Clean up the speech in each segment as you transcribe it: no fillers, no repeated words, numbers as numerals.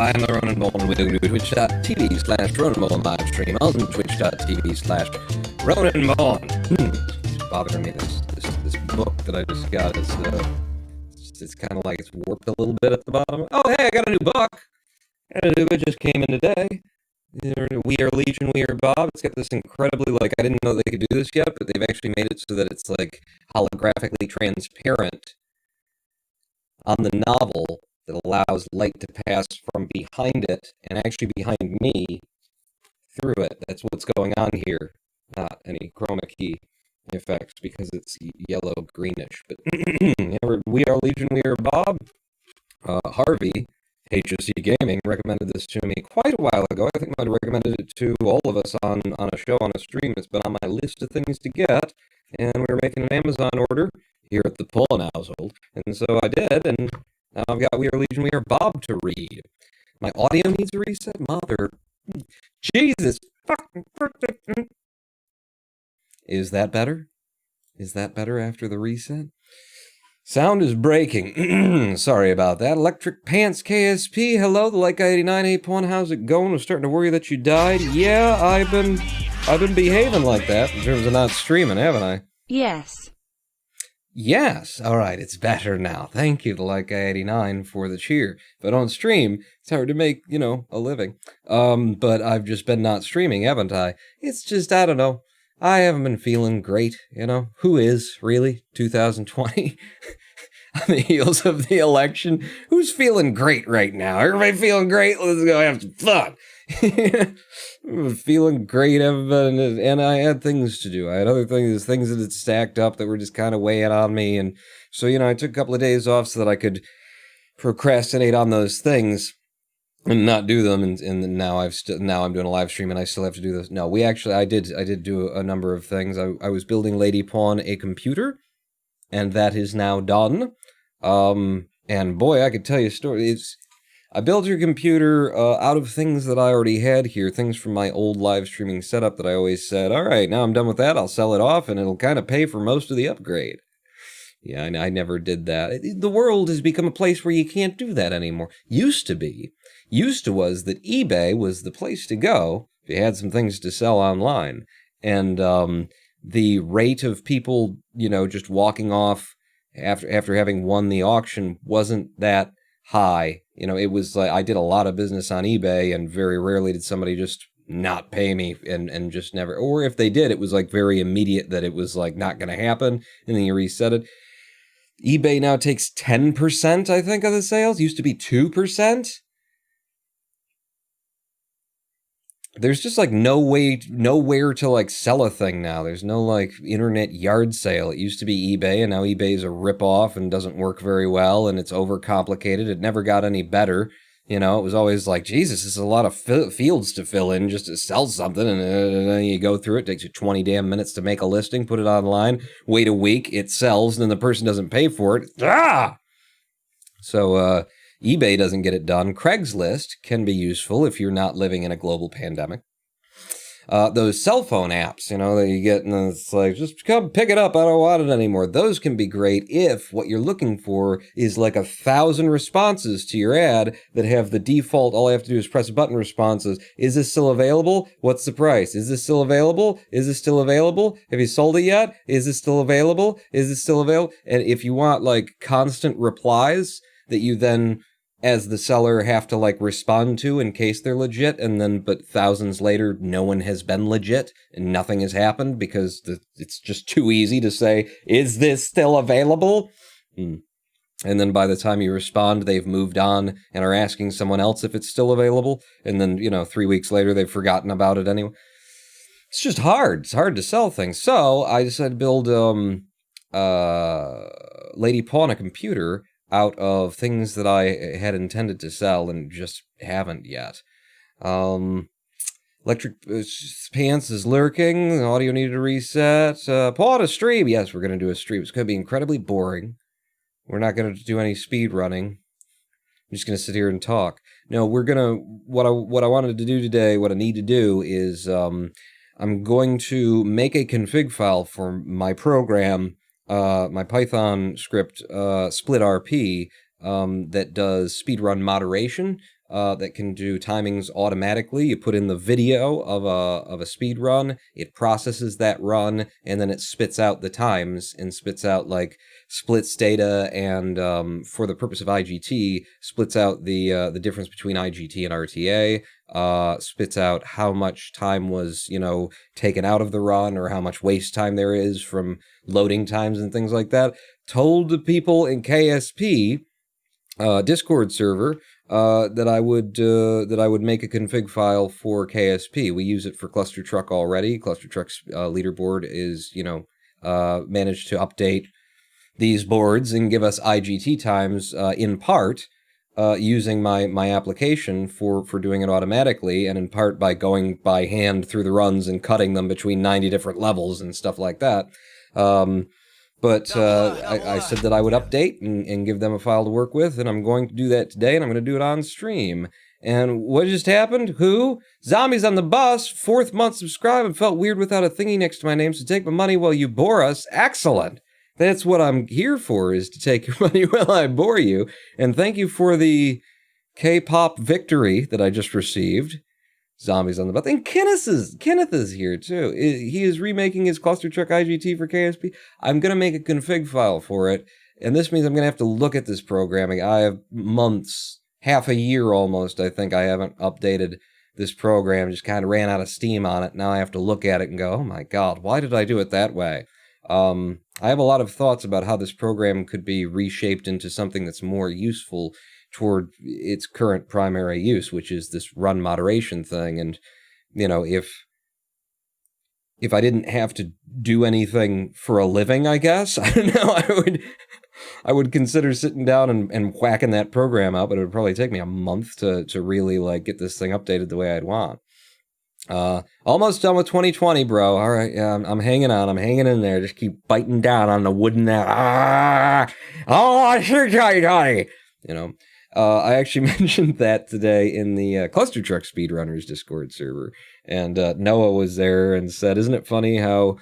I'm the Ronan Bowen. We do twitch.tv/RonanBowen live stream on twitch.tv/Ronan Bowen. It's bothering me. This book that I just got is it's kind of like it's warped a little bit at the bottom. Oh, hey, I got a new book. It just came in today. We Are Legion, We Are Bob. It's got this incredibly, like, I didn't know they could do this yet, but they've actually made it so that it's, like, holographically transparent on the novel that allows light to pass from behind it and actually behind me through it. That's what's going on here. Not any chroma key effects because it's yellow-greenish. But We Are Legion, We Are Bob. Harvey, HSC Gaming, recommended this to me quite a while ago. I think I might have recommended it to all of us on a show, on a stream. It's been on my list of things to get, and we were making an Amazon order here at the Pullen household. And so I did, and now I've got We Are Legion, We Are Bob to read. My audio needs a reset? Mother. Jesus. Is that better? Is that better after the reset? Sound is breaking. Sorry about that. Electric Pants KSP, hello. The Like 89 8.1, how's it going? I was starting to worry that you died. Yeah, I've been behaving like that in terms of not streaming, haven't I? Yes. Yes. All right, it's better now. Thank you to Like 89 for the cheer. But on stream, it's hard to make, a living. But I've just been not streaming, haven't I? It's just, I don't know. I haven't been feeling great, Who is, really? 2020? On the heels of the election? Who's feeling great right now? Everybody feeling great? Let's go have some fun. Feeling great, and I had things to do. I had other things that had stacked up that were just kind of weighing on me. And so, I took a couple of days off so that I could procrastinate on those things and not do them, and now I'm doing a live stream, and I still have to do this. No, I did do a number of things. I was building Lady Pawn a computer, and that is now done. And boy, I could tell you a story. I built her computer out of things that I already had here, things from my old live streaming setup that I always said, all right, now I'm done with that, I'll sell it off, and it'll kind of pay for most of the upgrade. Yeah, I never did that. The world has become a place where you can't do that anymore. Used to was that eBay was the place to go if you had some things to sell online. And the rate of people, just walking off after having won the auction wasn't that high. It was like I did a lot of business on eBay, and very rarely did somebody just not pay me and just never, or if they did, it was like very immediate that it was like not going to happen, and then you reset it. eBay now takes 10%, I think, of the sales. It used to be 2%. There's just like nowhere to like sell a thing now. There's no like internet yard sale. It used to be eBay, and now eBay is a ripoff and doesn't work very well, and it's overcomplicated. It never got any better. It was always like, Jesus, this is a lot of fields to fill in just to sell something, and then you go through it. It takes you 20 damn minutes to make a listing, put it online, wait a week, it sells, and then the person doesn't pay for it. So eBay doesn't get it done. Craigslist can be useful if you're not living in a global pandemic. Those cell phone apps, that you get, and it's like, just come pick it up, I don't want it anymore. Those can be great if what you're looking for is like 1,000 responses to your ad that have the default, all I have to do is press a button responses. Is this still available? What's the price? Is this still available? Is this still available? Have you sold it yet? Is this still available? Is this still available? And if you want like constant replies that you then, as the seller, have to like respond to in case they're legit, and then but thousands later no one has been legit and nothing has happened because it's just too easy to say, is this still available? And then by the time you respond, they've moved on and are asking someone else if it's still available, and then 3 weeks later they've forgotten about it anyway. It's just hard. It's hard to sell things. So I decided to build Lady Pawn a computer out of things that I had intended to sell and just haven't yet. Electric Pants is lurking. Audio needed a reset. Pawn a stream. Yes, we're going to do a stream. It's going to be incredibly boring. We're not going to do any speed running. I'm just going to sit here and talk. No, we're going to... What I wanted to do today, what I need to do is I'm going to make a config file for my program, my Python script, SplitRP, that does speedrun moderation. that can do timings automatically. You put in the video of a speed run, it processes that run, and then it spits out the times and spits out like splits data, and for the purpose of IGT, splits out the difference between IGT and RTA, spits out how much time was, taken out of the run, or how much waste time there is from loading times and things like that. Told the people in KSP Discord server that I would make a config file for KSP. We use it for Cluster Truck already. Cluster Truck's leaderboard is managed to update these boards and give us IGT times in part using my application for doing it automatically, and in part by going by hand through the runs and cutting them between 90 different levels and stuff like that. But I said that I would update and give them a file to work with, and I'm going to do that today, and I'm going to do it on stream. And what just happened? Who? Zombies on the Bus, 4th month subscribe, and felt weird without a thingy next to my name, so take my money while you bore us. Excellent. That's what I'm here for, is to take your money while I bore you. And thank you for the K-pop victory that I just received. Zombies on the Bus. And Kenneth is here, too. He is remaking his Cluster Truck IGT for KSP. I'm going to make a config file for it, and this means I'm going to have to look at this programming. I have months, half a year almost, I think I haven't updated this program. Just kind of ran out of steam on it. Now I have to look at it and go, oh my god, why did I do it that way? I have a lot of thoughts about how this program could be reshaped into something that's more useful toward its current primary use, which is this run moderation thing. And, if I didn't have to do anything for a living, I guess, I don't know, I would consider sitting down and whacking that program up, but it would probably take me a month to really get this thing updated the way I'd want. Almost done with 2020, bro. All right, yeah, I'm hanging on. I'm hanging in there. Just keep biting down on the wooden there. Oh, sure, 2020. I actually mentioned that today in the Cluster Truck Speedrunners Discord server, and Noah was there and said, "Isn't it funny how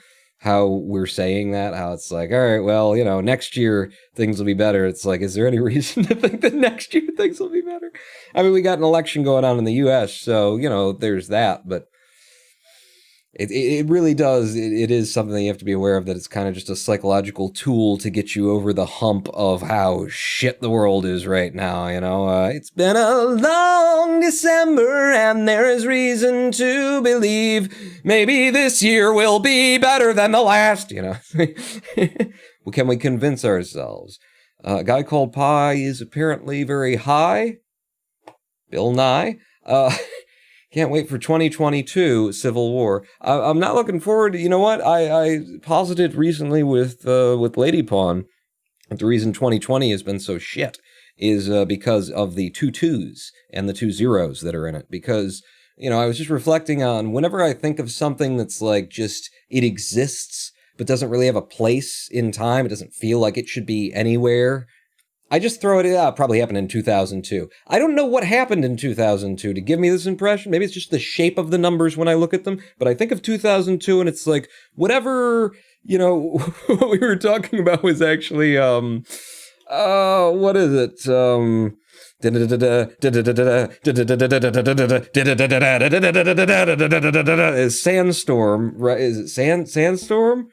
we're saying that? How it's like, all right, well, next year things will be better." It's like, is there any reason to think that next year things will be better? I mean, we got an election going on in the U.S., so there's that, but. It really does. It is something that you have to be aware of, that it's kind of just a psychological tool to get you over the hump of how shit the world is right now, It's been a long December, and there is reason to believe maybe this year will be better than the last, Well, can we convince ourselves? A guy called Pi is apparently very high. Bill Nye. Can't wait for 2022 Civil War. I'm not looking forward to, what? I posited recently with Lady Pawn that the reason 2020 has been so shit is because of the 2 2s and the 2 zeros that are in it. Because, I was just reflecting on whenever I think of something that's like just, it exists, but doesn't really have a place in time. It doesn't feel like it should be anywhere. I just throw it out. Probably happened in 2002. I don't know what happened in 2002 to give me this impression. Maybe it's just the shape of the numbers when I look at them. But I think of 2002 and it's like, whatever, what we were talking about was actually, what is it? Sandstorm, right? Is it Sandstorm?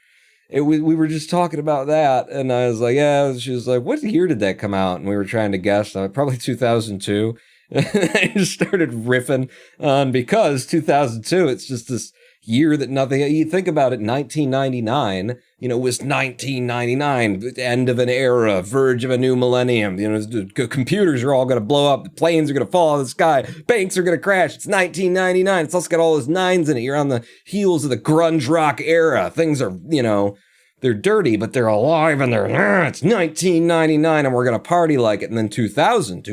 We were just talking about that, and I was like, yeah, she was like, what year did that come out? And we were trying to guess, probably 2002. And I just started riffing on, because 2002, it's just this year that nothing, you think about it, 1999, was 1999, end of an era, verge of a new millennium, computers are all going to blow up, the planes are going to fall out of the sky, banks are going to crash, it's 1999, it's also got all those nines in it, you're on the heels of the grunge rock era, things are, they're dirty, but they're alive, and it's 1999, and we're going to party like it. And then 2000,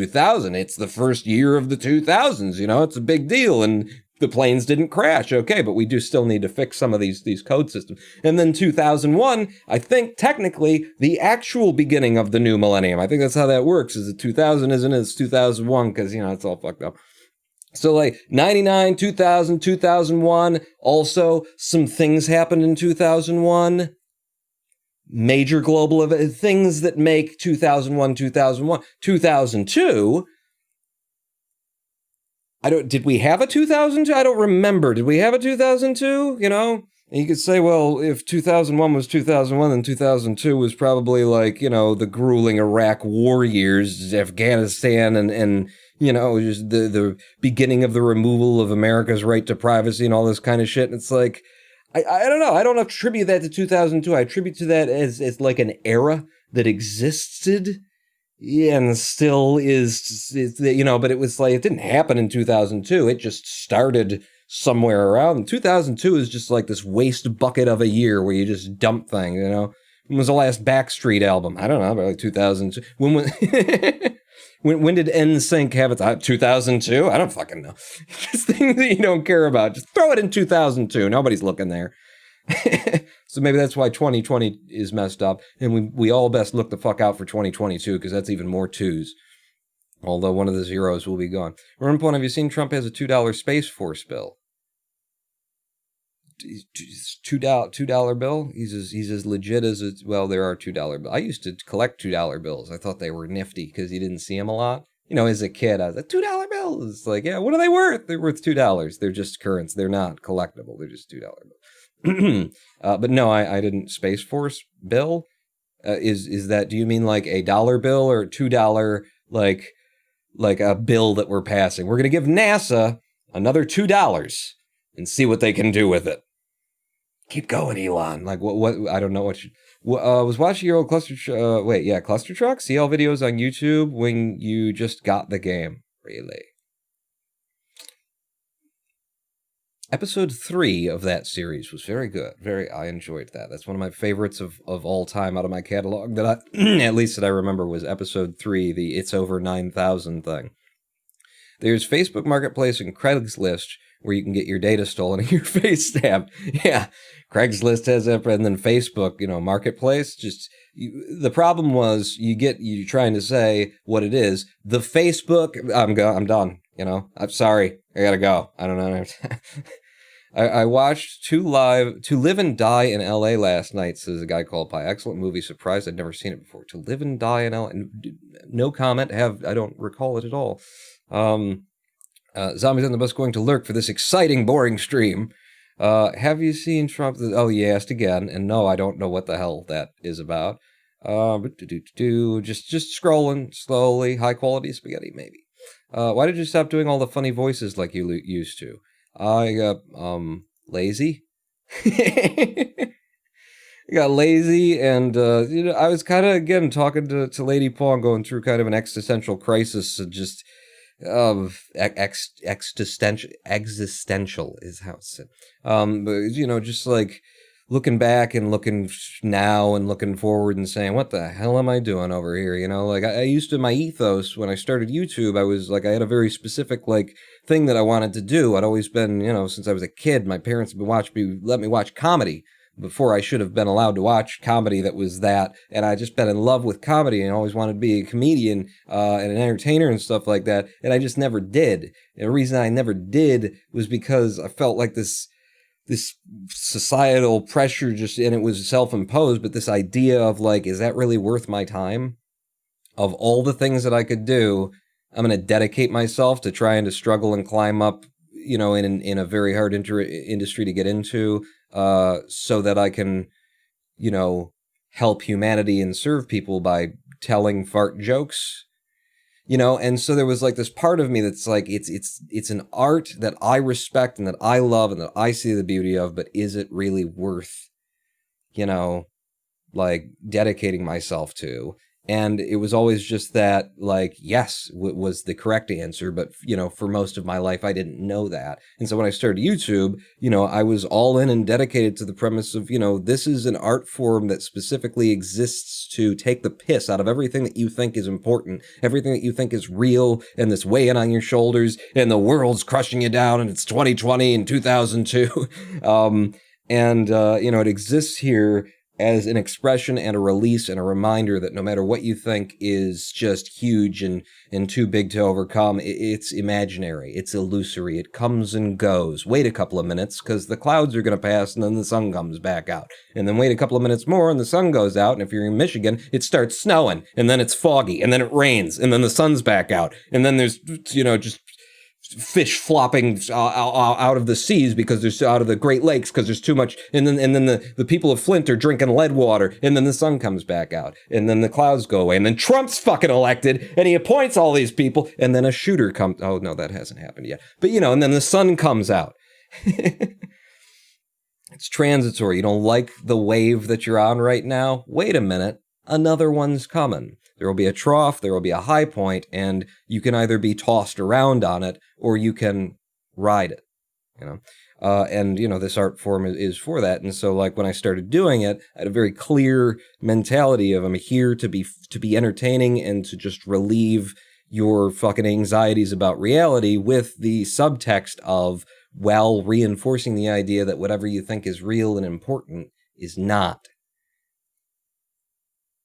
it's the first year of the 2000s, it's a big deal, and the planes didn't crash, okay, but we do still need to fix some of these code systems. And then 2001, I think technically the actual beginning of the new millennium. I think that's how that works, is it 2000 isn't it? It's 2001, because, it's all fucked up. So like 99, 2000, 2001, also some things happened in 2001. Major global things that make 2001, 2002, did we have a 2002? I don't remember. Did we have a 2002? You know? And you could say, well, if 2001 was 2001, then 2002 was probably like, you know, the grueling Iraq war years, Afghanistan, and you know, just the beginning of the removal of America's right to privacy and all this kind of shit. And it's like, I don't know. I don't attribute that to 2002. I attribute to that as like an era that existed. Yeah, and still is, you know, but it was like, it didn't happen in 2002. It just started somewhere around. 2002 is just like this waste bucket of a year where you just dump things, you know? When was the last Backstreet album? I don't know, about like 2002. When did NSYNC have it? 2002? I don't fucking know. Just things that you don't care about. Just throw it in 2002. Nobody's looking there. So maybe that's why 2020 is messed up, and we all best look the fuck out for 2022, because that's even more twos. Although one of the zeros will be gone. Point, have you seen Trump has a $2 Space Force bill? $2 bill? He's as legit as it's, well, there are $2 bills. I used to collect $2 bills. I thought they were nifty because you didn't see them a lot. You know, as a kid, I was like, $2 bills. It's like, yeah, what are they worth? They're worth $2. They're just currents. They're not collectible. They're just $2 bills. But no, I didn't. Space Force bill? Is that, do you mean like a dollar bill or $2 like a bill that we're passing? We're going to give NASA another $2 and see what they can do with it. Keep going, Elon. Like what I don't know what you, was watching your old cluster truck CL videos on YouTube when you just got the game. Really? Episode 3 of that series was very good. I enjoyed that. That's one of my favorites of all time out of my catalog that at least that I remember, was episode 3, the It's Over 9,000 thing. There's Facebook Marketplace and Craigslist where you can get your data stolen and your face stabbed. Yeah, Craigslist has that, and then Facebook, you know, Marketplace. The problem was you're trying to say what it is. The Facebook, I'm done. You know, I'm sorry. I gotta go. I don't know. I watched To Live and Die in L.A. last night, says a guy called Pie. Excellent movie. Surprised I'd never seen it before. To Live and Die in L.A. No comment. I don't recall it at all. Zombies on the Bus going to lurk for this exciting, boring stream. Have you seen Trump? Oh, you asked again. And no, I don't know what the hell that is about. Just scrolling slowly. High quality spaghetti, maybe. Why did you stop doing all the funny voices like you used to? I got, lazy. I got lazy, and, you know, I was kind of, again, talking to Lady Pong, going through kind of an existential crisis, just, existential is how it's said. But, you know, just like looking back and looking now and looking forward and saying, what the hell am I doing over here? You know, like I used to, my ethos when I started YouTube, I was like, I had a very specific like thing that I wanted to do. I'd always been, you know, since I was a kid, my parents let me watch comedy before I should have been allowed to watch comedy that was that. And I just been in love with comedy and always wanted to be a comedian and an entertainer and stuff like that. And I just never did. And the reason I never did was because I felt like this societal pressure and it was self-imposed, but this idea of like, is that really worth my time? Of all the things that I could do, I'm going to dedicate myself to trying to struggle and climb up, you know, in a very hard industry to get into, so that I can, you know, help humanity and serve people by telling fart jokes. You know, and so there was like this part of me that's like, it's an art that I respect and that I love and that I see the beauty of, but is it really worth, you know, like dedicating myself to? And it was always just that, like, yes, was the correct answer. But, you know, for most of my life, I didn't know that. And so when I started YouTube, you know, I was all in and dedicated to the premise of, you know, this is an art form that specifically exists to take the piss out of everything that you think is important, everything that you think is real, and that's weighing on your shoulders, and the world's crushing you down, and it's 2020 and 2002. You know, it exists here as an expression and a release and a reminder that no matter what you think is just huge and too big to overcome, it's imaginary, it's illusory, it comes and goes. Wait a couple of minutes, because the clouds are going to pass and then the sun comes back out. And then wait a couple of minutes more and the sun goes out, and if you're in Michigan, it starts snowing, and then it's foggy, and then it rains, and then the sun's back out, and then there's, you know, just fish flopping out of the seas because there's out of the Great Lakes because there's too much, and then the people of Flint are drinking lead water, and then the sun comes back out, and then the clouds go away, and then Trump's fucking elected, and he appoints all these people, and then a shooter comes. Oh no, that hasn't happened yet. But and then the sun comes out. It's transitory. You don't like the wave that you're on right now? Wait a minute, another one's coming. There will be a trough, there will be a high point, and you can either be tossed around on it or you can ride it, and this art form is for that. And so, like, when I started doing it, I had a very clear mentality of I'm here to be entertaining and to just relieve your fucking anxieties about reality, with the subtext of, while reinforcing the idea that whatever you think is real and important is not.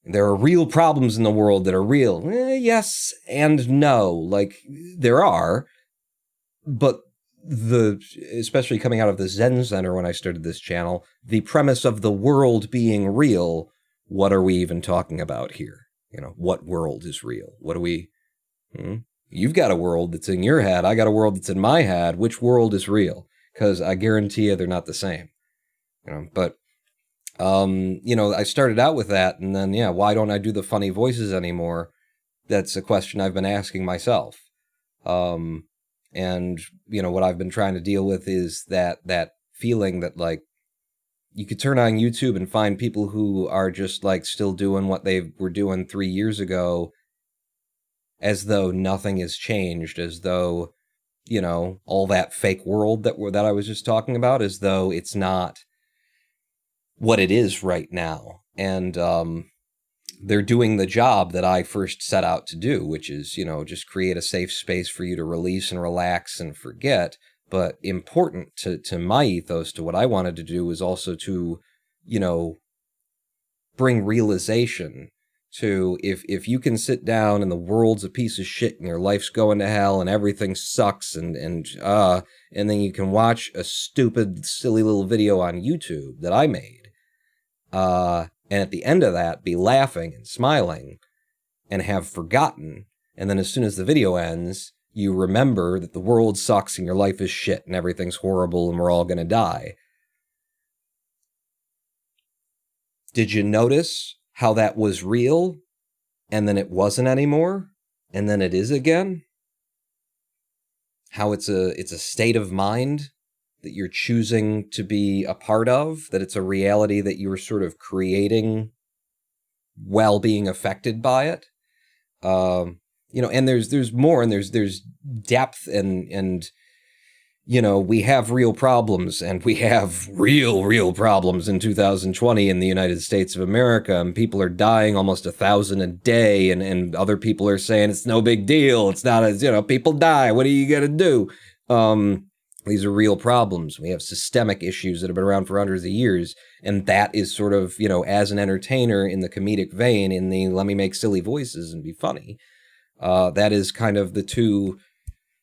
There are real problems in the world that are real. Yes and no. Like, there are, but especially coming out of the Zen Center when I started this channel, the premise of the world being real, what are we even talking about here? What world is real? What do we... You've got a world that's in your head. I got a world that's in my head. Which world is real? Because I guarantee you they're not the same. But... I started out with that, and then, why don't I do the funny voices anymore? That's a question I've been asking myself. And, what I've been trying to deal with is that feeling that, like, you could turn on YouTube and find people who are just, like, still doing what they were doing 3 years ago, as though nothing has changed, as though, all that fake world that I was just talking about, as though it's not what it is right now. And they're doing the job that I first set out to do, which is, just create a safe space for you to release and relax and forget. But important to my ethos, to what I wanted to do, was also to, bring realization to, if you can sit down and the world's a piece of shit and your life's going to hell and everything sucks and then you can watch a stupid, silly little video on YouTube that I made, and at the end of that, be laughing and smiling and have forgotten. And then as soon as the video ends, you remember that the world sucks and your life is shit and everything's horrible and we're all going to die. Did you notice how that was real and then it wasn't anymore and then it is again? How it's a state of mind that you're choosing to be a part of, that it's a reality that you're sort of creating while being affected by it. And there's more, and there's depth, and we have real problems, and we have real problems in 2020 in the United States of America, and people are dying almost 1,000 a day, and other people are saying it's no big deal. It's not as, people die. What are you going to do? These are real problems. We have systemic issues that have been around for hundreds of years. And that is sort of, as an entertainer in the comedic vein, in the let me make silly voices and be funny. That is kind of the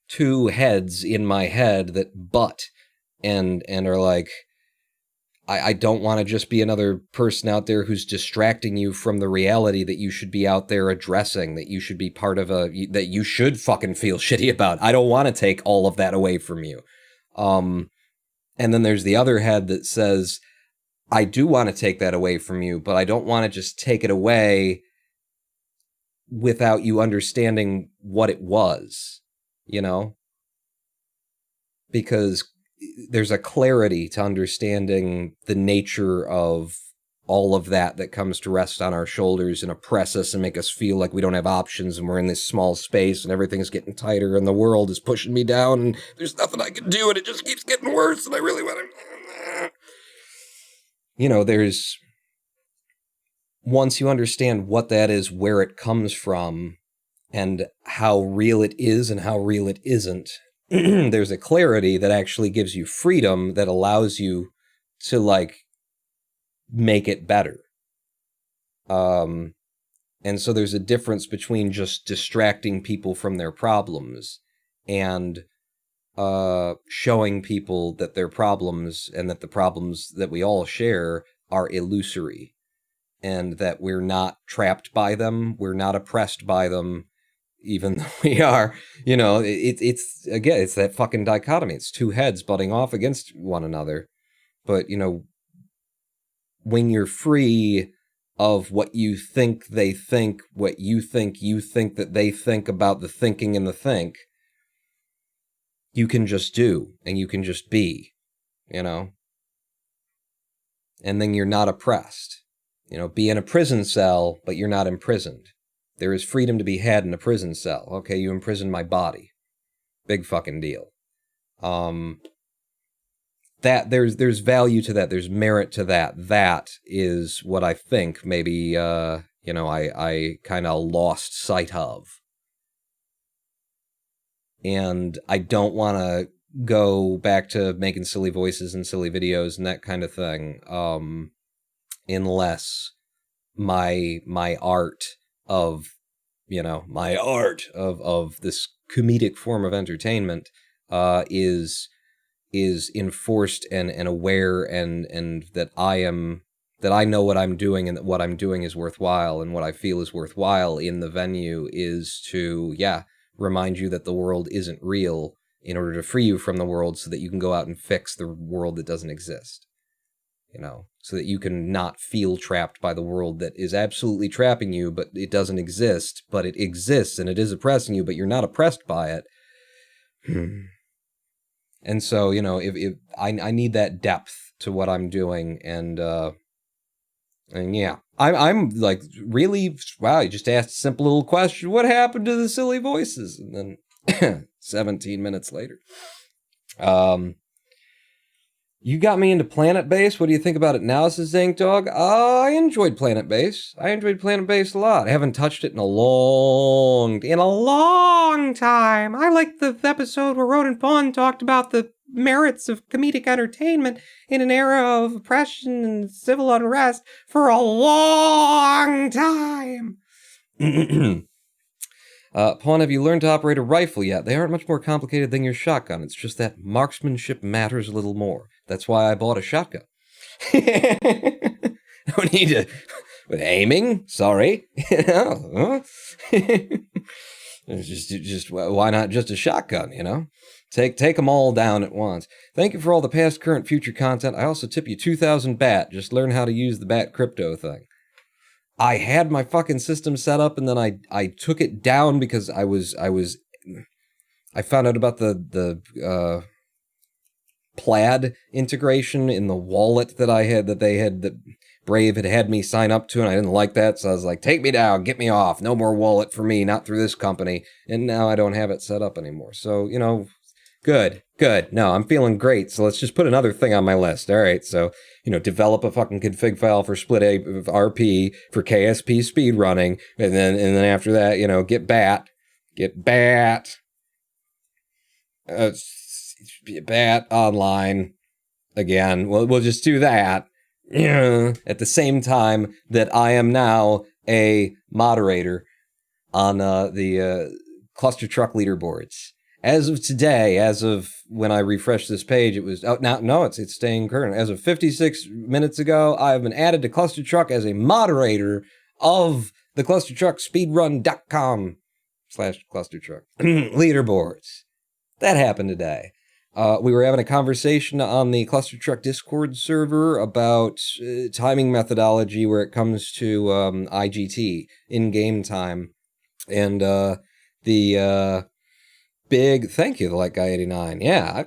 two heads in my head that butt and are like, I don't want to just be another person out there who's distracting you from the reality that you should be out there addressing, that you should be part of that you should fucking feel shitty about. I don't want to take all of that away from you. And then there's the other head that says, I do want to take that away from you, but I don't want to just take it away without you understanding what it was, because there's a clarity to understanding the nature of all of that comes to rest on our shoulders and oppress us and make us feel like we don't have options and we're in this small space and everything's getting tighter and the world is pushing me down and there's nothing I can do and it just keeps getting worse and I really want to... there's... Once you understand what that is, where it comes from, and how real it is and how real it isn't, there's a clarity that actually gives you freedom that allows you to, like, make it better. And so there's a difference between just distracting people from their problems and showing people that their problems and that the problems that we all share are illusory and that we're not trapped by them, we're not oppressed by them, even though we are, it's again, it's that fucking dichotomy. It's two heads butting off against one another. But, when you're free of what you think they think, what you think that they think about the thinking and the think, you can just do, and you can just be, and then you're not oppressed. Be in a prison cell, but you're not imprisoned. There is freedom to be had in a prison cell. Okay, you imprisoned my body. Big fucking deal. That there's value to that. There's merit to that. That is what I think maybe I kind of lost sight of. And I don't want to go back to making silly voices and silly videos and that kind of thing, unless my art of this comedic form of entertainment is enforced and aware, and that I know what I'm doing, and that what I'm doing is worthwhile, and what I feel is worthwhile in the venue is to remind you that the world isn't real, in order to free you from the world, so that you can go out and fix the world that doesn't exist. So that you can not feel trapped by the world that is absolutely trapping you, but it doesn't exist, but it exists and it is oppressing you, but you're not oppressed by it. And so, if I need that depth to what I'm doing, and yeah, I'm like, really, wow, you just asked a simple little question. What happened to the silly voices? And then 17 minutes later. You got me into Planet Base. What do you think about it now, says Zank Dog? I enjoyed Planet Base. I enjoyed Planet Base a lot. I haven't touched it in a long time. I liked the episode where Rodent Pawn talked about the merits of comedic entertainment in an era of oppression and civil unrest for a long time. Pawn, have you learned to operate a rifle yet? They aren't much more complicated than your shotgun. It's just that marksmanship matters a little more. That's why I bought a shotgun. I don't need to... With aiming? Sorry. just why not just a shotgun, Take them all down at once. Thank you for all the past, current, future content. I also tip you 2,000 BAT. Just learn how to use the BAT crypto thing. I had my fucking system set up, and then I took it down because I found out about the Plaid integration in the wallet that Brave had me sign up to, and I didn't like that, so I was like, take me down, get me off, no more wallet for me, not through this company, and now I don't have it set up anymore. So, good. No, I'm feeling great, so let's just put another thing on my list. All right, so, develop a fucking config file for SplitRP, for KSP speedrunning, and then after that, get BAT, BAT online again. We'll just do that. At the same time that I am now a moderator on the cluster truck leaderboards. As of today, as of when I refreshed this page, it was it's staying current. As of 56 minutes ago, I have been added to Cluster Truck as a moderator of the clustertruckspeedrun.com/cluster truck leaderboards. That happened today. We were having a conversation on the Cluster Truck Discord server about timing methodology where it comes to IGT, in-game time. And the big thank you to Light Guy 89. Yeah,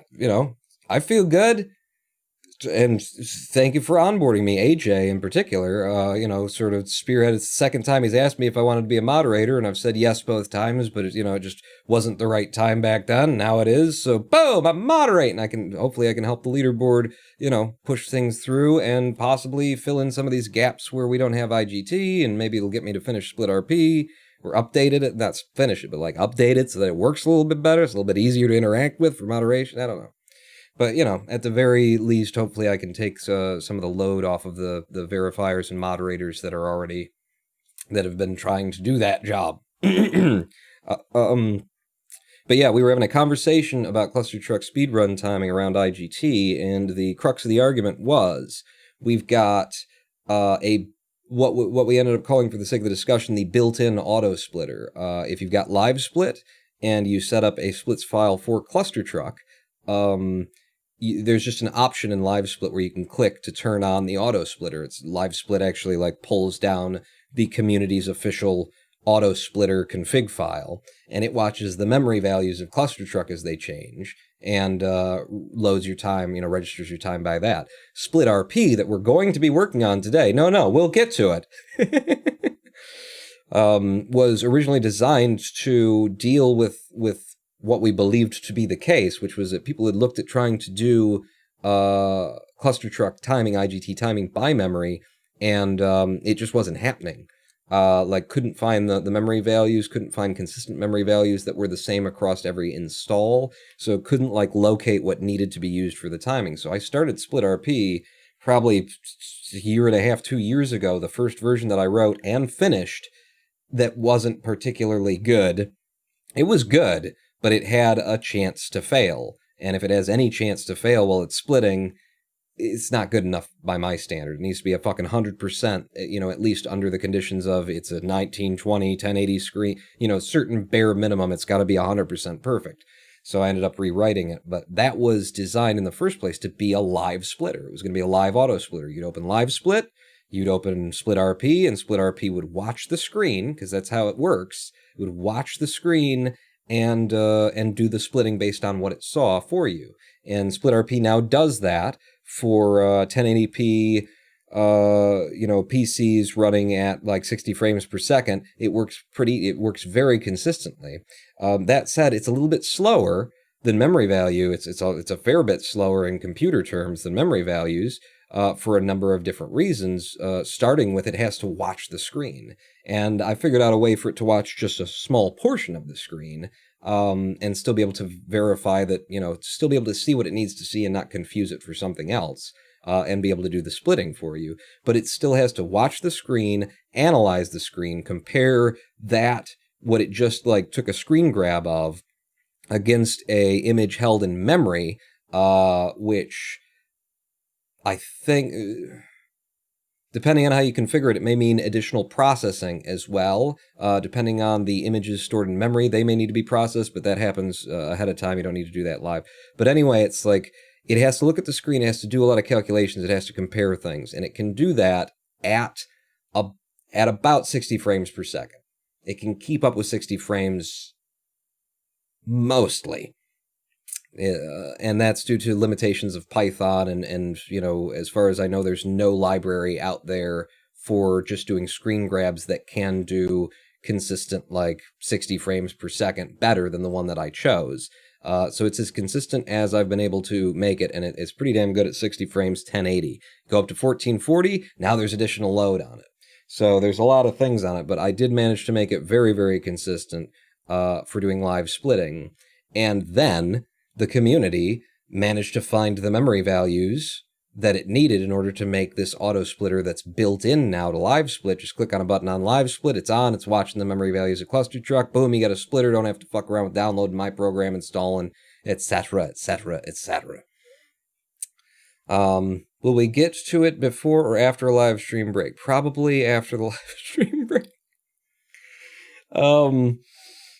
I feel good. And thank you for onboarding me, AJ in particular. Sort of spearheaded. It's the second time he's asked me if I wanted to be a moderator, and I've said yes both times, but it just wasn't the right time back then. Now it is. So boom, I'm moderating. Hopefully I can help the leaderboard, push things through and possibly fill in some of these gaps where we don't have IGT, and maybe it'll get me to finish SplitRP or updated it. Not finish it, but update it so that it works a little bit better. It's a little bit easier to interact with for moderation. I don't know. But, at the very least, hopefully I can take some of the load off of the verifiers and moderators that have been trying to do that job. But yeah, we were having a conversation about Cluster Truck speedrun timing around IGT, and the crux of the argument was we've got what we ended up calling, for the sake of the discussion, the built-in auto splitter. If you've got live split and you set up a splits file for cluster truck, there's just an option in live split where you can click to turn on the auto splitter. It's live split actually like pulls down the community's official auto splitter config file, and it watches the memory values of cluster truck as they change, and loads your time, registers your time by that. SplitRP, that we're going to be working on today, no, we'll get to it, was originally designed to deal with what we believed to be the case, which was that people had looked at trying to do cluster truck timing, IGT timing by memory, and it just wasn't happening. Couldn't find the memory values, couldn't find consistent memory values that were the same across every install, so couldn't locate what needed to be used for the timing. So I started SplitRP probably a year and a half, 2 years ago, the first version that I wrote and finished that wasn't particularly good. It was good, but it had a chance to fail. And if it has any chance to fail while it's splitting, it's not good enough by my standard. It needs to be a fucking 100%, at least under the conditions of it's a 1920, 1080 screen, certain bare minimum, it's got to be 100% perfect. So I ended up rewriting it, but that was designed in the first place to be a live splitter. It was going to be a live auto splitter. You'd open live split, you'd open SplitRP, and SplitRP would watch the screen, because that's how it works. It would watch the screen and do the splitting based on what it saw for you. And SplitRP now does that for 1080p, PCs running at 60 frames per second. It works very consistently. That said, it's a little bit slower than memory value. It's a fair bit slower in computer terms than memory values, for a number of different reasons, starting with it has to watch the screen. And I figured out a way for it to watch just a small portion of the screen, and still be able to verify that, still be able to see what it needs to see and not confuse it for something else, and be able to do the splitting for you. But it still has to watch the screen, analyze the screen, compare what it just took a screen grab of, against a image held in memory, which I think, depending on how you configure it, it may mean additional processing as well. Depending on the images stored in memory, they may need to be processed, but that happens ahead of time. You don't need to do that live. But anyway, it's it has to look at the screen, it has to do a lot of calculations, it has to compare things, and it can do that at about 60 frames per second. It can keep up with 60 frames mostly. And that's due to limitations of Python, and as far as I know, there's no library out there for just doing screen grabs that can do consistent 60 frames per second better than the one that I chose. So it's as consistent as I've been able to make it, and it's pretty damn good at 60 frames, 1080. Go up to 1440, now there's additional load on it. So there's a lot of things on it, but I did manage to make it very, very consistent for doing live splitting. And then the community managed to find the memory values that it needed in order to make this auto splitter that's built in now to live split. Just click on a button on live split, it's on, it's watching the memory values of cluster truck, boom, you got a splitter, don't have to fuck around with downloading my program, installing, etc., etc., etc. Will we get to it before or after a live stream break? Probably after the live stream break. Oh,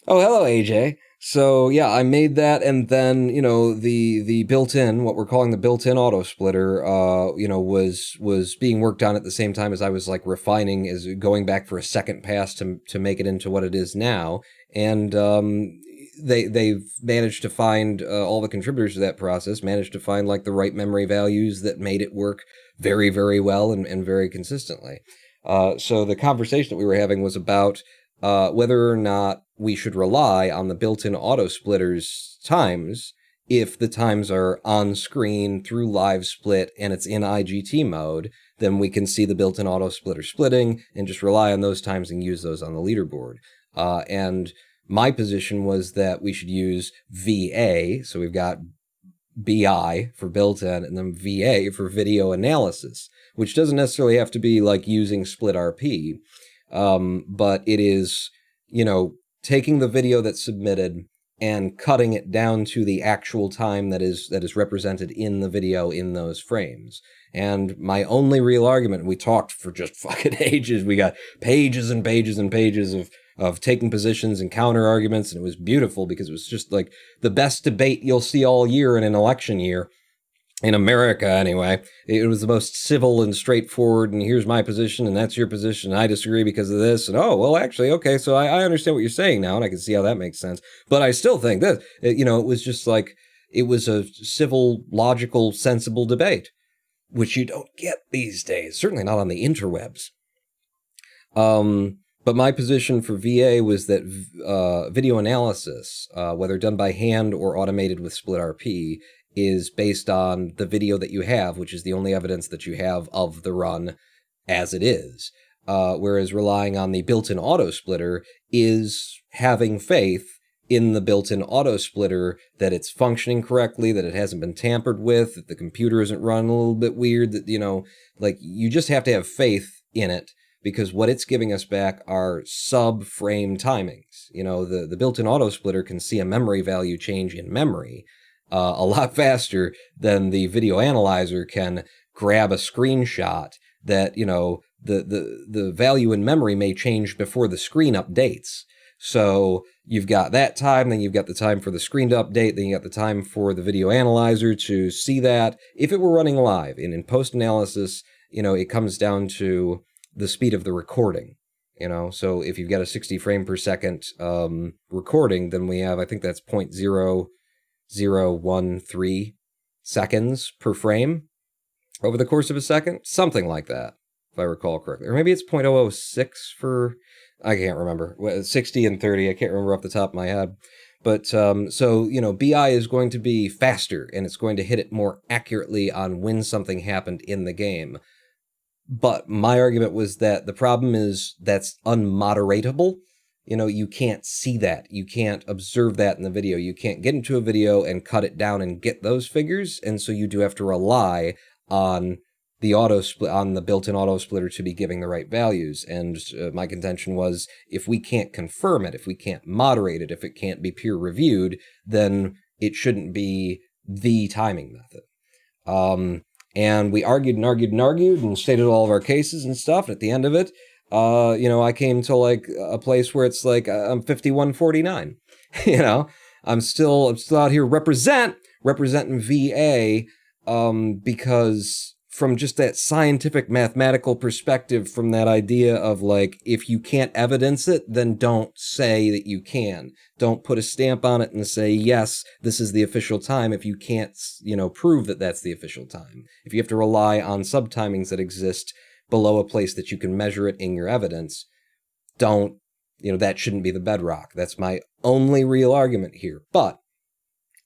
hello, AJ. So yeah, I made that, and then the built-in, what we're calling the built-in auto splitter, was being worked on at the same time as I was refining, as going back for a second pass to make it into what it is now, and they've managed to find, all the contributors to that process managed to find the right memory values that made it work very, very well and very consistently. So the conversation that we were having was about whether or not we should rely on the built-in auto splitters times if the times are on screen through live split and it's in IGT mode. Then we can see the built-in auto splitter splitting and just rely on those times and use those on the leaderboard. And my position was that we should use VA, so we've got BI for built-in and then VA for video analysis, which doesn't necessarily have to be using SplitRP. But it is, taking the video that's submitted and cutting it down to the actual time that is represented in the video in those frames. And my only real argument, we talked for just fucking ages, we got pages and pages and pages of taking positions and counter arguments, and it was beautiful because it was just like the best debate you'll see all year in an election year. In America, anyway. It was the most civil and straightforward, and here's my position, and that's your position, and I disagree because of this, and oh, well, actually, okay, so I understand what you're saying now, and I can see how that makes sense. But I still think this, it was just like, it was a civil, logical, sensible debate, which you don't get these days, certainly not on the interwebs. But my position for VA was that video analysis, whether done by hand or automated with SplitRP, is based on the video that you have, which is the only evidence that you have of the run as it is. Whereas relying on the built-in auto splitter is having faith in the built-in auto splitter, that it's functioning correctly, that it hasn't been tampered with, that the computer isn't running a little bit weird, that, like, you just have to have faith in it, because what it's giving us back are sub-frame timings. The built-in auto splitter can see a memory value change in memory a lot faster than the video analyzer can grab a screenshot that, the value in memory may change before the screen updates. So you've got that time, then you've got the time for the screen to update, then you got the time for the video analyzer to see that. If it were running live, and in post-analysis, it comes down to the speed of the recording. So if you've got a 60 frame per second recording, then we have, I think that's 0.0013 seconds per frame over the course of a second, something like that, if I recall correctly. Or maybe it's 0.006 for, I can't remember, 60 and 30, I can't remember off the top of my head. But so, BI is going to be faster, and it's going to hit it more accurately on when something happened in the game. But my argument was that the problem is that's unmoderatable. You can't see that. You can't observe that in the video. You can't get into a video and cut it down and get those figures. And so you do have to rely on the built-in auto splitter to be giving the right values. And my contention was, if we can't confirm it, if we can't moderate it, if it can't be peer reviewed, then it shouldn't be the timing method. And we argued and argued and argued and stated all of our cases and stuff. And at the end of it, I came to like a place where it's like, I'm 51-49, I'm still out here representing VA, because from just that scientific mathematical perspective, from that idea of like, if you can't evidence it, then don't say that you can. Don't put a stamp on it and say, yes, this is the official time, if you can't, prove that that's the official time. If you have to rely on subtimings that exist below a place that you can measure it in your evidence, that shouldn't be the bedrock. That's my only real argument here. But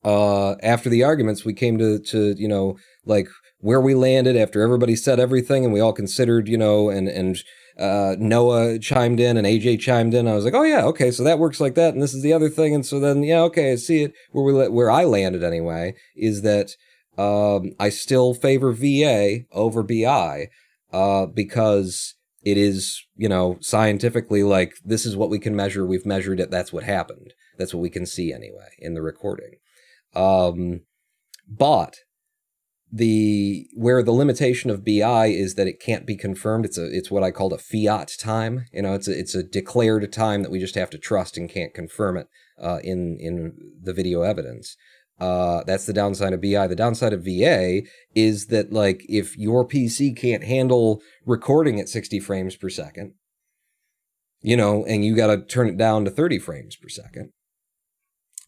after the arguments, we came to like where we landed after everybody said everything, and we all considered, and Noah chimed in and AJ chimed in. I was like, oh yeah, okay, so that works like that, and this is the other thing, and so then yeah, okay, I see it. Where I landed anyway is that I still favor VA over BI. Because it is, scientifically, like, this is what we can measure. We've measured it. That's what happened. That's what we can see anyway in the recording. But where the limitation of BI is that it can't be confirmed. It's what I called a fiat time. It's a declared time that we just have to trust and can't confirm it in the video evidence. That's the downside of BI. The downside of VA is that, like, if your PC can't handle recording at 60 frames per second, and you got to turn it down to 30 frames per second,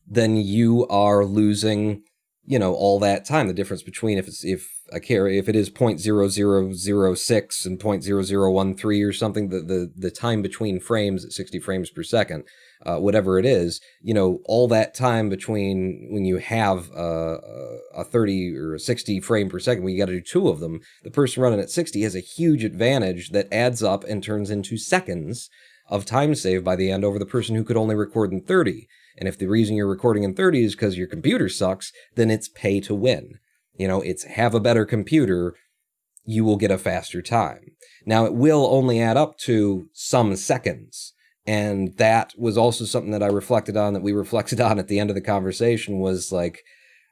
then you are losing, all that time. The difference between if it is 0.0006 and 0.0013 or something, the time between frames at 60 frames per second, whatever it is, all that time between when you have a 30 or a 60 frame per second, when you got to do two of them, the person running at 60 has a huge advantage that adds up and turns into seconds of time saved by the end over the person who could only record in 30. And if the reason you're recording in 30 is because your computer sucks, then it's pay to win. It's have a better computer, you will get a faster time. Now, it will only add up to some seconds. And that was also something that I reflected on, that we reflected on at the end of the conversation, was like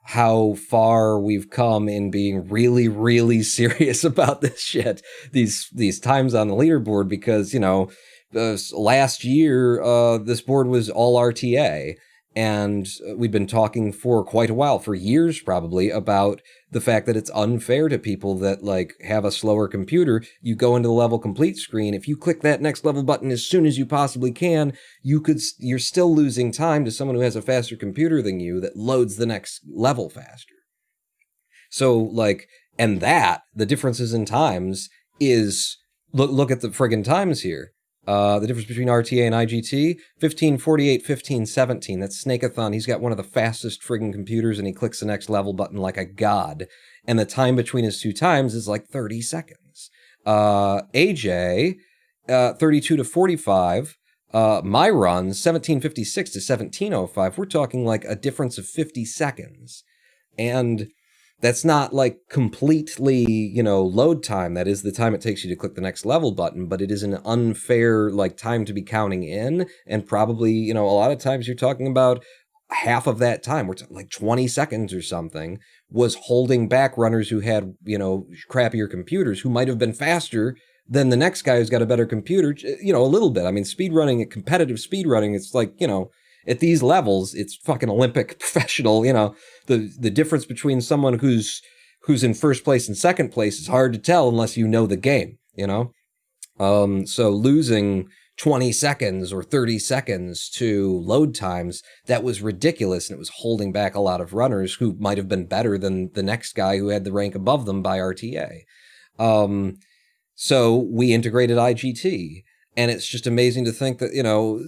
how far we've come in being really, really serious about this shit, these times on the leaderboard, because, you know, last year, this board was all RTA, and we'd been talking for quite a while, for years probably, about the fact that it's unfair to people that like have a slower computer. You go into the level complete screen. If you click that next level button as soon as you possibly can, you're still losing time to someone who has a faster computer than you that loads the next level faster. So like, and that the differences in times is, look at the friggin' times here. The difference between RTA and IGT, 1548, 1517. That's Snakeathon. He's got one of the fastest friggin' computers, and he clicks the next level button like a god. And the time between his two times is like 30 seconds. AJ, 32 to 45. My runs, 1756 to 1705. We're talking like a difference of 50 seconds. And that's not like completely, you know, load time. That is the time it takes you to click the next level button, but it is an unfair like time to be counting in. And probably, you know, a lot of times you're talking about half of that time, we're like 20 seconds or something, was holding back runners who had, you know, crappier computers, who might have been faster than the next guy who's got a better computer, you know, a little bit. I mean, speedrunning, competitive speedrunning, it's like, you know, at these levels, it's fucking Olympic professional, you know. The difference between someone who's in first place and second place is hard to tell unless you know the game, you know? So losing 20 seconds or 30 seconds to load times, that was ridiculous, and it was holding back a lot of runners who might have been better than the next guy who had the rank above them by RTA. So we integrated IGT, and it's just amazing to think that, you know,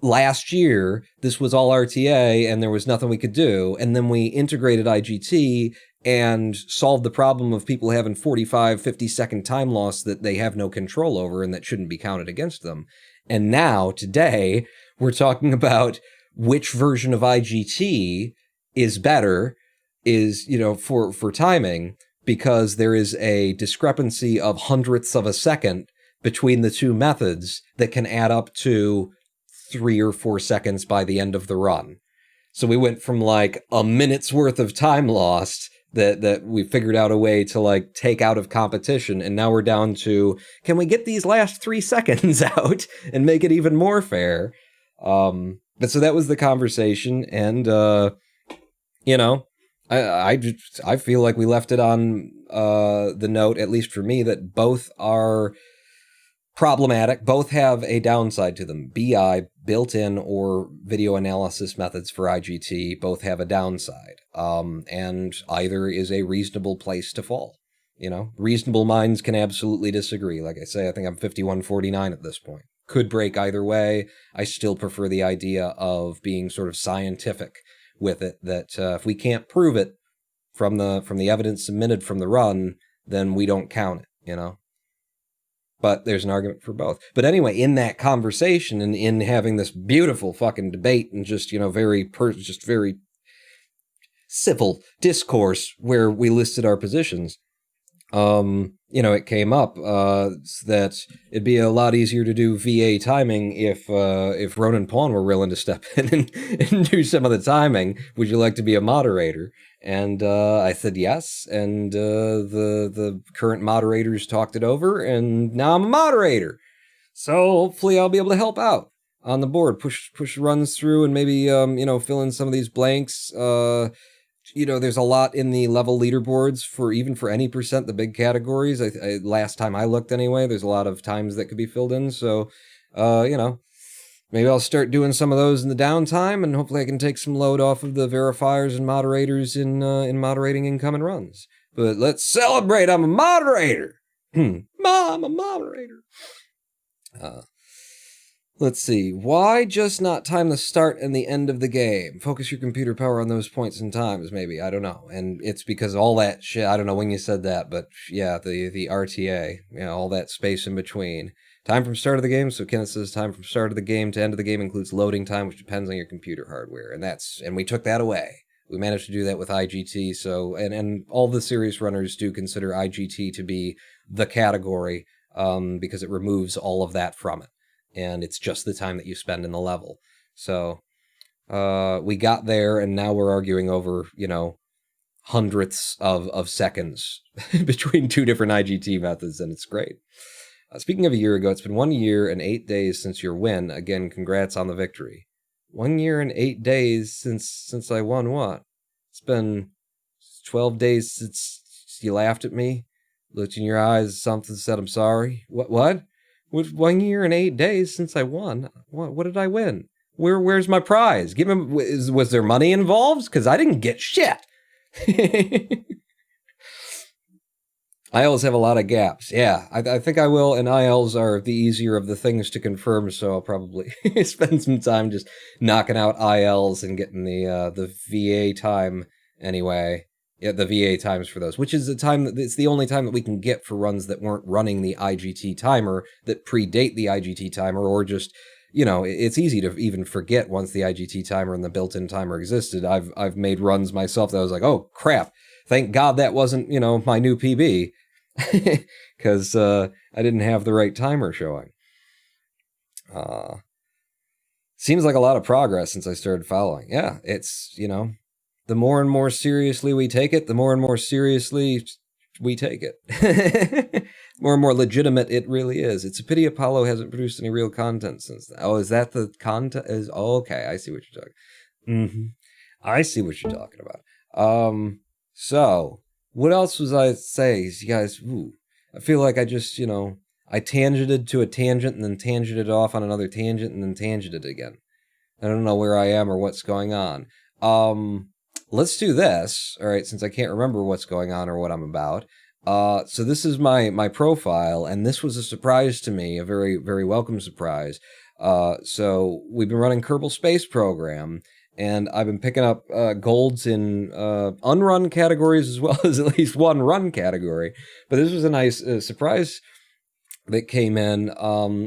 last year, this was all RTA and there was nothing we could do. And then we integrated IGT and solved the problem of people having 45, 50-second time loss that they have no control over and that shouldn't be counted against them. And now, today, we're talking about which version of IGT is better, is, you know, for timing, because there is a discrepancy of hundredths of a second between the two methods that can add up to 3 or 4 seconds by the end of the run. So we went from like a minute's worth of time lost that we figured out a way to like take out of competition, and now we're down to, can we get these last 3 seconds out and make it even more fair? But so that was the conversation, and you know, I feel like we left it on the note, at least for me, that both are problematic. Both have a downside to them. BI, built-in or video analysis methods for IGT, both have a downside. And either is a reasonable place to fall. You know, reasonable minds can absolutely disagree. Like I say, I think I'm 51-49 at this point. Could break either way. I still prefer the idea of being sort of scientific with it, that if we can't prove it from the evidence submitted from the run, then we don't count it, you know? But there's an argument for both. But anyway, in that conversation and in having this beautiful fucking debate and just, you know, very civil discourse where we listed our positions, you know, it came up that it'd be a lot easier to do VA timing if Ronan Pawn were willing to step in and do some of the timing. Would you like to be a moderator? And I said yes, and the current moderators talked it over, and now I'm a moderator. So hopefully I'll be able to help out on the board, push runs through, and maybe you know, fill in some of these blanks. You know, there's a lot in the level leaderboards for any percent, the big categories. Last time I looked anyway, there's a lot of times that could be filled in. So, you know, maybe I'll start doing some of those in the downtime, and hopefully I can take some load off of the verifiers and moderators in moderating incoming runs. But let's celebrate! I'm a moderator. I'm a moderator. Let's see. Why just not time the start and the end of the game? Focus your computer power on those points and times, maybe. I don't know. And it's because all that shit, I don't know when you said that, but yeah, the RTA, you know, all that space in between. Time from start of the game, so Kenneth says time from start of the game to end of the game includes loading time, which depends on your computer hardware. And we took that away. We managed to do that with IGT, so, and all the serious runners do consider IGT to be the category, because it removes all of that from it. and it's just the time that you spend in the level. So we got there, and now we're arguing over, hundredths of seconds between two different IGT methods, and it's great. Speaking of a year ago, it's been 1 year and 8 days since your win. Again, congrats on the victory. 1 year and 8 days since I won what? It's been 12 days since you laughed at me, looked in your eyes, something, said I'm sorry. What? 1 year and 8 days since I won. What did I win? Where's my prize? Give me. Was there money involved? Because I didn't get shit. ILs have a lot of gaps. Yeah, I think I will, and ILs are the easier of the things to confirm, so I'll probably spend some time just knocking out ILs and getting the VA time anyway. Yeah, the VA times for those, which is the time it's the only time that we can get for runs that weren't running the IGT timer, that predate the IGT timer, or just, it's easy to even forget once the IGT timer and the built-in timer existed. I've made runs myself that I was like, oh crap, thank God that wasn't, my new PB. Because I didn't have the right timer showing. Seems like a lot of progress since I started following. Yeah, it's, the more and more seriously we take it, the more and more seriously we take it. More and more legitimate it really is. It's a pity Apollo hasn't produced any real content since then. Oh, is that the content? Okay, I see what you're talking. I see what you're talking about. So what else was I say? You guys, I feel like I just, I tangented to a tangent and then tangented off on another tangent and then tangented again. I don't know where I am or what's going on. Let's do this, all right, since I can't remember what's going on or what I'm about. So this is my profile, and this was a surprise to me, a very, very welcome surprise. So we've been running Kerbal Space Program, and I've been picking up golds in unrun categories as well as at least one run category. But this was a nice surprise that came in.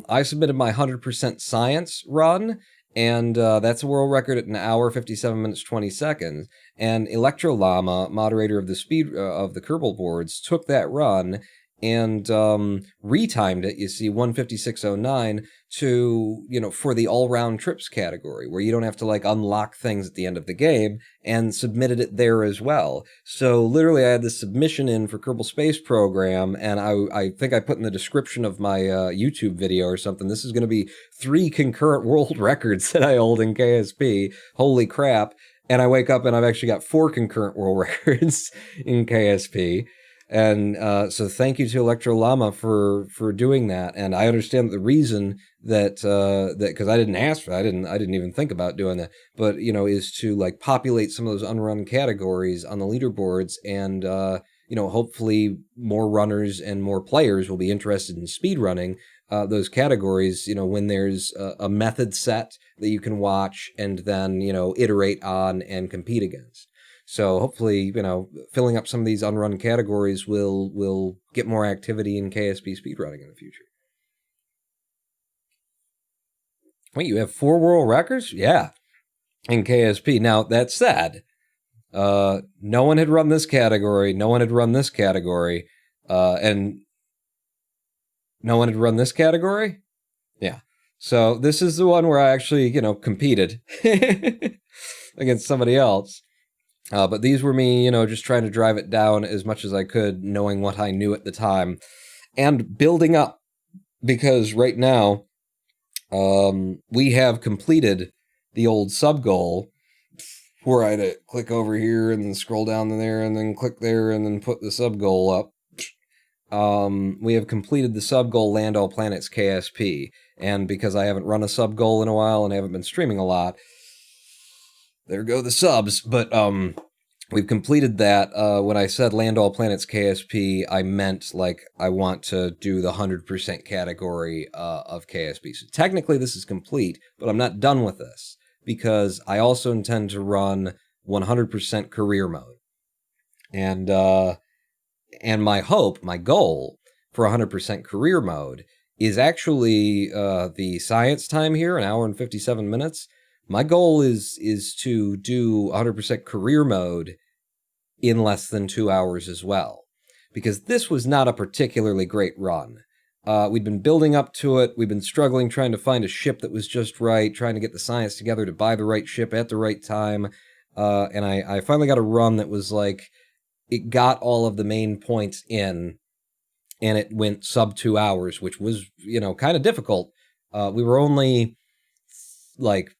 I submitted my 100% science run, and that's a world record at 1 hour, 57 minutes, 20 seconds. And Electro Llama, moderator of the of the Kerbal boards, took that run and retimed it, 1:56:09 to, for the all-round trips category, where you don't have to unlock things at the end of the game, and submitted it there as well. So literally I had this submission in for Kerbal Space Program, and I think I put in the description of my YouTube video or something, this is going to be 3 concurrent world records that I hold in KSP. Holy crap. And I wake up and I've actually got 4 concurrent world records in KSP. And so thank you to Electro Llama for doing that. And I understand the reason that because I didn't ask for that, I didn't even think about doing that, but is to populate some of those unrun categories on the leaderboards, and hopefully more runners and more players will be interested in speedrunning those categories, when there's a method set that you can watch and then, iterate on and compete against. So hopefully, filling up some of these unrun categories will get more activity in KSP speedrunning in the future. Wait, you have 4 world records? Yeah, in KSP. Now, that said, no one had run this category, no one had run this category, and no one had run this category? Yeah. So this is the one where I actually, competed against somebody else. But these were me, just trying to drive it down as much as I could, knowing what I knew at the time, and building up, because right now, we have completed the old sub-goal, where I had to click over here, and then scroll down to there, and then click there, and then put the sub-goal up. We have completed the sub-goal Land All Planets KSP, and because I haven't run a sub-goal in a while, and I haven't been streaming a lot, there go the subs, but we've completed that. When I said Land All Planets KSP, I meant I want to do the 100% category of KSP. So technically this is complete, but I'm not done with this, because I also intend to run 100% career mode. And my hope, my goal for 100% career mode is actually the science time here, 1 hour and 57 minutes. My goal is to do 100% career mode in less than 2 hours as well, because this was not a particularly great run. We'd been building up to it. We'd been struggling, trying to find a ship that was just right, trying to get the science together to buy the right ship at the right time. And I finally got a run that was like, it got all of the main points in, and it went sub 2 hours, which was, kind of difficult. We were only like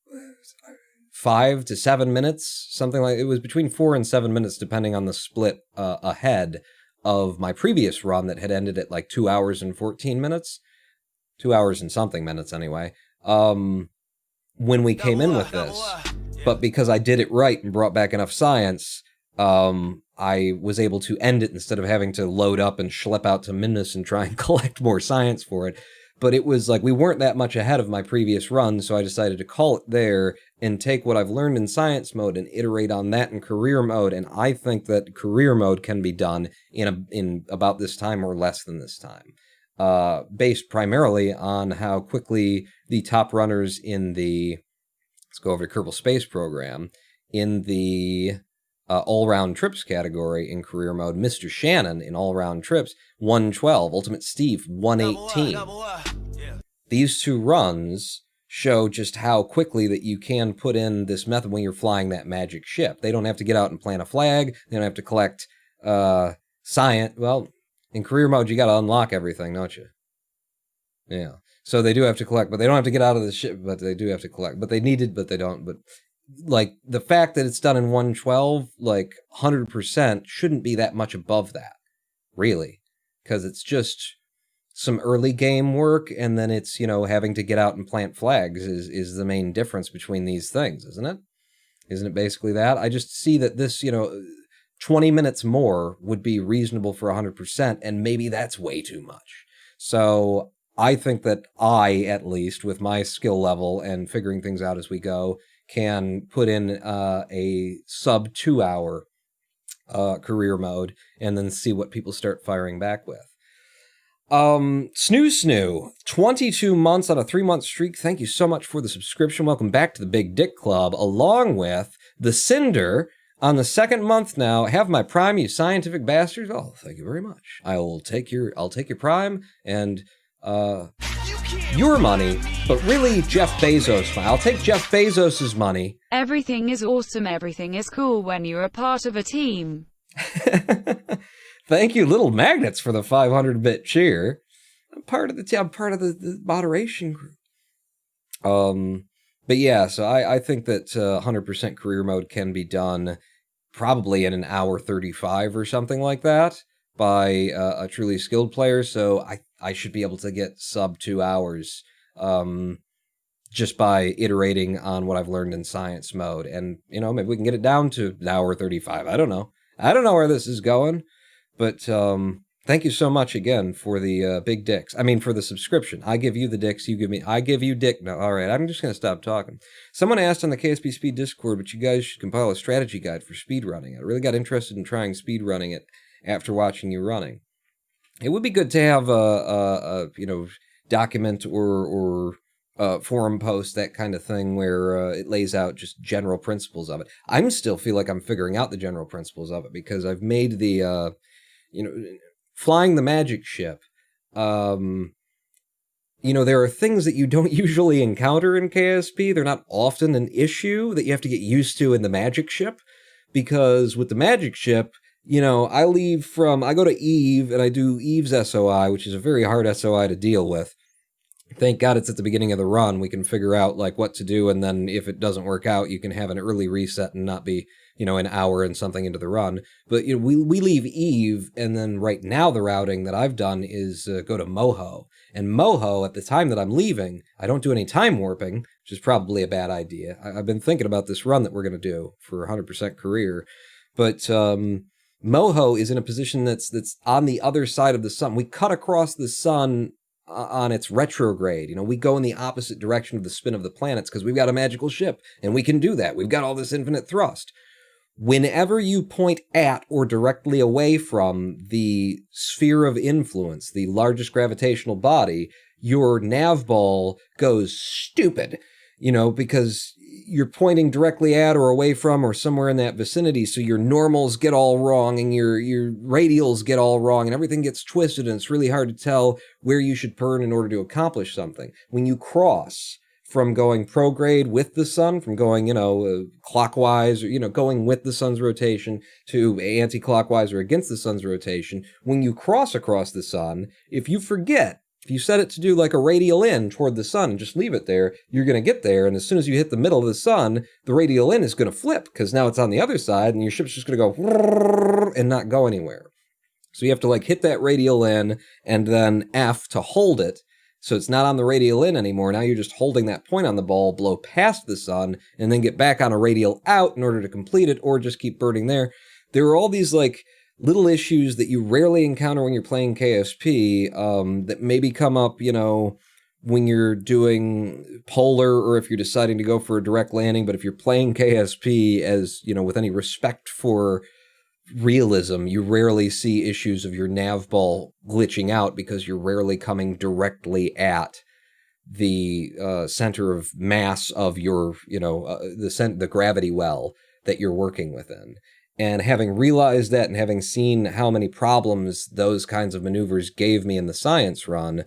5 to 7 minutes, something like it was between 4 and 7 minutes, depending on the split ahead of my previous run that had ended at like 2 hours and 14 minutes, 2 hours and something minutes anyway. When we came in with this, but because I did it right and brought back enough science, I was able to end it instead of having to load up and schlep out to Minmus and try and collect more science for it. But it was like we weren't that much ahead of my previous run, so I decided to call it there and take what I've learned in science mode and iterate on that in career mode. And I think that career mode can be done in about this time or less than this time, based primarily on how quickly the top runners in the, let's go over to Kerbal Space Program, in the all-round trips category in career mode, Mr. Shannon in all-round trips, 112, Ultimate Steve, 118. These two runs show just how quickly that you can put in this method when you're flying that magic ship. They don't have to get out and plant a flag. They don't have to collect science. Well, in career mode, you got to unlock everything, don't you? Yeah. So they do have to collect, but they don't have to get out of the ship, but they do have to collect. But they needed, but they don't. But like the fact that it's done in 112, like 100% shouldn't be that much above that, really, because it's just some early game work, and then it's, having to get out and plant flags is the main difference between these things, isn't it? Isn't it basically that? I just see that this, 20 minutes more would be reasonable for 100%, and maybe that's way too much. So I think that I, at least, with my skill level and figuring things out as we go, can put in a sub 2 hour career mode and then see what people start firing back with. Snoo, 22 months on a 3-month streak. Thank you so much for the subscription. Welcome back to the Big Dick Club, along with the Cinder on the 2nd month now. Have my Prime, you scientific bastards. Oh, thank you very much. I'll take your Prime and your money, but really Jeff Bezos. I'll take Jeff Bezos's money. Everything is awesome. Everything is cool when you're a part of a team. Thank you, Little Magnets, for the 500-bit cheer. I'm part of the moderation group. But yeah, so I think that 100% career mode can be done probably in an hour 35 or something like that by a truly skilled player. So I should be able to get sub 2 hours just by iterating on what I've learned in science mode. And, maybe we can get it down to an hour 35. I don't know. I don't know where this is going. But thank you so much again for the big dicks. I mean, for the subscription. I give you the dicks, you give me... I give you dick. No, all right, I'm just going to stop talking. Someone asked on the KSP Speed Discord, but you guys should compile a strategy guide for speedrunning. I really got interested in trying speedrunning it after watching you running. It would be good to have a document or forum post, that kind of thing, where it lays out just general principles of it. I still feel like I'm figuring out the general principles of it, because I've made the... flying the magic ship, there are things that you don't usually encounter in KSP. They're not often an issue that you have to get used to in the magic ship, because with the magic ship, I go to Eve and I do Eve's SOI, which is a very hard SOI to deal with. Thank God it's at the beginning of the run. We can figure out what to do, and then if it doesn't work out, you can have an early reset and not be, an hour and something into the run. But we leave Eve, and then right now the routing that I've done is go to Moho. And Moho, at the time that I'm leaving, I don't do any time warping, which is probably a bad idea. I've been thinking about this run that we're going to do for 100% career, but Moho is in a position that's on the other side of the sun. We cut across the sun on its retrograde. We go in the opposite direction of the spin of the planets because we've got a magical ship, and we can do that. We've got all this infinite thrust. Whenever you point at or directly away from the sphere of influence, the largest gravitational body, your nav ball goes stupid. because you're pointing directly at or away from or somewhere in that vicinity, so your normals get all wrong and your radials get all wrong and everything gets twisted, and it's really hard to tell where you should burn in order to accomplish something. When you cross from going prograde with the sun, from going, clockwise, or, going with the sun's rotation to anti-clockwise or against the sun's rotation, when you cross across the sun, if you set it to do like a radial in toward the sun and just leave it there, you're going to get there, and as soon as you hit the middle of the sun, the radial in is going to flip, because now it's on the other side, and your ship's just going to go and not go anywhere. So you have to like hit that radial in, and then F to hold it, so it's not on the radial in anymore. Now you're just holding that point on the ball, blow past the sun, and then get back on a radial out in order to complete it, or just keep burning there. There are all these like little issues that you rarely encounter when you're playing KSP, that maybe come up, when you're doing polar, or if you're deciding to go for a direct landing. But if you're playing KSP as, with any respect for realism, you rarely see issues of your nav ball glitching out, because you're rarely coming directly at the center of mass of your, the gravity well that you're working within. And having realized that, and having seen how many problems those kinds of maneuvers gave me in the science run,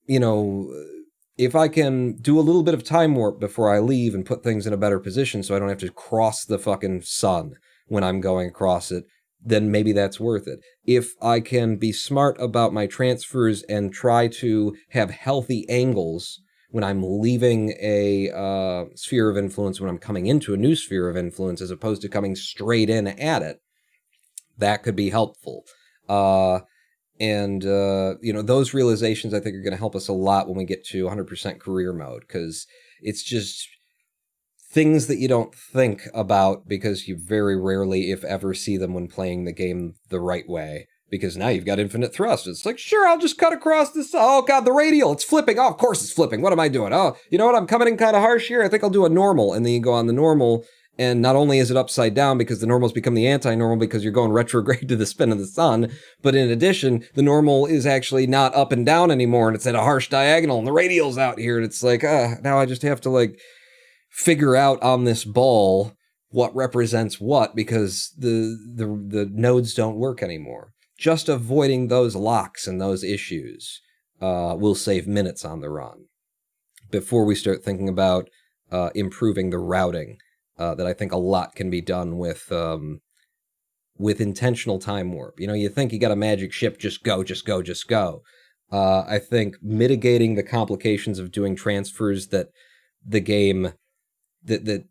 if I can do a little bit of time warp before I leave and put things in a better position so I don't have to cross the fucking sun when I'm going across it, then maybe that's worth it. If I can be smart about my transfers and try to have healthy angles when I'm leaving a sphere of influence, when I'm coming into a new sphere of influence, as opposed to coming straight in at it, that could be helpful. Those realizations, I think, are going to help us a lot when we get to 100% career mode, because it's just things that you don't think about, because you very rarely, if ever, see them when playing the game the right way. Because now you've got infinite thrust. It's like, sure, I'll just cut across this. Oh, God, the radial, it's flipping. Oh, of course it's flipping. What am I doing? Oh, you know what? I'm coming in kind of harsh here. I think I'll do a normal. And then you go on the normal, and not only is it upside down because the normals become the anti-normal because you're going retrograde to the spin of the sun, but in addition, the normal is actually not up and down anymore, and it's at a harsh diagonal, and the radial's out here, and it's like, now I just have to, like, figure out on this ball what represents what, because the nodes don't work anymore. Just avoiding those locks and those issues will save minutes on the run before we start thinking about improving the routing. That I think a lot can be done with intentional time warp. You think you got a magic ship, just go. I think mitigating the complications of doing transfers that the game, that the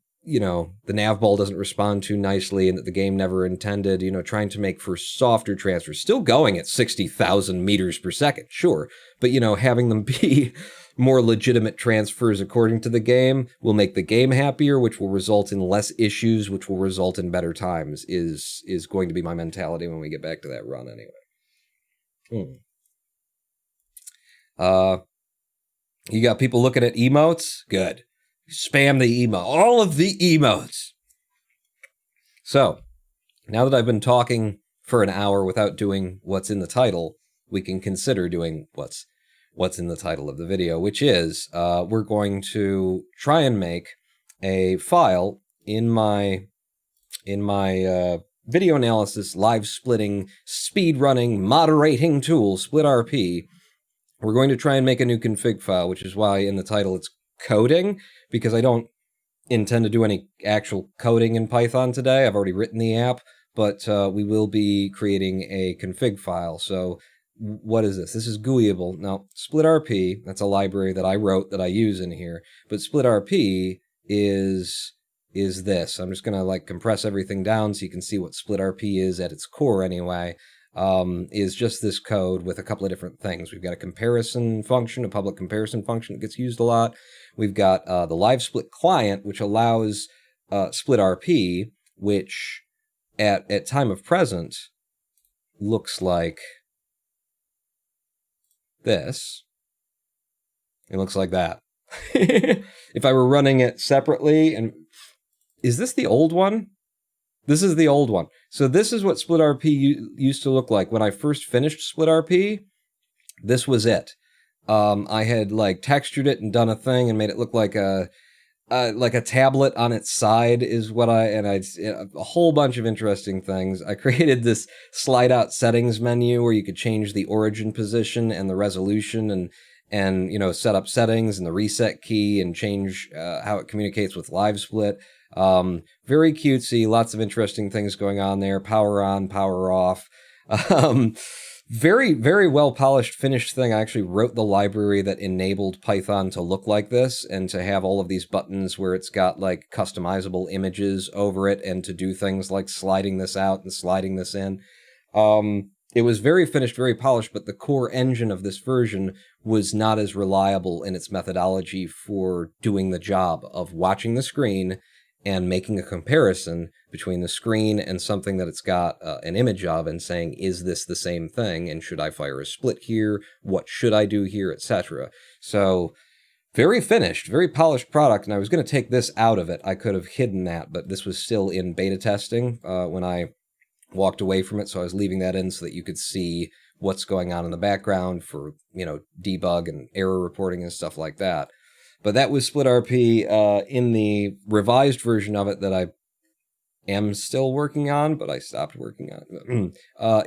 nav ball doesn't respond to nicely, and that the game never intended, trying to make for softer transfers, still going at 60,000 meters per second, sure, but, having them be more legitimate transfers according to the game will make the game happier, which will result in less issues, which will result in better times, is going to be my mentality when we get back to that run anyway. You got people looking at emotes? Good. Spam the emote. All of the emotes. So, now that I've been talking for an hour without doing what's in the title, we can consider doing what's in the title of the video, which is, we're going to try and make a file in my video analysis, live splitting, speed running, moderating tool, SplitRP. We're going to try and make a new config file, which is why in the title it's coding, because I don't intend to do any actual coding in Python today. I've already written the app, but we will be creating a config file. So what is this? This is GUIable. Now, SplitRP, that's a library that I wrote that I use in here, but SplitRP is this. I'm just going to like compress everything down so you can see what SplitRP is at its core anyway. Is just this code with a couple of different things. We've got a comparison function, a public comparison function that gets used a lot. We've got the live split client, which allows SplitRP, which at time of present looks like this. It looks like that. If I were running it separately, and is this the old one? This is the old one. So this is what SplitRP used to look like when I first finished SplitRP. This was it. I had like textured it and done a thing and made it look like a like a tablet on its side is what a whole bunch of interesting things. I created this slide out settings menu where you could change the origin position and the resolution and set up settings and the reset key and change how it communicates with LiveSplit. Very cutesy, lots of interesting things going on there. Power on, power off. Very, very well polished, finished thing. I actually wrote the library that enabled Python to look like this and to have all of these buttons where it's got like customizable images over it and to do things like sliding this out and sliding this in. It was very finished, very polished, but the core engine of this version was not as reliable in its methodology for doing the job of watching the screen and making a comparison between the screen and something that it's got an image of and saying, is this the same thing? And should I fire a split here? What should I do here? Etc. So very finished, very polished product. And I was going to take this out of it. I could have hidden that, but this was still in beta testing when I walked away from it. So I was leaving that in so that you could see what's going on in the background for, debug and error reporting and stuff like that. But that was SplitRP in the revised version of it that I am still working on, but I stopped working on.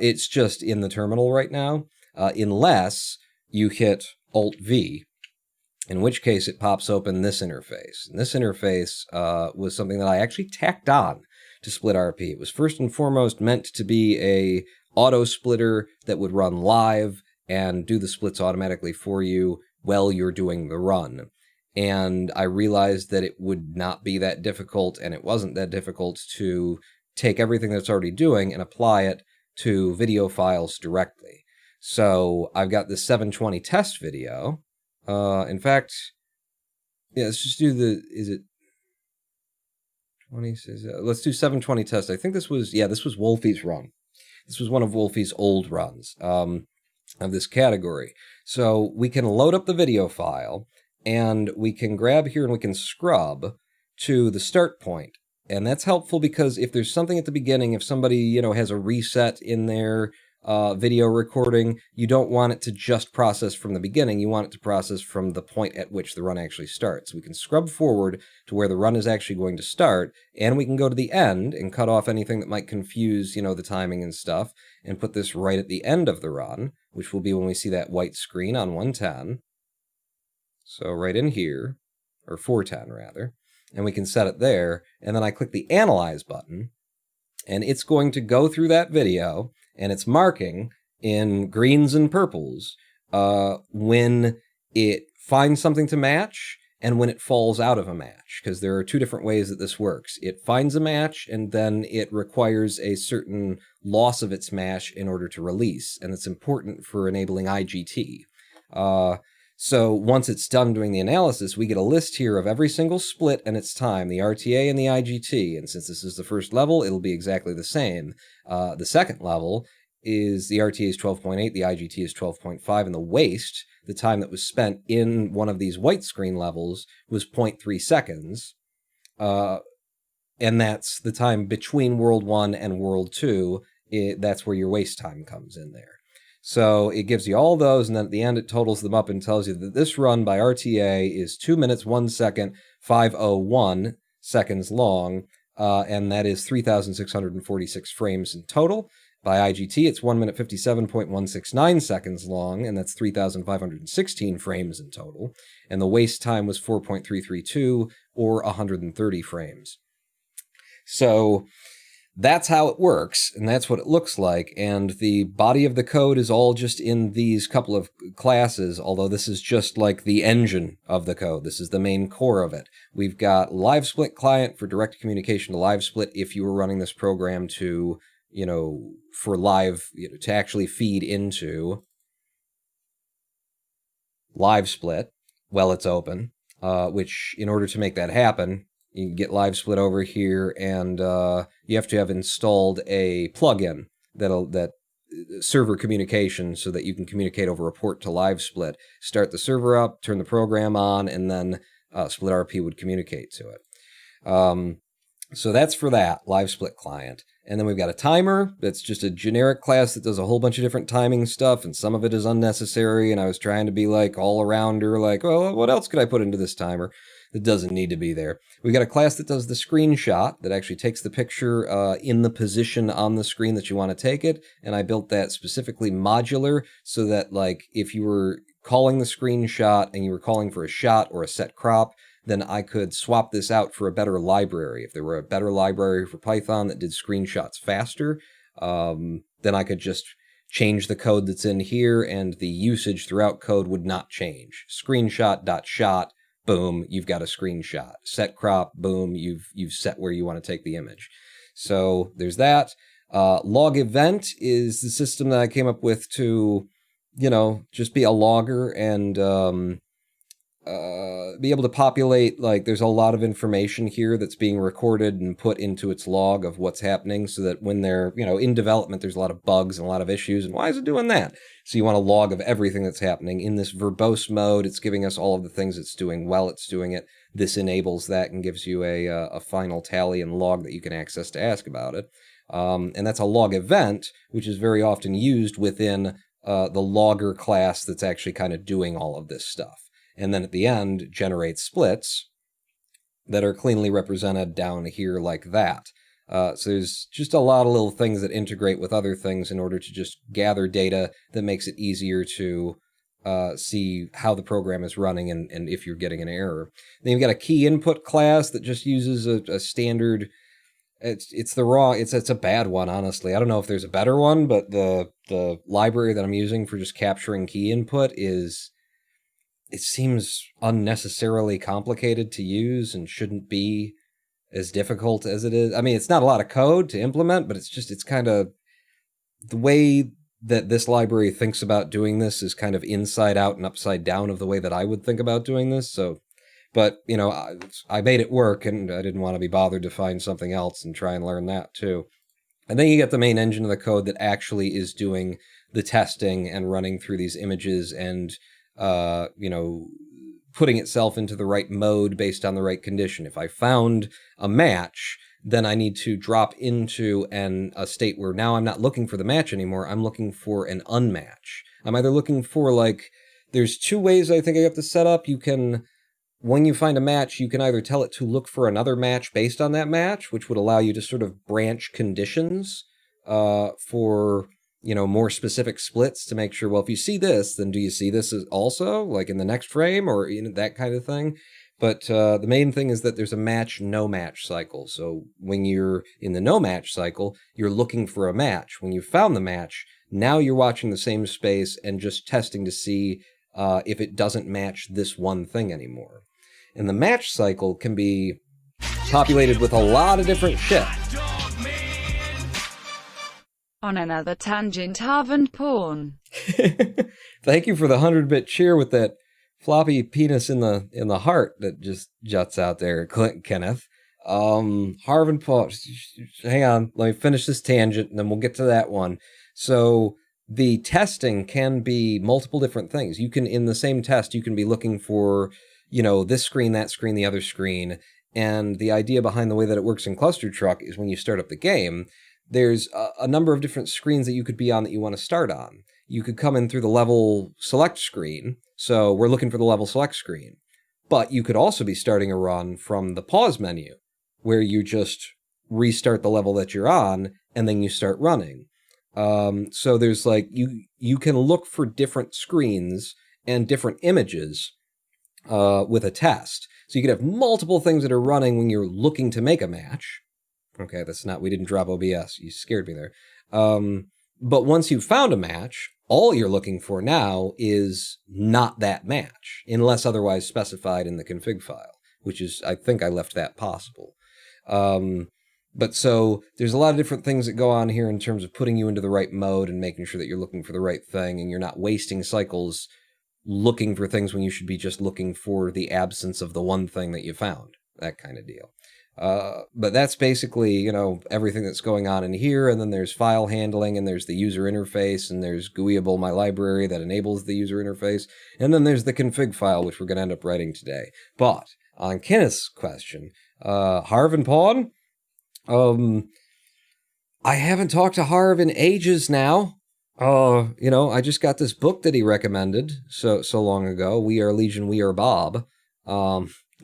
It's just in the terminal right now, unless you hit Alt-V, in which case it pops open this interface. And this interface was something that I actually tacked on to SplitRP. It was first and foremost meant to be a auto splitter that would run live and do the splits automatically for you while you're doing the run. And I realized that it would not be that difficult, and it wasn't that difficult to take everything that's already doing and apply it to video files directly. So I've got this 720 test video. In fact, yeah, let's just do is it 20? Let's do 720 test. I think this was Wolfie's run. This was one of Wolfie's old runs of this category. So we can load up the video file, and we can grab here and we can scrub to the start point. And that's helpful because if there's something at the beginning, if somebody, has a reset in their video recording, you don't want it to just process from the beginning. You want it to process from the point at which the run actually starts. We can scrub forward to where the run is actually going to start, and we can go to the end and cut off anything that might confuse, the timing and stuff, and put this right at the end of the run, which will be when we see that white screen on 110. So right in here, or 410 rather, and we can set it there, and then I click the Analyze button, and it's going to go through that video, and it's marking in greens and purples when it finds something to match and when it falls out of a match, because there are two different ways that this works. It finds a match, and then it requires a certain loss of its match in order to release, and it's important for enabling IGT. So once it's done doing the analysis, we get a list here of every single split and its time, the RTA and the IGT. And since this is the first level, it'll be exactly the same. The second level is the RTA is 12.8, the IGT is 12.5, and the waste, the time that was spent in one of these white screen levels, was 0.3 seconds. And that's the time between World 1 and World 2. That's where your waste time comes in there. So it gives you all those, and then at the end it totals them up and tells you that this run by RTA is 2 minutes, 1 second, 501 seconds long, and that is 3,646 frames in total. By IGT, it's 1 minute, 57.169 seconds long, and that's 3,516 frames in total. And the waste time was 4.332, or 130 frames. So that's how it works, and that's what it looks like, and the body of the code is all just in these couple of classes, although this is just like the engine of the code. This is the main core of it. We've got LiveSplit client for direct communication to LiveSplit if you were running this program to, for live, to actually feed into LiveSplit while it's open, which in order to make that happen, you can get LiveSplit over here, and you have to have installed a plugin that server communication so that you can communicate over a port to LiveSplit. Start the server up, turn the program on, and then SplitRP would communicate to it. So that's for that, LiveSplit client. And then we've got a timer that's just a generic class that does a whole bunch of different timing stuff, and some of it is unnecessary, and I was trying to be like all-arounder, like, well, what else could I put into this timer? that doesn't need to be there. We got a class that does the screenshot, that actually takes the picture in the position on the screen that you want to take it, and I built that specifically modular so that, like, if you were calling the screenshot and you were calling for a shot or a set crop, then I could swap this out for a better library. If there were a better library for Python that did screenshots faster, then I could just change the code that's in here, and the usage throughout code would not change. Screenshot.shot, boom, you've got a screenshot. Set crop, boom, you've set where you want to take the image. So there's that. Log event is the system that I came up with to, just be a logger and be able to populate, like, there's a lot of information here that's being recorded and put into its log of what's happening, so that when they're, in development, there's a lot of bugs and a lot of issues, and why is it doing that? So you want a log of everything that's happening. In this verbose mode, it's giving us all of the things it's doing while it's doing it. This enables that and gives you a final tally and log that you can access to ask about it. And that's a log event, which is very often used within the logger class that's actually kind of doing all of this stuff. And then at the end, generate splits that are cleanly represented down here like that. So there's just a lot of little things that integrate with other things in order to just gather data that makes it easier to see how the program is running and if you're getting an error. Then you've got a key input class that just uses a standard... It's a bad one, honestly. I don't know if there's a better one, but the library that I'm using for just capturing key input it seems unnecessarily complicated to use and shouldn't be as difficult as it is. I mean, it's not a lot of code to implement, but it's kind of the way that this library thinks about doing this is kind of inside out and upside down of the way that I would think about doing this. So, but, I made it work, and I didn't want to be bothered to find something else and try and learn that too. And then you get the main engine of the code that actually is doing the testing and running through these images and putting itself into the right mode based on the right condition. If I found a match, then I need to drop into a state where now I'm not looking for the match anymore. I'm looking for an unmatch. I'm either looking for, there's two ways I think I have to set up. When you find a match, you can either tell it to look for another match based on that match, which would allow you to sort of branch conditions for more specific splits to make sure, well, if you see this, then do you see this also, like in the next frame, or that kind of thing? But the main thing is that there's a match, no match cycle. So when you're in the no match cycle, you're looking for a match. When you found the match, now you're watching the same space and just testing to see if it doesn't match this one thing anymore. And the match cycle can be populated with a lot of different shit. On another tangent, Harvard porn. Thank you for the 100-bit cheer with that floppy penis in the heart that just juts out there, Kenneth. Harvard porn. Hang on, let me finish this tangent, and then we'll get to that one. So the testing can be multiple different things. You can, in the same test, you can be looking for, this screen, that screen, the other screen. And the idea behind the way that it works in Cluster Truck is when you start up the game, there's a number of different screens that you could be on that you want to start on. You could come in through the level select screen. So we're looking for the level select screen. But you could also be starting a run from the pause menu, where you just restart the level that you're on, and then you start running. So there's you can look for different screens and different images with a test. So you could have multiple things that are running when you're looking to make a match. Okay, we didn't drop OBS. You scared me there. But once you've found a match, all you're looking for now is not that match, unless otherwise specified in the config file, which is, I think I left that possible. But so there's a lot of different things that go on here in terms of putting you into the right mode and making sure that you're looking for the right thing and you're not wasting cycles looking for things when you should be just looking for the absence of the one thing that you found, that kind of deal. But that's basically, everything that's going on in here, and then there's file handling, and there's the user interface, and there's GUIable My Library that enables the user interface, and then there's the config file, which we're going to end up writing today. But on Kenneth's question, Harv and Pawn, I haven't talked to Harv in ages now. I just got this book that he recommended so long ago, We Are Legion, We Are Bob.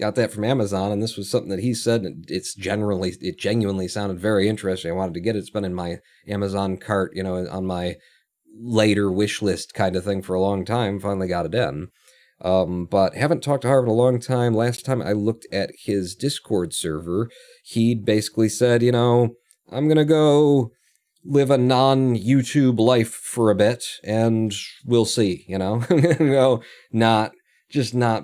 got that from Amazon, and this was something that he said, and it genuinely sounded very interesting. I wanted to get it. It's been in my Amazon cart, on my later wish list kind of thing for a long time. Finally got it in. But haven't talked to Harv in a long time. Last time I looked at his Discord server, he basically said, I'm going to go live a non-YouTube life for a bit, and we'll see, I'm going to go not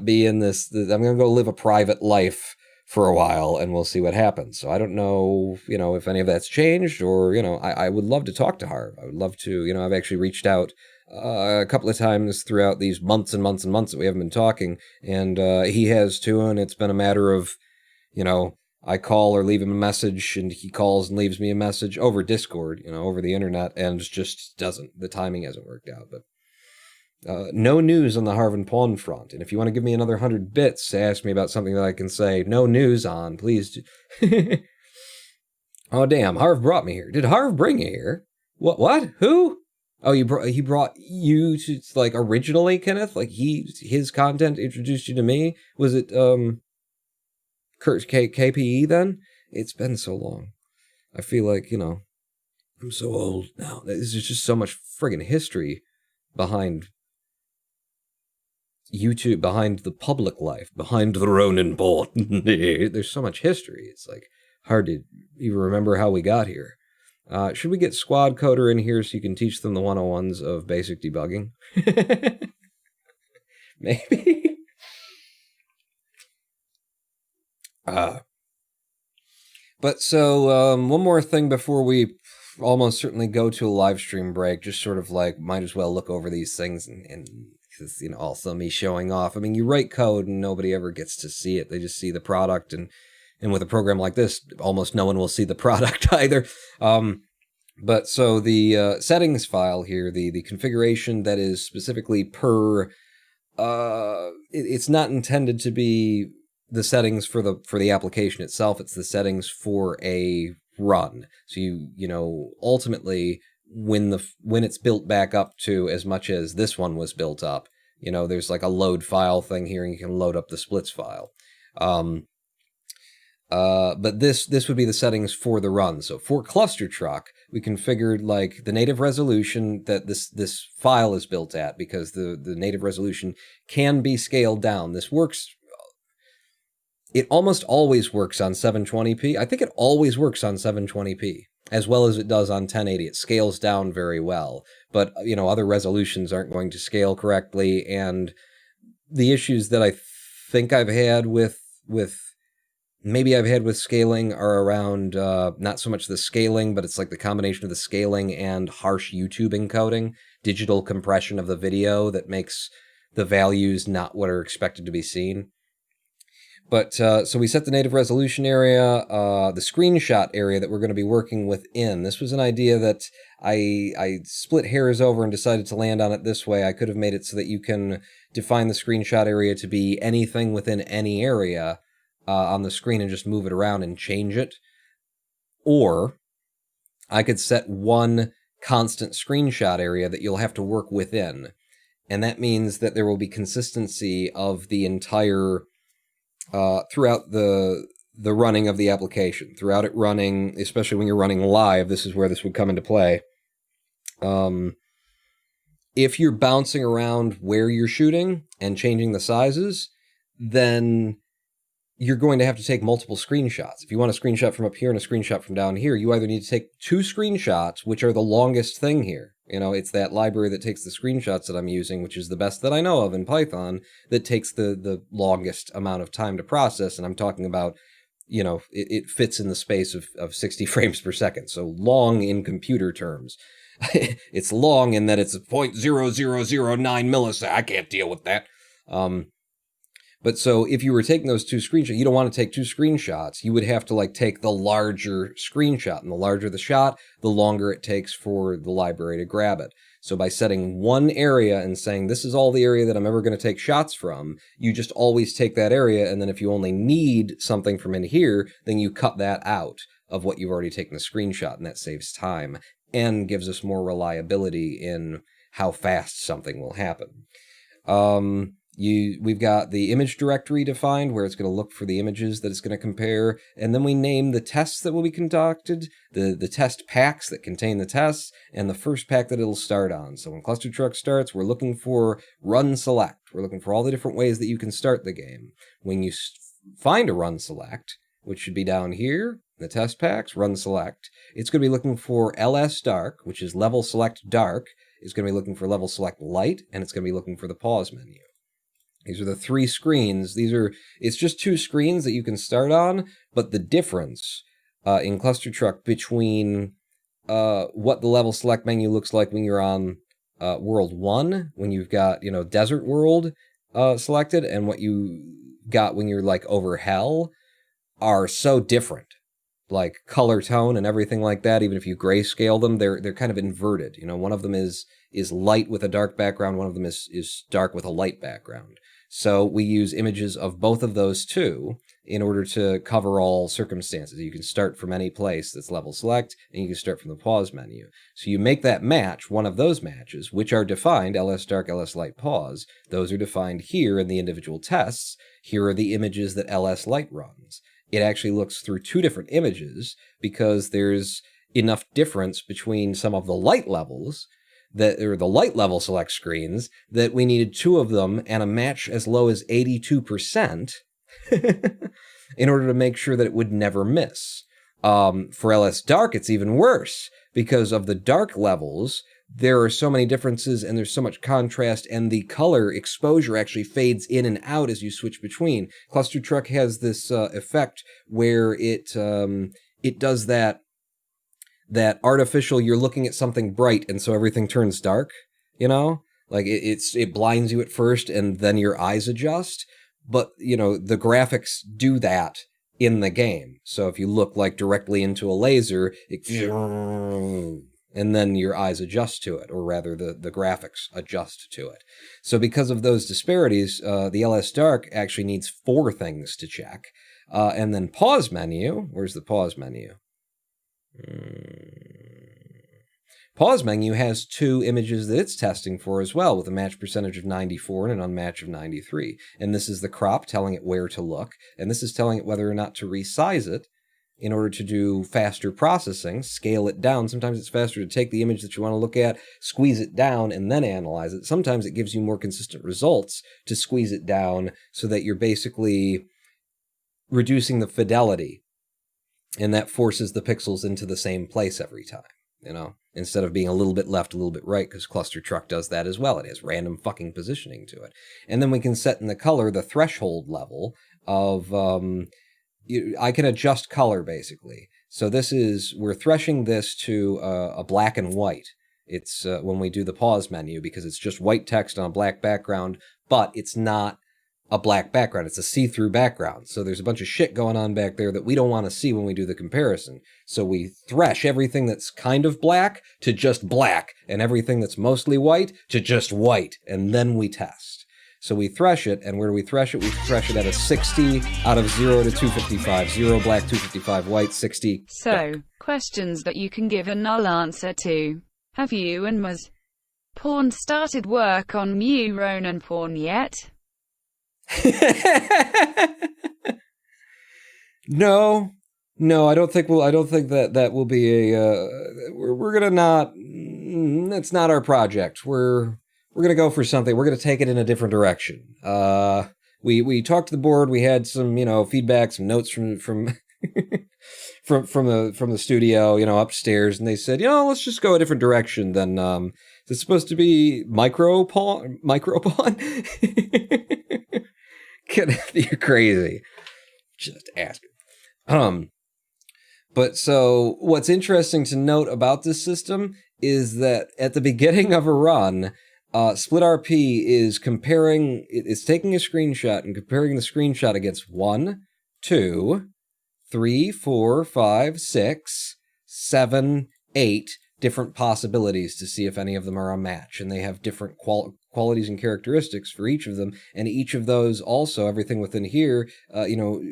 be in this, I'm going to go live a private life for a while, and we'll see what happens. So I don't know, if any of that's changed, or, I would love to talk to Harv. I would love to, I've actually reached out a couple of times throughout these months and months and months that we haven't been talking, and he has too, and it's been a matter of, I call or leave him a message, and he calls and leaves me a message over Discord, over the internet, and just the timing hasn't worked out. But no news on the Harv and Pawn front, and if you want to give me another 100 bits to ask me about something that I can say no news on, please do. Oh, damn, Harv brought me here. Did Harv bring you here? What? Who? Oh, he brought you to, like, originally, Kenneth? Like, his content introduced you to me? Was it, KPE then? It's been so long. I feel like, I'm so old now. There's just so much friggin' history behind YouTube, behind the public life, behind the Ronin board. There's so much history. It's like hard to even remember how we got here. Should we get Squad Coder in here so you can teach them the 101s of basic debugging? Maybe. But so, one more thing before we almost certainly go to a live stream break, just sort of like, might as well look over these things and also me showing off. I mean, you write code and nobody ever gets to see it. They just see the product, and with a program like this, almost no one will see the product either. But so the settings file here, the configuration that is specifically per, it's not intended to be the settings for the application itself. It's the settings for a run. So ultimately, when it's built back up to as much as this one was built up, there's like a load file thing here, and you can load up the splits file. But this would be the settings for the run. So for Cluster Truck, we configured like the native resolution that this file is built at, because the native resolution can be scaled down. This works. It almost always works on 720p. I think it always works on 720p as well as it does on 1080. It scales down very well, but other resolutions aren't going to scale correctly. And the issues that I think I've had with scaling are around not so much the scaling, but it's like the combination of the scaling and harsh YouTube encoding, digital compression of the video that makes the values not what are expected to be seen. But so we set the native resolution area, the screenshot area that we're going to be working within. This was an idea that I split hairs over and decided to land on it this way. I could have made it so that you can define the screenshot area to be anything within any area on the screen and just move it around and change it. Or I could set one constant screenshot area that you'll have to work within. And that means that there will be consistency of the entire throughout the running of the application, throughout it running, especially when you're running live. This is where this would come into play. If you're bouncing around where you're shooting and changing the sizes, then you're going to have to take multiple screenshots. If you want a screenshot from up here and a screenshot from down here, you either need to take two screenshots, which are the longest thing here. It's that library that takes the screenshots that I'm using, which is the best that I know of in Python, that takes the longest amount of time to process. And I'm talking about, it fits in the space of 60 frames per second. So long in computer terms. It's long in that it's 0.0009 milliseconds. I can't deal with that. But so if you were taking those two screenshots, you don't want to take two screenshots. You would have to take the larger screenshot, and the larger the shot, the longer it takes for the library to grab it. So by setting one area and saying, this is all the area that I'm ever going to take shots from, you just always take that area. And then if you only need something from in here, then you cut that out of what you've already taken a screenshot, and that saves time and gives us more reliability in how fast something will happen. We've got the image directory defined where it's going to look for the images that it's going to compare, and then we name the tests that will be conducted, the test packs that contain the tests, and the first pack that it'll start on. So when Cluster Truck starts, we're looking for run select. We're looking for all the different ways that you can start the game. When you find a run select, which should be down here, the test packs, run select, it's going to be looking for LS dark, which is level select dark. It's going to be looking for level select light, and it's going to be looking for the pause menu. These are the three screens. It's just two screens that you can start on, but the difference in Cluster Truck between what the level select menu looks like when you're on World 1, when you've got, Desert World selected, and what you got when you're like over Hell are so different. Like color tone and everything like that, even if you grayscale them, they're kind of inverted. One of them is light with a dark background, one of them is dark with a light background. So we use images of both of those two in order to cover all circumstances. You can start from any place that's level select, and you can start from the pause menu. So you make that match, one of those matches, which are defined, LS dark, LS light, pause. Those are defined here in the individual tests. Here are the images that LS light runs. It actually looks through two different images because there's enough difference between some of the light levels or the light level select screens that we needed two of them and a match as low as 82% in order to make sure that it would never miss. For LS Dark, it's even worse because of the dark levels. There are so many differences and there's so much contrast, and the color exposure actually fades in and out as you switch between. Cluster Truck has this effect where it does that artificial, you're looking at something bright and so everything turns dark, like it blinds you at first and then your eyes adjust. But the graphics do that in the game. So if you look like directly into a laser, and then your eyes adjust to it, or rather the graphics adjust to it. So because of those disparities, the LS Dark actually needs 4 things to check. And then pause menu, where's the pause menu? Pause menu has 2 images that it's testing for as well, with a match percentage of 94 and an unmatch of 93. And this is the crop telling it where to look, and this is telling it whether or not to resize it in order to do faster processing, scale it down. Sometimes it's faster to take the image that you want to look at, squeeze it down, and then analyze it. Sometimes it gives you more consistent results to squeeze it down so that you're basically reducing the fidelity, and that forces the pixels into the same place every time, instead of being a little bit left, a little bit right, because Cluster Truck does that as well. It has random fucking positioning to it. And then we can set in the color the threshold level of... I can adjust color, basically. So we're threshing this to a black and white. It's when we do the pause menu, because it's just white text on a black background, but it's not a black background. It's a see-through background. So there's a bunch of shit going on back there that we don't want to see when we do the comparison. So we thresh everything that's kind of black to just black, and everything that's mostly white to just white, and then we test. So we thresh it, and where do we thresh it? We thresh it at a 60 out of 0 to 255. 0 black, 255 white, 60 So, dark. questions that you can give a null answer to. Have you and Ms. Porn started work on Mu Ronan Porn yet? No, I don't think that will be a. We're gonna not. That's not our project. We're gonna go for something. We're gonna take it in a different direction. We talked to the board. We had some feedback, some notes from from the studio, upstairs, and they said, let's just go a different direction than is it supposed to be micro pawn? You're crazy. Just asking. But so what's interesting to note about this system is that at the beginning of a run, SplitRP is it's taking a screenshot and comparing the screenshot against 1, 2, 3, 4, 5, 6, 7, 8 different possibilities to see if any of them are a match. And they have different qualities and characteristics for each of them. And each of those also, everything within here,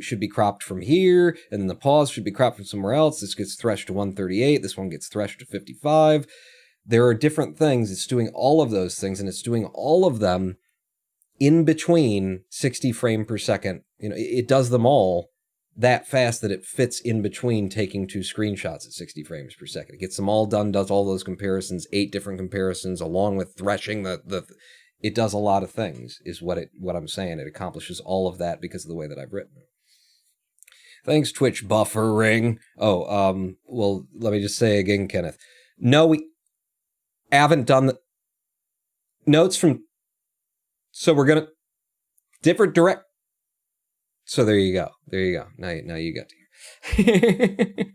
should be cropped from here. And then the pause should be cropped from somewhere else. This gets threshed to 138. This one gets threshed to 55. There are different things. It's doing all of those things, and it's doing all of them in between 60 frame per second. It does them all that fast that it fits in between taking 2 screenshots at 60 frames per second. It gets them all done, does all those comparisons, 8 different comparisons, along with threshing it does a lot of things, is what I'm saying. It accomplishes all of that because of the way that I've written it. Thanks, Twitch buffering. Oh, well, let me just say again, Kenneth. No, we haven't done the notes from... So we're going to... Different direct... So there you go. There you go. Now you got to hear.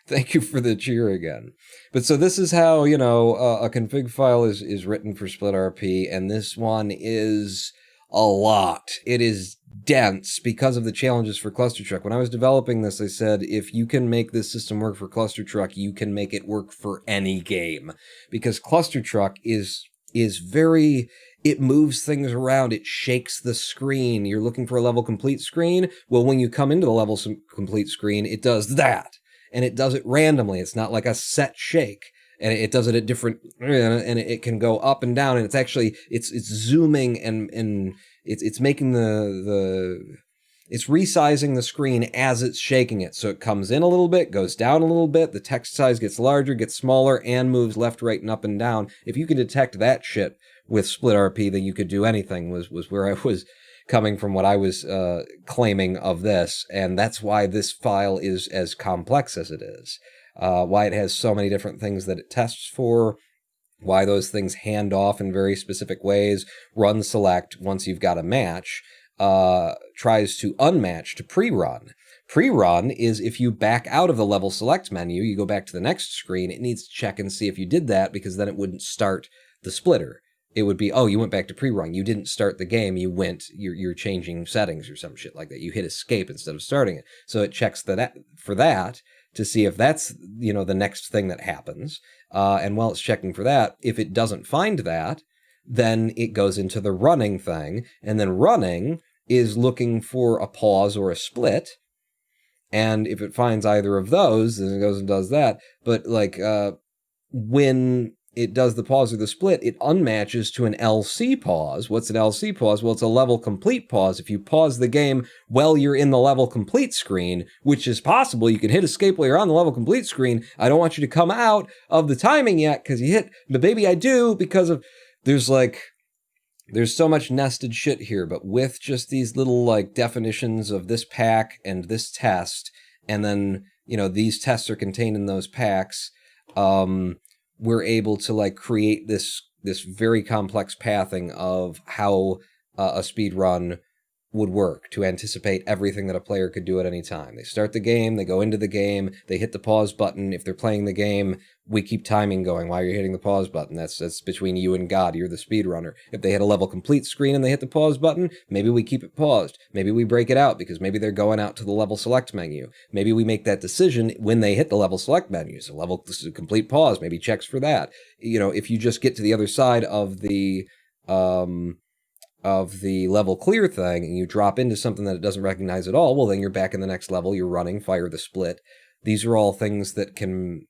Thank you for the cheer again. But so this is how, a config file is written for SplitRP, and this one is a lot. It is dense because of the challenges for Cluster Truck. When I was developing this, I said, if you can make this system work for Cluster Truck, you can make it work for any game. Because Cluster Truck is very... It moves things around. It shakes the screen. You're looking for a level complete screen? Well, when you come into the level complete screen, it does that. And it does it randomly. It's not like a set shake. And it does it at different... And it can go up and down. And it's actually... It's zooming and it's making it's resizing the screen as it's shaking it. So it comes in a little bit, goes down a little bit. The text size gets larger, gets smaller, and moves left, right, and up and down. If you can detect that shit with SplitRP, then you could do anything, was where I was coming from, what I was claiming of this. And that's why this file is as complex as it is. Why it has so many different things that it tests for, why those things hand off in very specific ways, run select once you've got a match, tries to unmatch to pre-run. Pre-run is if you back out of the level select menu, you go back to the next screen, it needs to check and see if you did that, because then it wouldn't start the splitter. It would be, oh, you went back to pre-run. You didn't start the game. You're changing settings or some shit like that. You hit escape instead of starting it. So it checks for that to see if that's, the next thing that happens. And while it's checking for that, if it doesn't find that, then it goes into the running thing. And then running is looking for a pause or a split. And if it finds either of those, then it goes and does that. But when it does the pause or the split, it unmatches to an LC pause. What's an LC pause? Well, it's a level complete pause. If you pause the game while you're in the level complete screen, which is possible, you can hit escape while you're on the level complete screen. I don't want you to come out of the timing yet because you hit, but baby, I do, because of, there's so much nested shit here, but with just these little definitions of this pack and this test, and then, these tests are contained in those packs, we're able to create this very complex pathing of how a speed run would work to anticipate everything that a player could do at any time. They start the game, they go into the game, they hit the pause button. If they're playing the game, we keep timing going while you're hitting the pause button. That's between you and God. You're the speedrunner. If they hit a level complete screen and they hit the pause button, maybe we keep it paused. Maybe we break it out because maybe they're going out to the level select menu. Maybe we make that decision when they hit the level select menu. So level complete pause, maybe checks for that. If you just get to the other side of the level clear thing and you drop into something that it doesn't recognize at all, well, then you're back in the next level, you're running, fire the split. These are all things that can,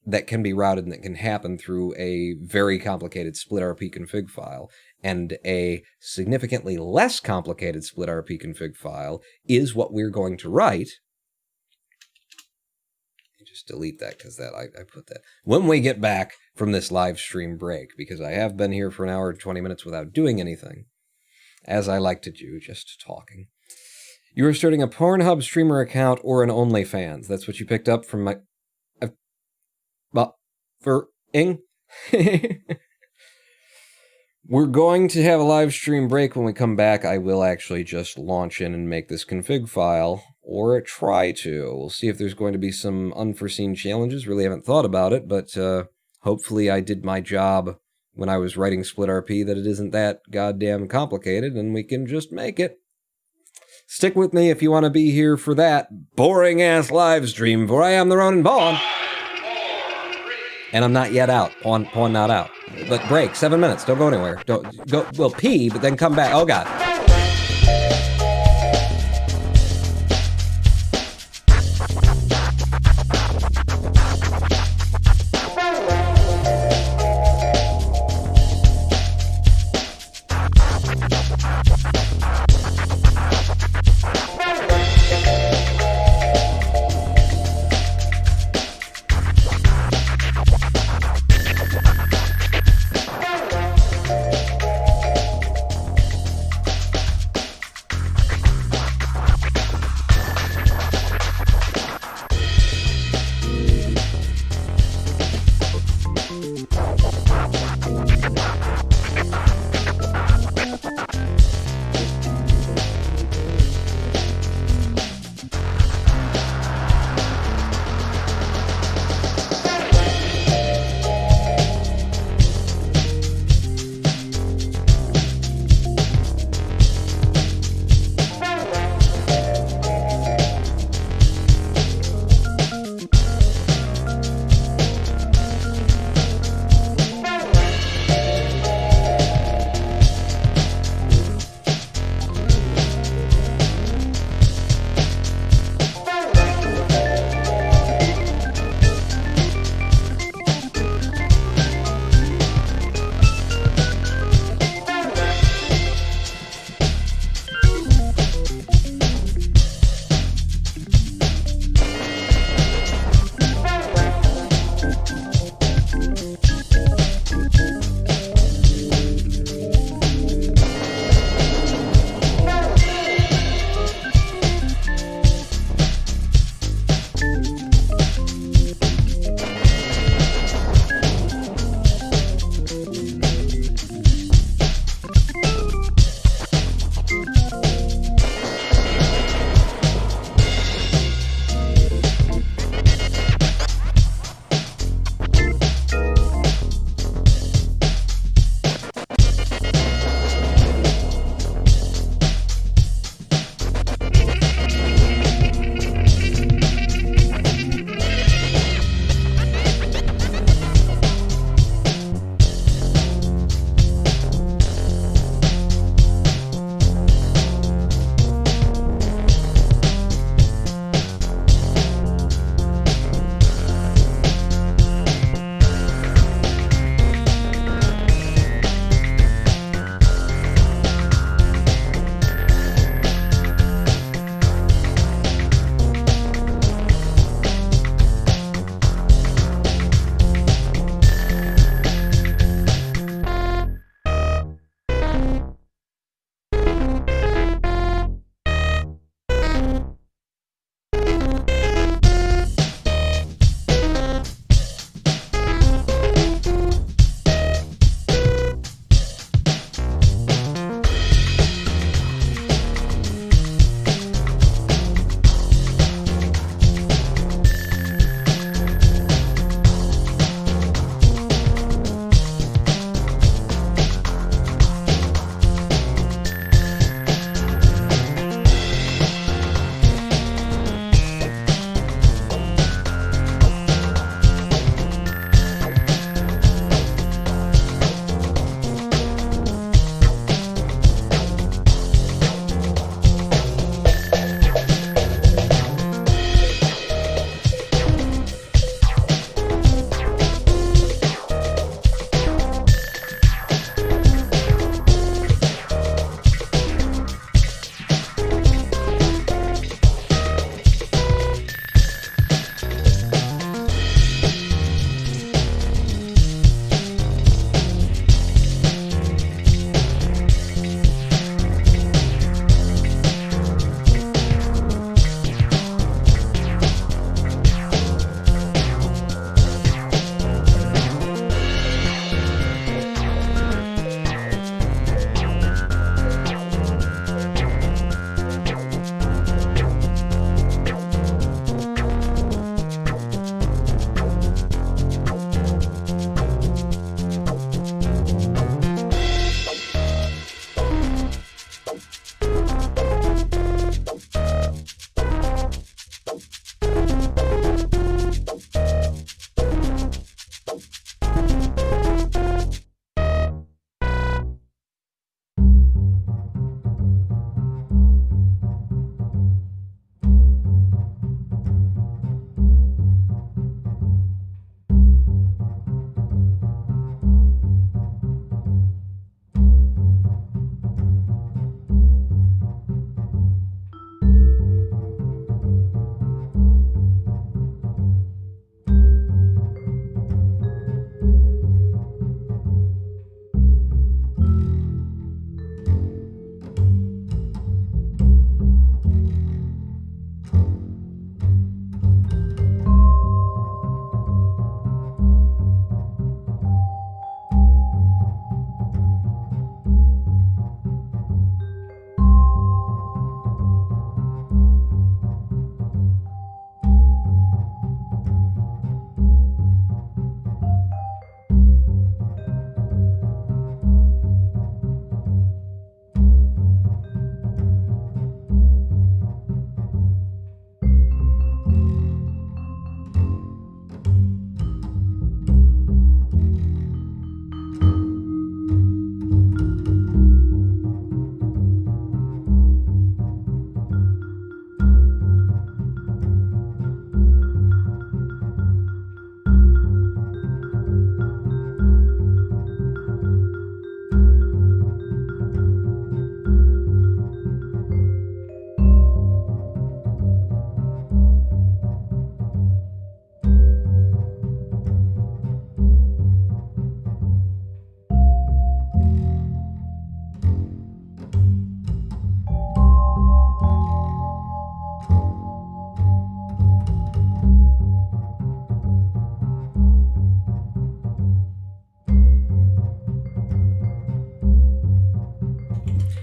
that can be routed and that can happen through a very complicated SplitRP config file. And a significantly less complicated SplitRP config file is what we're going to write. Just delete that because I put that. When we get back from this live stream break, because I have been here for an hour and 20 minutes without doing anything, as I like to do, just talking. You are starting a Pornhub streamer account or an OnlyFans. That's what you picked up from my... We're going to have a live stream break. When we come back, I will actually just launch in and make this config file, or try to. We'll see if there's going to be some unforeseen challenges. Really haven't thought about it, but hopefully I did my job when I was writing SplitRP, that it isn't that goddamn complicated, and we can just make it. Stick with me if you want to be here for that boring-ass live stream, for I am the Ronin Vaughn. And I'm not yet out. Pawn not out. But break, 7 minutes. Don't go anywhere. Don't go. Well, pee, but then come back. Oh, God.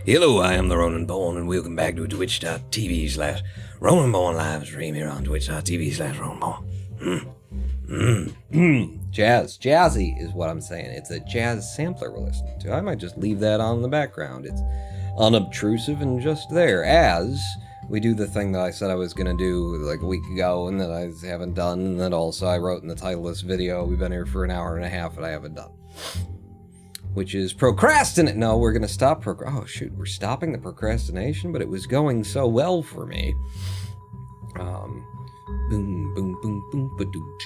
Hello, I am the Ronan Bourne, and welcome back to twitch.tv/Ronan Bourne live stream here on twitch.tv/Ronan Bourne. Jazz. Jazzy is what I'm saying. It's a jazz sampler we're listening to. I might just leave that on in the background. It's unobtrusive and just there, as we do the thing that I said I was going to do like a week ago and that I haven't done, and that also I wrote in the title of this video, we've been here for an hour and a half and I haven't done. Which is procrastinate. No, we're gonna stop oh shoot, we're stopping the procrastination, but it was going so well for me. Boom, boom, boom, boom, ba-doo.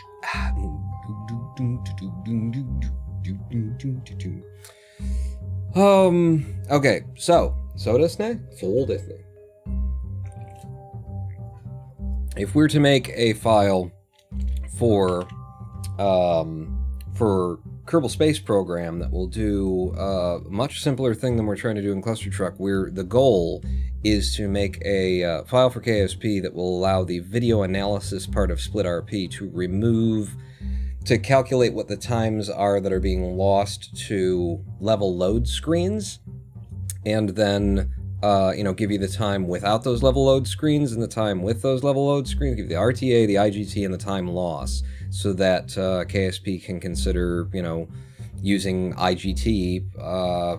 Okay, so Disney? Full Disney. If we're to make a file for Kerbal Space Program that will do a much simpler thing than we're trying to do in Cluster Truck, where the goal is to make a file for KSP that will allow the video analysis part of SplitRP to calculate what the times are that are being lost to level load screens, and then give you the time without those level load screens and the time with those level load screens, give you the RTA, the IGT, and the time loss, so that KSP can consider, using IGT,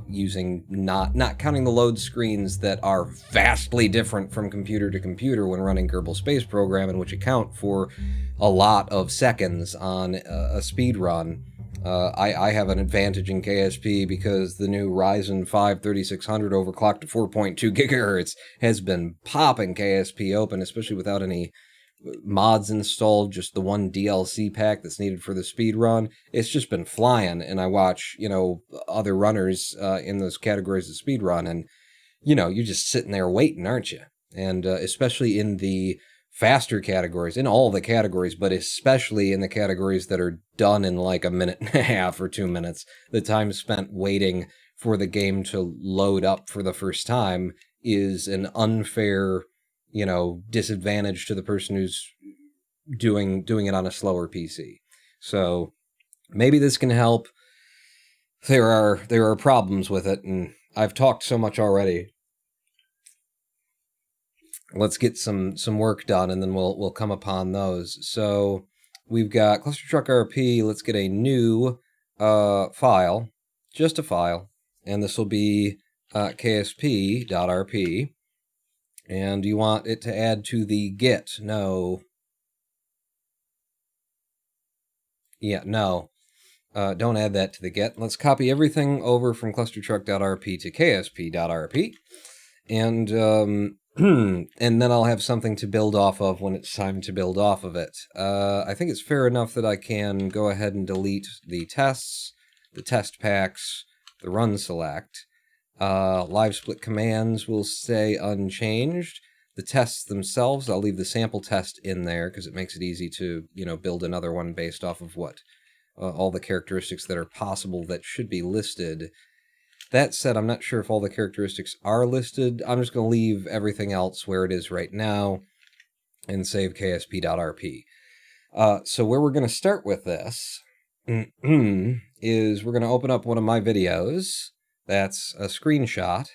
using not counting the load screens that are vastly different from computer to computer when running Kerbal Space Program, and which account for a lot of seconds on a speed run. I have an advantage in KSP because the new Ryzen 5 3600 overclocked to 4.2 gigahertz has been popping KSP open, especially without any mods installed, just the one DLC pack that's needed for the speed run. It's just been flying, and I watch, other runners in those categories of speed run, and, you're just sitting there waiting, aren't you? And especially in the faster categories, in all the categories, but especially in the categories that are done in like a minute and a half or 2 minutes, the time spent waiting for the game to load up for the first time is an unfair, disadvantage to the person who's doing it on a slower PC. So maybe this can help. There are problems with it, and I've talked so much already. Let's get some work done, and then we'll come upon those. So we've got Cluster Truck RP. Let's get a new file, just a file, and this will be ksp.rp. And you want it to add to the Git? No. Yeah, no. Don't add that to the Git. Let's copy everything over from clustertruck.rp to ksp.rp. And and then I'll have something to build off of when it's time to build off of it. I think it's fair enough that I can go ahead and delete the tests, the test packs, the run select. Live split commands will stay unchanged. The tests themselves, I'll leave the sample test in there because it makes it easy to, build another one based off of what all the characteristics that are possible that should be listed. That said, I'm not sure if all the characteristics are listed. I'm just going to leave everything else where it is right now and save ksp.rp. So where we're going to start with this is we're going to open up one of my videos. That's a screenshot.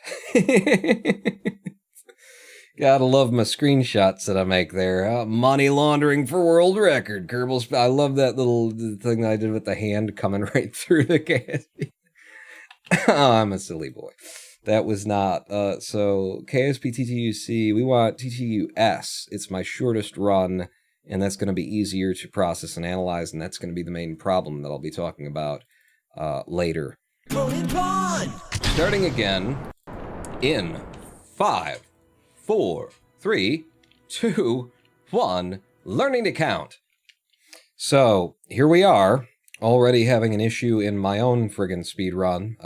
Gotta love my screenshots that I make there. Money laundering for world record. Kerbal. I love that little thing that I did with the hand coming right through the KSP. Oh, I'm a silly boy. That was not. So KSP TTUC, we want TTUS. It's my shortest run, and that's going to be easier to process and analyze, and that's going to be the main problem that I'll be talking about later. Starting again in 5, 4, 3, 2, 1, learning to count. So here we are, already having an issue in my own friggin' speed run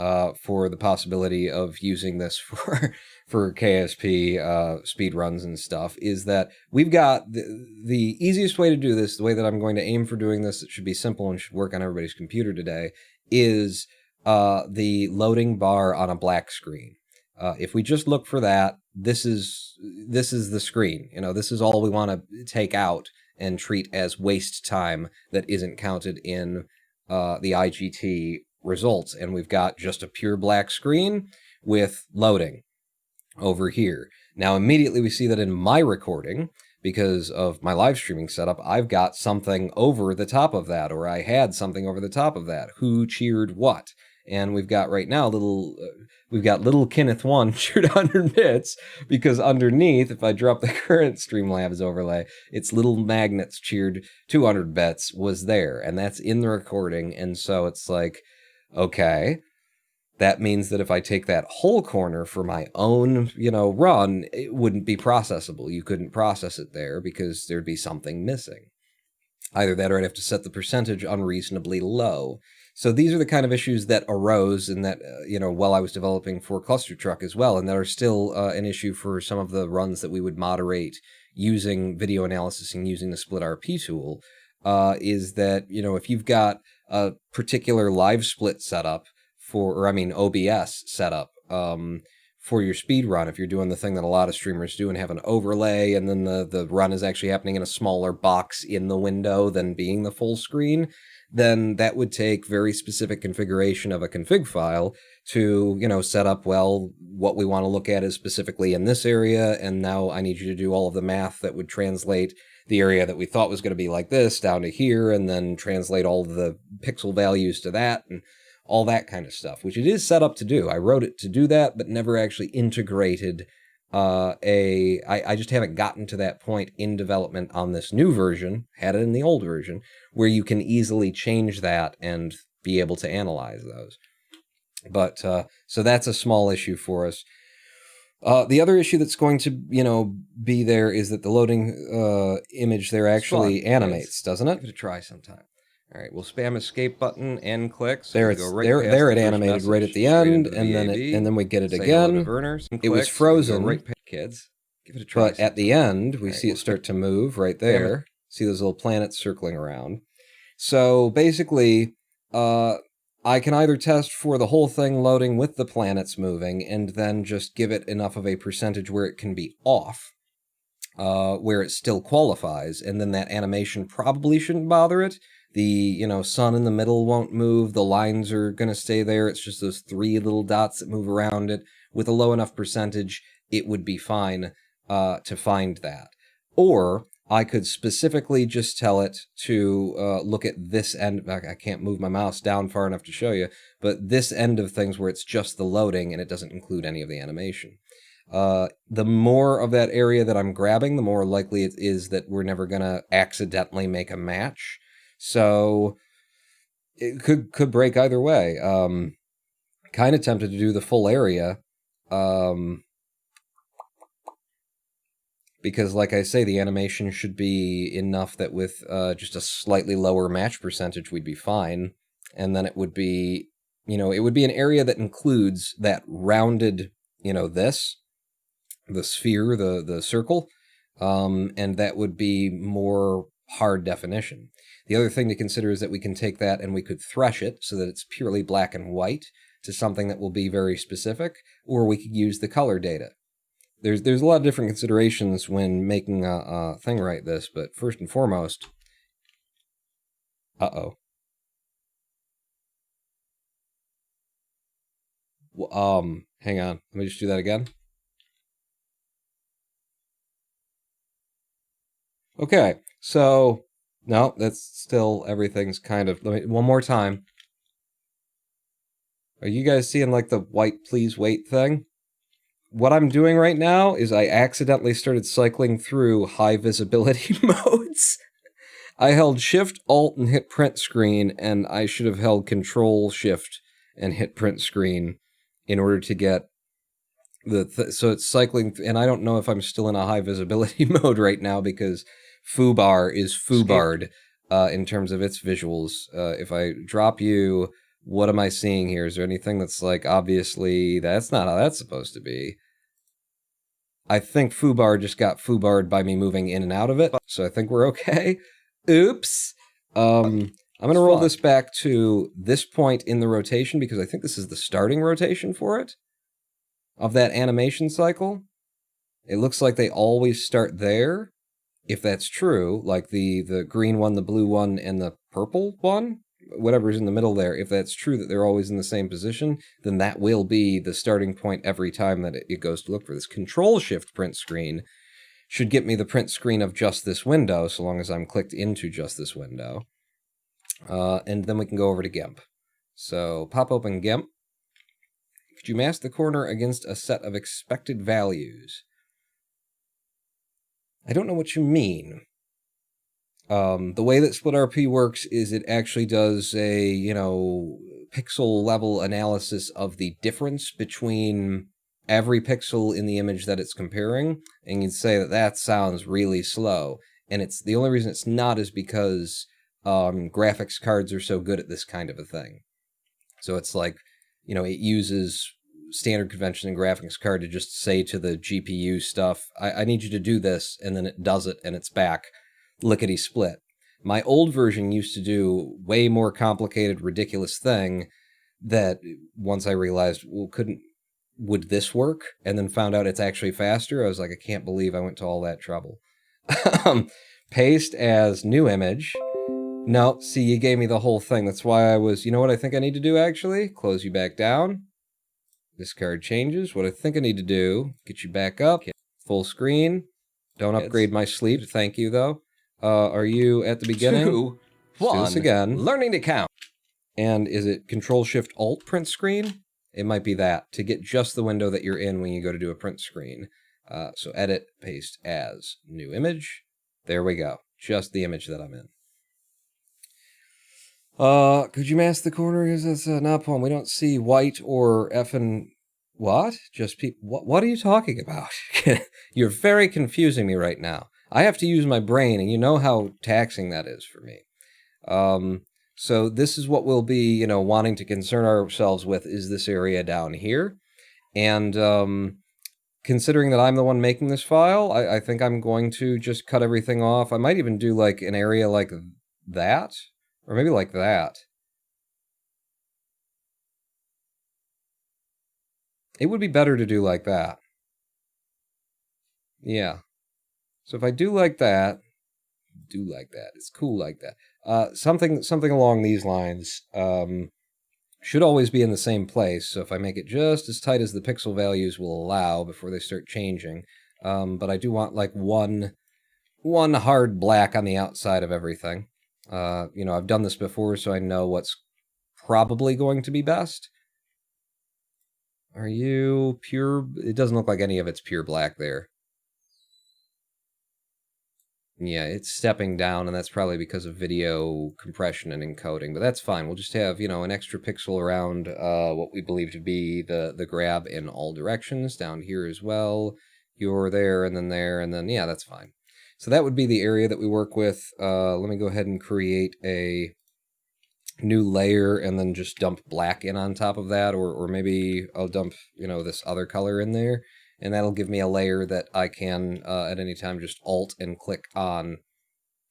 for the possibility of using this for KSP speed runs and stuff, is that we've got the easiest way to do this, the way that I'm going to aim for doing this, it should be simple and should work on everybody's computer today, is the loading bar on a black screen. If we just look for that, this is the screen. This is all we want to take out and treat as waste time that isn't counted in the IGT results. And we've got just a pure black screen with loading. over here. Now, immediately we see that in my recording, because of my live streaming setup, I've got something over the top of that, or I had something over the top of that. Who cheered what? And we've got right now we've got little Kenneth 1 cheered 100 bits, because underneath, if I drop the current Streamlabs overlay, it's little magnets cheered 200 bits was there, and that's in the recording, and so it's like, okay, that means that if I take that whole corner for my own, run, it wouldn't be processable. You couldn't process it there because there'd be something missing. Either that or I'd have to set the percentage unreasonably low. So these are the kind of issues that arose in that, while I was developing for Cluster Truck as well, and that are still an issue for some of the runs that we would moderate using video analysis and using the SplitRP tool, is that, if you've got a particular live split setup, OBS setup for your speed run, if you're doing the thing that a lot of streamers do and have an overlay, and then the run is actually happening in a smaller box in the window than being the full screen, then that would take very specific configuration of a config file to, set up, well, what we want to look at is specifically in this area, and now I need you to do all of the math that would translate the area that we thought was going to be like this down to here, and then translate all of the pixel values to that, and all that kind of stuff, which it is set up to do. I wrote it to do that, but never actually integrated I just haven't gotten to that point in development on this new version, had it in the old version, where you can easily change that and be able to analyze those. But, so that's a small issue for us. The other issue that's going to, be there is that the loading image there actually animates, doesn't it? Give it a try sometime. All right, we'll spam escape button and click. So there it animated right at the end, and then we get it again. It was frozen. Right, kids, give it a try. But at the end, we see it start to move right there. See those little planets circling around. So basically, I can either test for the whole thing loading with the planets moving, and then just give it enough of a percentage where it can be off, where it still qualifies, and then that animation probably shouldn't bother it. The, sun in the middle won't move. The lines are going to stay there. It's just those 3 little dots that move around it. With a low enough percentage, it would be fine to find that. Or I could specifically just tell it to look at this end. I can't move my mouse down far enough to show you, but this end of things where it's just the loading and it doesn't include any of the animation. The more of that area that I'm grabbing, the more likely it is that we're never going to accidentally make a match. So it could break either way. Kind of tempted to do the full area, because, like I say, the animation should be enough that with just a slightly lower match percentage, we'd be fine. And then it would be, it would be an area that includes that rounded, the sphere, the circle, and that would be more hard definition. The other thing to consider is that we can take that and we could thresh it so that it's purely black and white to something that will be very specific, or we could use the color data. There's a lot of different considerations when making a thing like this, but first and foremost, hang on, let me just do that again. Okay, so no, that's still, everything's kind of, one more time. Are you guys seeing like the white please wait thing? What I'm doing right now is I accidentally started cycling through high visibility modes. I held Shift, Alt, and hit print screen, and I should have held Control, Shift, and hit print screen in order to get so it's cycling, and I don't know if I'm still in a high visibility mode right now because foobar is foobarred in terms of its visuals. If I drop you, what am I seeing here? Is there anything that's like, obviously, that's not how that's supposed to be? I think foobar just got foobarred by me moving in and out of it, so I think we're okay. Oops. I'm going to roll this back to this point in the rotation because I think this is the starting rotation for it, of that animation cycle. It looks like they always start there. If that's true, like the green one, the blue one, and the purple one, whatever's in the middle there, if that's true that they're always in the same position, then that will be the starting point every time that it goes to look for this. Control-Shift print screen should get me the print screen of just this window, so long as I'm clicked into just this window. And then we can go over to GIMP. So pop open GIMP. Could you mask the corner against a set of expected values? I don't know what you mean. The way that SplitRP works is it actually does a, pixel level analysis of the difference between every pixel in the image that it's comparing, and you'd say that sounds really slow. And it's the only reason it's not is because graphics cards are so good at this kind of a thing. So it's like, it uses standard convention in graphics card to just say to the GPU stuff, I need you to do this, and then it does it, and it's back, lickety-split. My old version used to do way more complicated, ridiculous thing that once I realized, would this work? And then found out it's actually faster. I was like, I can't believe I went to all that trouble. Paste as new image. No, see, you gave me the whole thing. That's why I was, you know what I think I need to do, actually? Close you back down. This card changes. What I think I need to do, get you back up. Full screen. Don't upgrade my sleep. Thank you, though. Are you at the beginning? 2, 1. Let's do this again. Learning to count. And is it Control-Shift-Alt print screen? It might be that, to get just the window that you're in when you go to do a print screen. So edit, paste as new image. There we go. Just the image that I'm in. Could you mask the corner? Because that's not poem. We don't see white or effing... What? Just people... What are you talking about? You're very confusing me right now. I have to use my brain, and you know how taxing that is for me. So this is what we'll be, wanting to concern ourselves with, is this area down here. And considering that I'm the one making this file, I think I'm going to just cut everything off. I might even do like an area like that, or maybe like that. It would be better to do like that. Yeah. So if I do like that, it's cool like that. Something along these lines should always be in the same place. So if I make it just as tight as the pixel values will allow before they start changing, but I do want like one hard black on the outside of everything. I've done this before, so I know what's probably going to be best. Are you pure? It doesn't look like any of it's pure black there. Yeah, it's stepping down, and that's probably because of video compression and encoding, but that's fine. We'll just have, an extra pixel around what we believe to be the grab in all directions, down here as well. You're there, and then, yeah, that's fine. So that would be the area that we work with. Let me go ahead and create a new layer, and then just dump black in on top of that, or maybe I'll dump, this other color in there. And that'll give me a layer that I can, at any time, just Alt and click on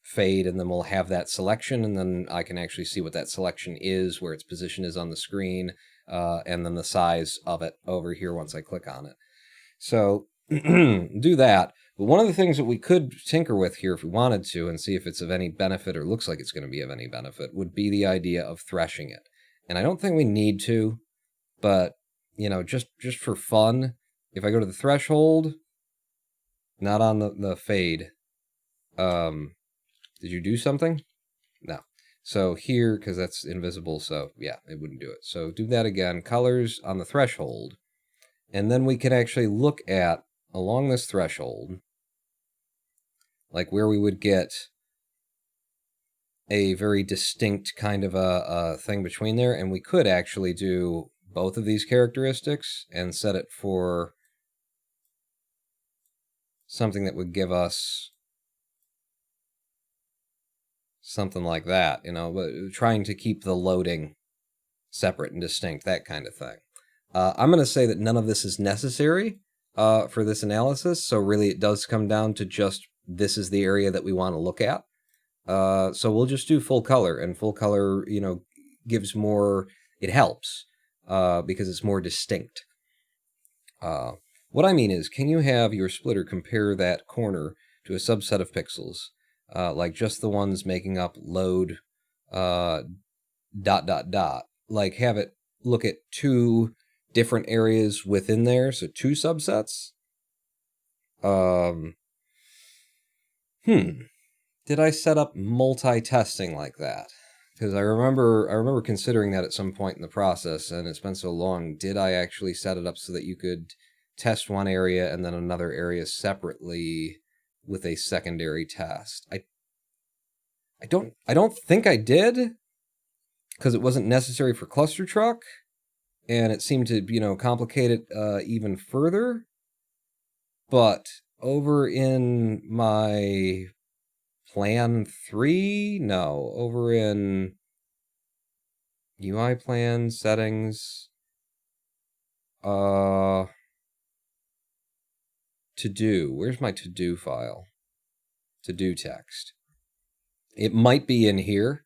Fade, and then we'll have that selection, and then I can actually see what that selection is, where its position is on the screen, and then the size of it over here once I click on it. So, do that. But one of the things that we could tinker with here if we wanted to, and see if it's of any benefit, or looks like it's going to be of any benefit, would be the idea of threshing it. And I don't think we need to, but, just for fun... If I go to the threshold, not on the fade, did you do something? No. So here, because that's invisible, so yeah, it wouldn't do it. So do that again, colors on the threshold, and then we can actually look at, along this threshold, like where we would get a very distinct kind of a thing between there, and we could actually do both of these characteristics and set it for something that would give us something like that, but trying to keep the loading separate and distinct, that kind of thing. I'm going to say that none of this is necessary for this analysis, so really it does come down to just this is the area that we want to look at. So we'll just do full color, and full color, gives more, it helps, because it's more distinct. What I mean is, can you have your splitter compare that corner to a subset of pixels, like just the ones making up load like have it look at two different areas within there, so two subsets. Did I set up multi-testing like that? Because I remember considering that at some point in the process, and it's been so long. Did I actually set it up so that you could test one area and then another area separately with a secondary test? I don't think I did, because it wasn't necessary for cluster truck, and it seemed to, complicate it even further. But over in my plan 3, no, over in UI plan settings, to do. Where's my to do file? To do text. It might be in here.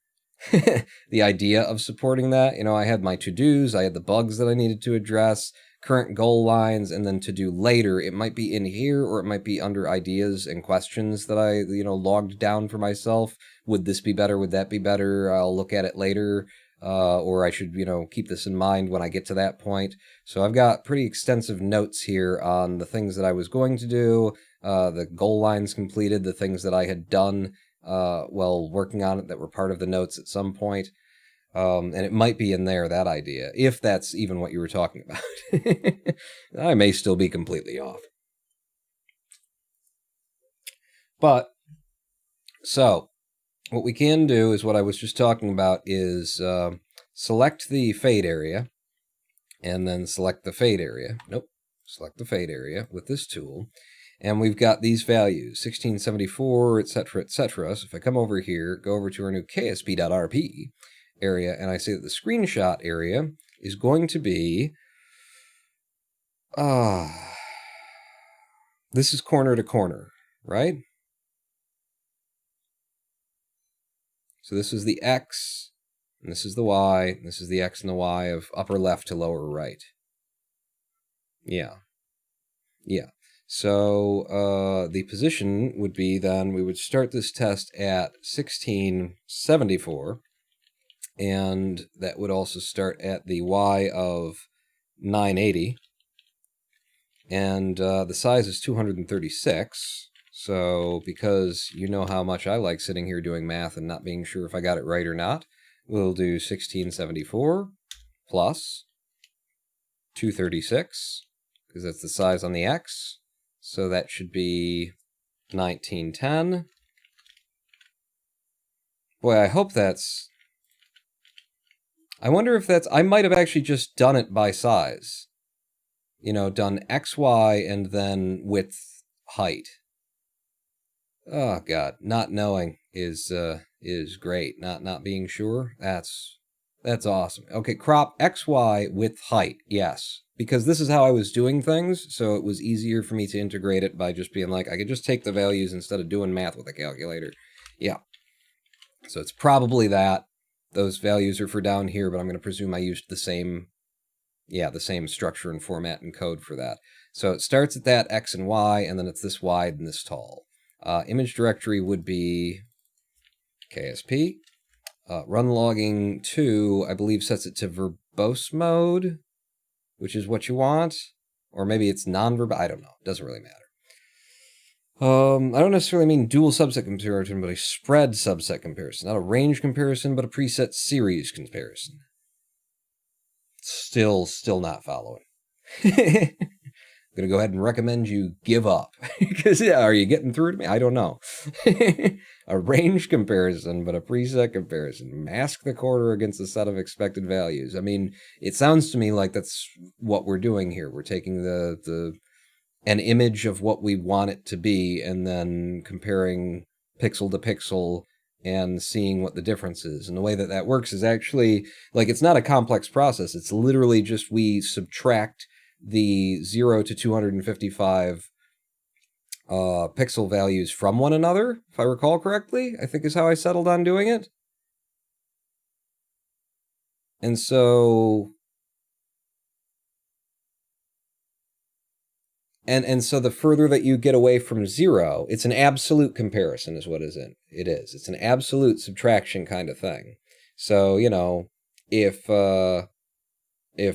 The idea of supporting that, I had my to-dos, I had the bugs that I needed to address, current goal lines, and then to do later. It might be in here, or it might be under ideas and questions that I, logged down for myself. Would this be better? Would that be better? I'll look at it later. Or I should, keep this in mind when I get to that point. So I've got pretty extensive notes here on the things that I was going to do, the goal lines completed, the things that I had done while working on it that were part of the notes at some point. And it might be in there, that idea, if that's even what you were talking about. I may still be completely off. But, so, what we can do is what I was just talking about is select the fade area, and then select the fade area. Select the fade area with this tool. And we've got these values, 1674, etc., etc. So if I come over here, go over to our new KSP.RP area, and I say that the screenshot area is going to be, this is corner to corner, right? So this is the X, and this is the Y, and this is the X and the Y of upper left to lower right. Yeah. So the position would be then, we would start this test at 1674, and that would also start at the Y of 980, and the size is 236. So, because you know how much I like sitting here doing math and not being sure if I got it right or not, we'll do 1674 plus 236, because that's the size on the X. So that should be 1910. Boy, I hope that's... I wonder if that's... I might have actually just done it by size. Done X, Y, and then width, height. Oh, God. Not knowing is great. Not being sure. That's awesome. Okay, crop X, Y, width, height. Yes. Because this is how I was doing things, so it was easier for me to integrate it by just being like, I could just take the values instead of doing math with a calculator. Yeah. So it's probably that. Those values are for down here, but I'm going to presume I used the same structure and format and code for that. So it starts at that X and Y, and then it's this wide and this tall. Image directory would be KSP. Run logging 2, I believe, sets it to verbose mode, which is what you want. Or maybe it's non-verbose. I don't know. It doesn't really matter. I don't necessarily mean dual subset comparison, but a spread subset comparison. Not a range comparison, but a preset series comparison. Still not following. I'm going to go ahead and recommend you give up. Because, are you getting through to me? I don't know. A range comparison, but a preset comparison. Mask the quarter against a set of expected values. I mean, it sounds to me like that's what we're doing here. We're taking an image of what we want it to be, and then comparing pixel to pixel and seeing what the difference is. And the way that works is actually, it's not a complex process. It's literally just we subtract the 0 to 255 pixel values from one another, if I recall correctly, I think is how I settled on doing it. And so... And so the further that you get away from 0, it's an absolute comparison is what it is. It's an absolute subtraction kind of thing. So, if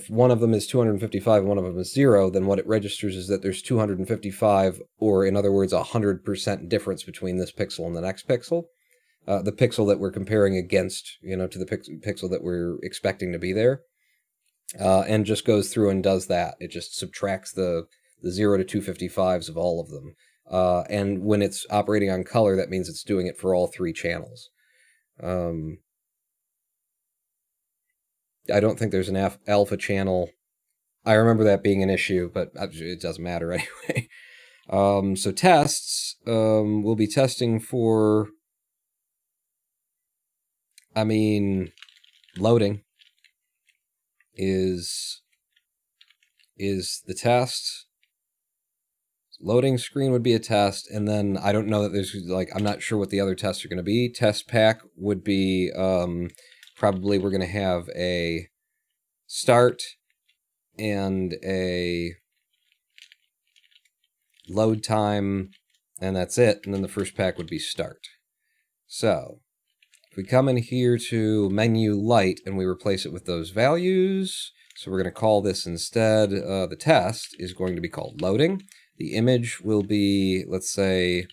one of them is 255 and one of them is 0, then what it registers is that there's 255, or in other words, 100% difference between this pixel and the next pixel. The pixel that we're comparing against, to the pixel that we're expecting to be there. And just goes through and does that. It just subtracts the 0 to 255s of all of them. And when it's operating on color, that means it's doing it for all 3 channels. I don't think there's an alpha channel. I remember that being an issue, but it doesn't matter anyway. So tests, we'll be testing for, loading is the test. Loading screen would be a test, and then I don't know that there's, I'm not sure what the other tests are going to be. Test pack would be, probably we're going to have a start and a load time, and that's it. And then the first pack would be start. So if we come in here to menu light and we replace it with those values, so we're going to call this instead, the test is going to be called loading. The image will be, let's say,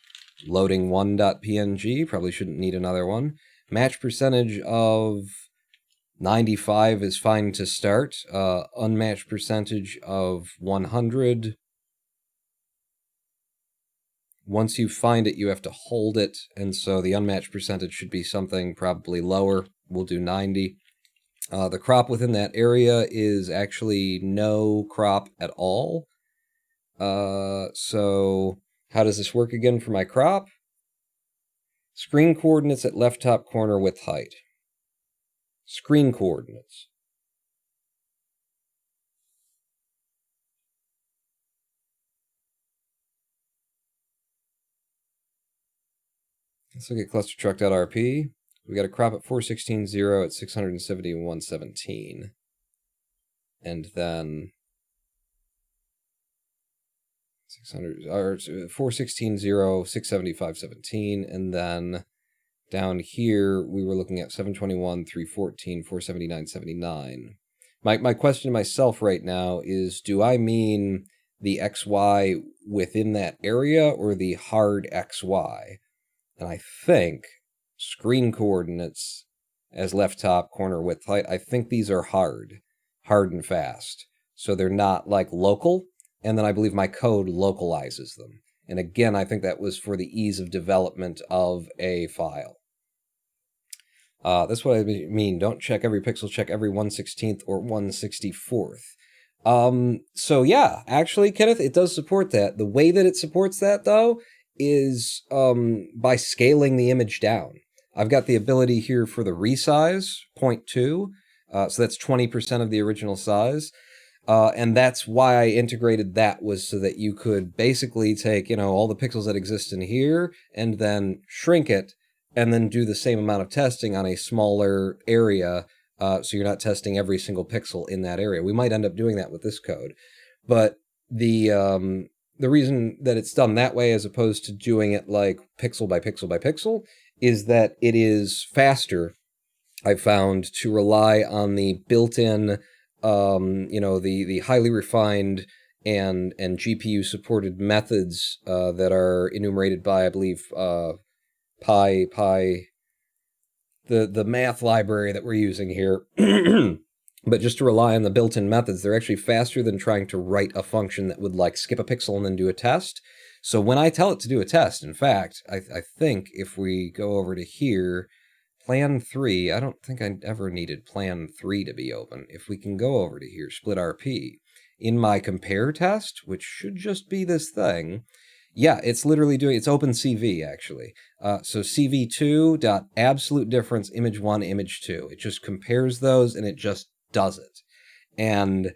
loading1.png. Probably shouldn't need another one. Match percentage of 95 is fine to start. Unmatched percentage of 100. Once you find it, you have to hold it, and so the unmatched percentage should be something probably lower. We'll do 90. The crop within that area is actually no crop at all. So how does this work again for my crop? Screen coordinates at left top corner width height. Screen coordinates. Let's look at clustertruck.rp. We got a crop at 416.0 at 671.17. And then 416.0, 675.17, and then down here we were looking at 721, 314, 479.79. My question to myself right now is, do I mean the XY within that area or the hard XY? And I think screen coordinates as left top corner width height, I think these are hard and fast. So they're not like local. And then I believe my code localizes them. And again, I think that was for the ease of development of a file. That's what I mean. Don't check every pixel, check every 1/16th or 1/64th. So yeah, actually, Kenneth, it does support that. The way that it supports that, though, is by scaling the image down. I've got the ability here for the resize, 0.2. So that's 20% of the original size. And that's why I integrated that, was so that you could basically take, all the pixels that exist in here and then shrink it and then do the same amount of testing on a smaller area. So you're not testing every single pixel in that area. We might end up doing that with this code. But the reason that it's done that way as opposed to doing it like pixel by pixel by pixel is that it is faster, I've found, to rely on the built-in the highly refined and GPU supported methods that are enumerated by, I believe, the math library that we're using here. But just to rely on the built-in methods, they're actually faster than trying to write a function that would skip a pixel and then do a test. So when I tell it to do a test, in fact, I think if we go over to here, Plan 3, I don't think I ever needed Plan 3 to be open. If we can go over to here, SplitRP, in my compare test, which should just be this thing, yeah, it's literally doing, it's OpenCV, actually. So CV2 dot absolute difference, image 1, image 2. It just compares those, and it just does it. And,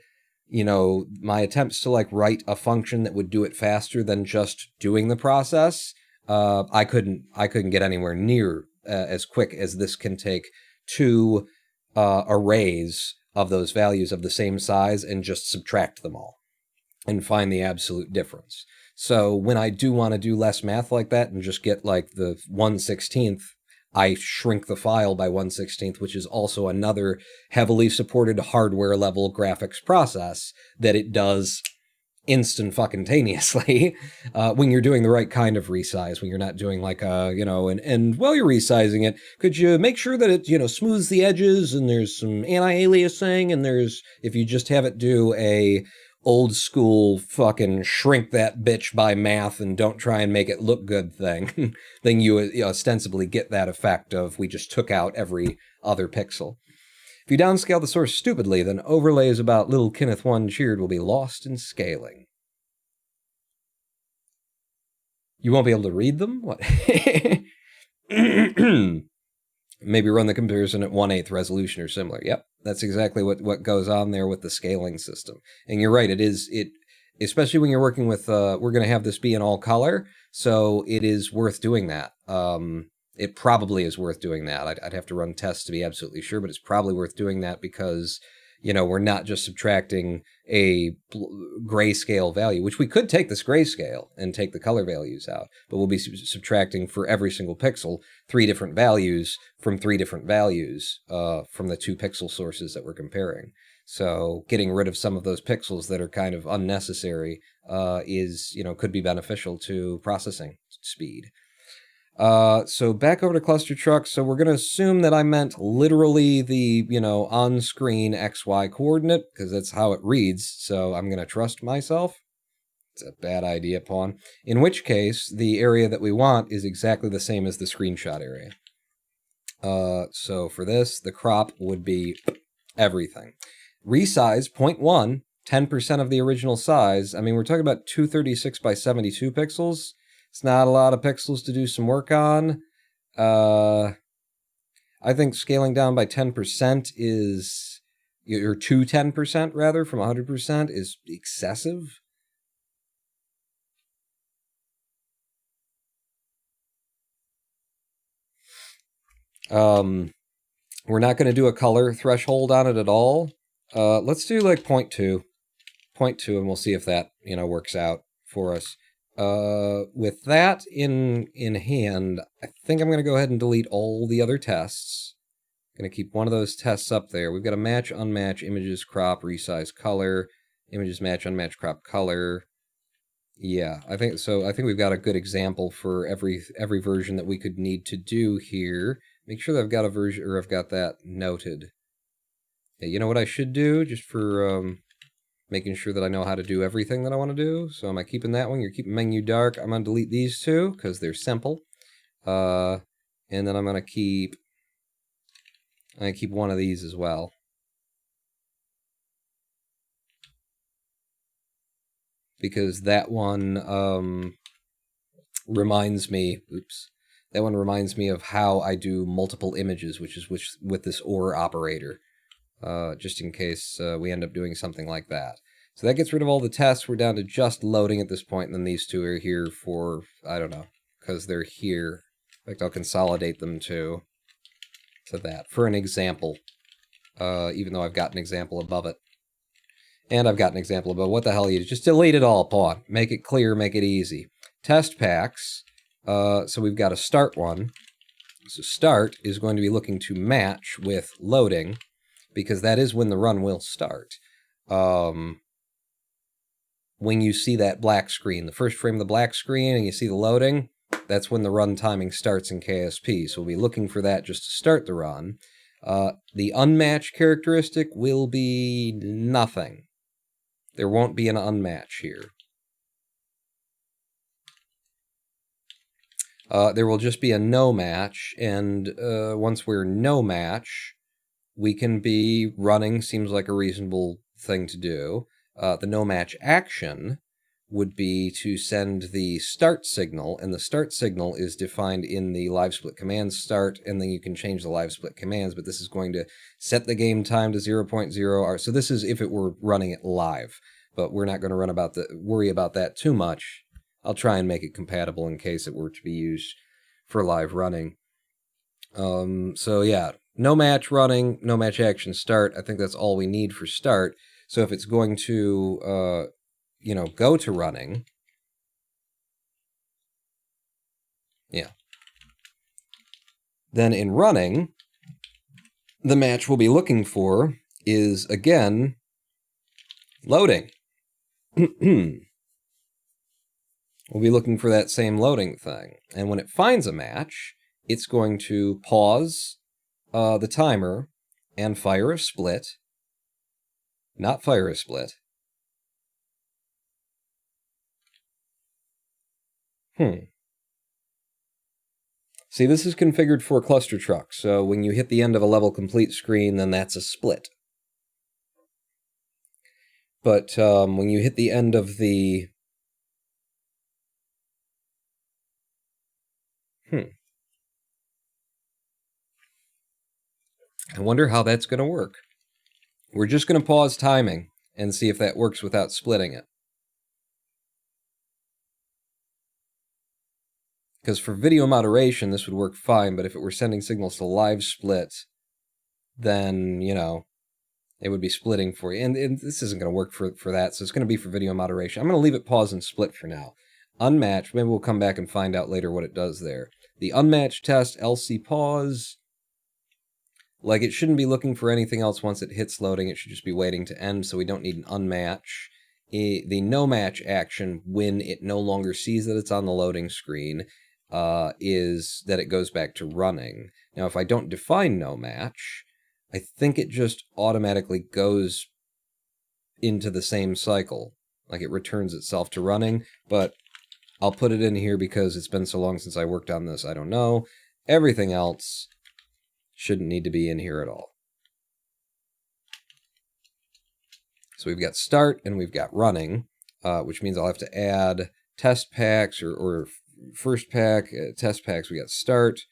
my attempts to, write a function that would do it faster than just doing the process, I couldn't get anywhere near as quick as this can take 2 arrays of those values of the same size and just subtract them all and find the absolute difference. So when I do want to do less math like that and just get the 1/16th, I shrink the file by 1/16, which is also another heavily supported hardware level graphics process that it does instantaneously when you're doing the right kind of resize, when you're not doing like and while you're resizing it, could you make sure that it, smooths the edges and there's some anti-aliasing, and if you just have it do a old school fucking shrink that bitch by math and don't try and make it look good thing, then you ostensibly get that effect of we just took out every other pixel. If you downscale the source stupidly, then overlays about Little Kenneth 1 cheered will be lost in scaling. You won't be able to read them? What? Maybe run the comparison at 1/8 resolution or similar. Yep, that's exactly what goes on there with the scaling system. And you're right, especially when you're working with, we're going to have this be in all color, so it is worth doing that. It probably is worth doing that. I'd have to run tests to be absolutely sure, but it's probably worth doing that because, we're not just subtracting a grayscale value, which we could take this grayscale and take the color values out, but we'll be subtracting for every single pixel 3 different values from 3 different values from the 2 pixel sources that we're comparing. So getting rid of some of those pixels that are kind of unnecessary could be beneficial to processing speed. So back over to cluster trucks. So we're going to assume that I meant literally the, on-screen XY coordinate, because that's how it reads. So I'm going to trust myself. It's a bad idea, Pawn. In which case, the area that we want is exactly the same as the screenshot area. So for this, the crop would be everything. Resize 0.1, 10% of the original size. I mean, we're talking about 236 by 72 pixels. It's not a lot of pixels to do some work on. I think scaling down by 10% is, or to 10% rather, from 100% is excessive. We're not going to do a color threshold on it at all. Let's do like 0.2, and we'll see if that, works out for us. With that in hand, I think I'm going to go ahead and delete all the other tests. I'm going to keep one of those tests up there. We've got a match, unmatch, images, crop, resize, color, images, match, unmatch, crop, color. Yeah, I think so. I think we've got a good example for every version that we could need to do here. Make sure that I've got a version, or I've got that noted. Yeah, you know what I should do, just for making sure that I know how to do everything that I want to do. So am I keeping that one? You're keeping menu dark. I'm going to delete these two because they're simple. And then I'm going to keep one of these as well. Because that one reminds me, that one reminds me of how I do multiple images, which is with this OR operator. Just in case we end up doing something like that. So that gets rid of all the tests. We're down to just loading at this point, and then these two are here for, I don't know, because they're here. In fact, I'll consolidate them to that for an example, even though I've got an example above it. And I've got an example above. What the hell you do? Just delete it all, Pawn. Make it clear, make it easy. Test packs. So we've got a start one. So start is going to be looking to match with loading, because that is when the run will start. When you see that black screen, the first frame of the black screen, and you see the loading, that's when the run timing starts in KSP. So we'll be looking for that just to start the run. The unmatched characteristic will be nothing. There won't be an unmatch here. There will just be a no match, and once we're no match, we can be running, seems like a reasonable thing to do. The no match action would be to send the start signal, and the start signal is defined in the live split commands start, and then you can change the live split commands, but this is going to set the game time to 0.0. So this is if it were running it live, but we're not going to worry about that too much. I'll try and make it compatible in case it were to be used for live running. So yeah, no match running, no match action start. I think that's all we need for start. So if it's going to, go to running, Then in running, the match we'll be looking for is, again, loading. We'll be looking for that same loading thing. And when it finds a match, it's going to pause the timer and fire a split. Not fire a split. See, this is configured for cluster truck, so when you hit the end of a level complete screen, then that's a split. But when you hit the end of the... I wonder how that's going to work. We're just going to pause timing and see if that works without splitting it. Because for video moderation, this would work fine, but if it were sending signals to live split, then, you know, it would be splitting for you. And this isn't going to work for that, so it's going to be for video moderation. I'm going to leave it pause and split for now. Unmatched, maybe we'll come back and find out later what it does there. The unmatched test, LC pause. Like, it shouldn't be looking for anything else once it hits loading. It should just be waiting to end, so we don't need an unmatch. The no match action, when it no longer sees that it's on the loading screen, is that it goes back to running. Now, if I don't define no match, I think it just automatically goes into the same cycle. Like, it returns itself to running, but I'll put it in here because it's been so long since I worked on this, I don't know. Everything else shouldn't need to be in here at all. So we've got start and we've got running, which means I'll have to add test packs or first pack, test packs. We got start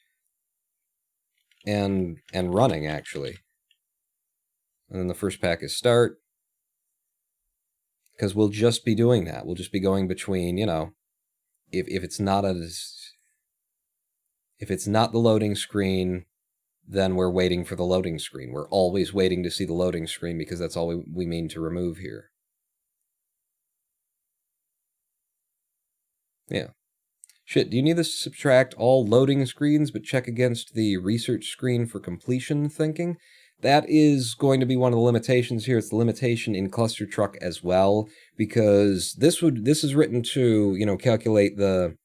and running, actually. And then the first pack is start. Because we'll just be doing that. We'll just be going between, you know, if it's not the loading screen, then we're waiting for the loading screen. We're always waiting to see the loading screen because that's all we mean to remove here. Yeah. Shit, do you need this to subtract all loading screens but check against the research screen for completion thinking? That is going to be one of the limitations here. It's the limitation in cluster truck as well, because this is written to, you know, calculate the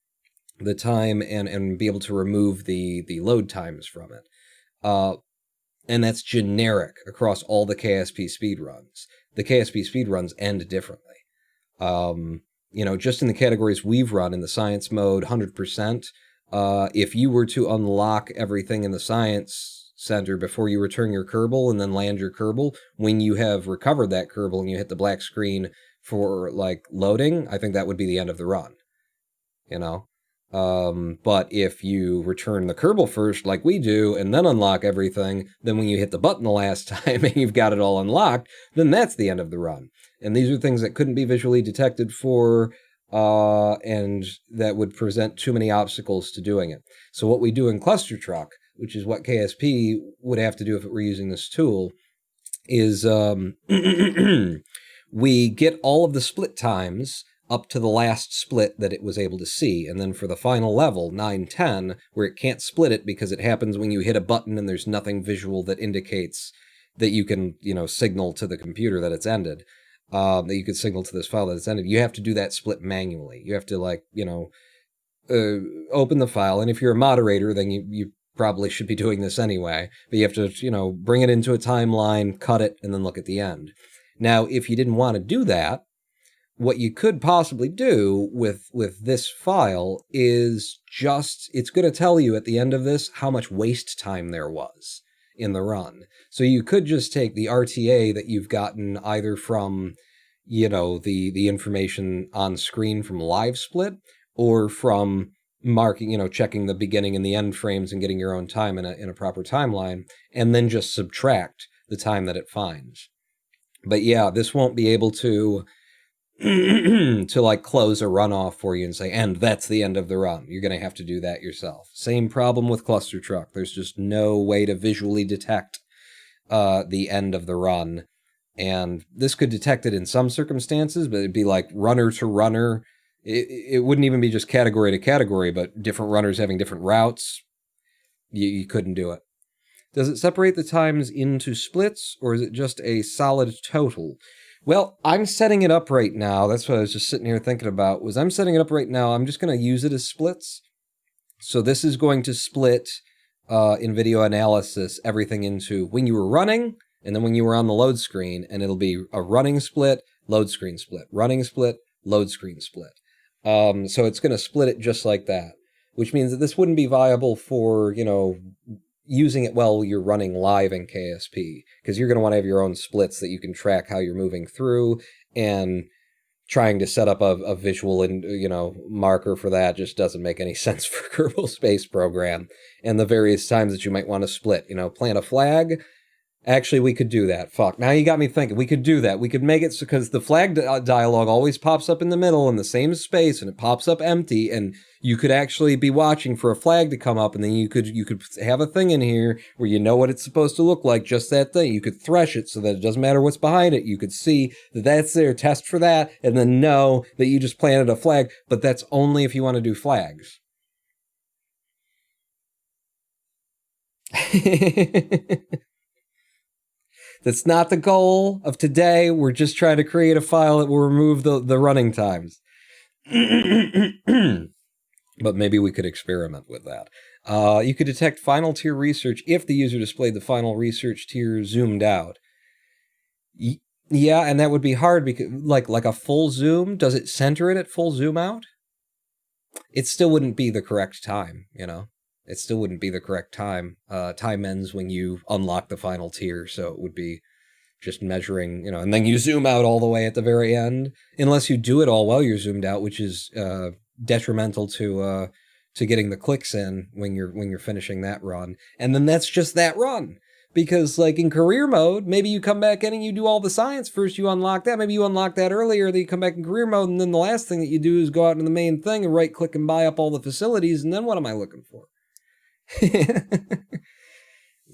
time and be able to remove the load times from it. And that's generic across all the KSP speedruns. The KSP speedruns end differently. You know, just in the categories we've run in the science mode, 100%, if you were to unlock everything in the science center before you return your Kerbal and then land your Kerbal, when you have recovered that Kerbal and you hit the black screen for, like, loading, I think that would be the end of the run. You know? But if you return the Kerbal first, like we do, and then unlock everything, then when you hit the button the last time and you've got it all unlocked, then that's the end of the run. And these are things that couldn't be visually detected for, and that would present too many obstacles to doing it. So what we do in Cluster Truck, which is what KSP would have to do if it were using this tool, is we get all of the split times up to the last split that it was able to see. And then for the final level, 9-10, where it can't split it because it happens when you hit a button and there's nothing visual that indicates that you can, you know, signal to the computer that it's ended, that you could signal to this file that it's ended. You have to do that split manually. You have to, like, you know, open the file. And if you're a moderator, then you probably should be doing this anyway. But you have to, you know, bring it into a timeline, cut it, and then look at the end. Now, if you didn't want to do that, what you could possibly do with this file is just, it's going to tell you at the end of this how much waste time there was in the run. So you could just take the RTA that you've gotten either from, you know, the information on screen from live split, or from marking, you know, checking the beginning and the end frames and getting your own time in a proper timeline, and then just subtract the time that it finds. But yeah, this won't be able to to, like, close a run off for you and say, and that's the end of the run. You're going to have to do that yourself. Same problem with Cluster Truck. There's just no way to visually detect the end of the run. And this could detect it in some circumstances, but it'd be like runner to runner. It wouldn't even be just category to category, but different runners having different routes. You couldn't do it. Does it separate the times into splits, or is it just a solid total? Well, I'm setting it up right now. That's what I was just sitting here thinking about, was I'm setting it up right now. I'm just going to use it as splits. So this is going to split, in video analysis, everything into when you were running, and then when you were on the load screen, and it'll be a running split, load screen split, running split, load screen split. So it's going to split it just like that, which means that this wouldn't be viable for, using it while you're running live in KSP, because you're going to want to have your own splits that you can track how you're moving through, and trying to set up a visual and, marker for that just doesn't make any sense for Kerbal Space Program and the various times that you might want to split. Plant a flag. Actually, we could do that. Fuck. Now you got me thinking. We could do that. We could make it so, because the flag dialogue always pops up in the middle in the same space, and it pops up empty, and you could actually be watching for a flag to come up, and then you could have a thing in here where you know what it's supposed to look like, just that thing. You could thresh it so that it doesn't matter what's behind it. You could see that that's there, test for that, and then know that you just planted a flag, but that's only if you want to do flags. That's not the goal of today. We're just trying to create a file that will remove the running times. But maybe we could experiment with that. You could detect final tier research if the user displayed the final research tier zoomed out. Yeah, and that would be hard because, like a full zoom, does it center it at full zoom out? It still wouldn't be the correct time, It still wouldn't be the correct time. Time ends when you unlock the final tier, so it would be just measuring, and then you zoom out all the way at the very end, unless you do it all while you're zoomed out, which is detrimental to getting the clicks in when you're finishing that run. And then that's just that run. Because, like, in career mode, maybe you come back in and you do all the science first, you unlock that. Maybe you unlock that earlier, then you come back in career mode, and then the last thing that you do is go out into the main thing and right-click and buy up all the facilities, and then what am I looking for?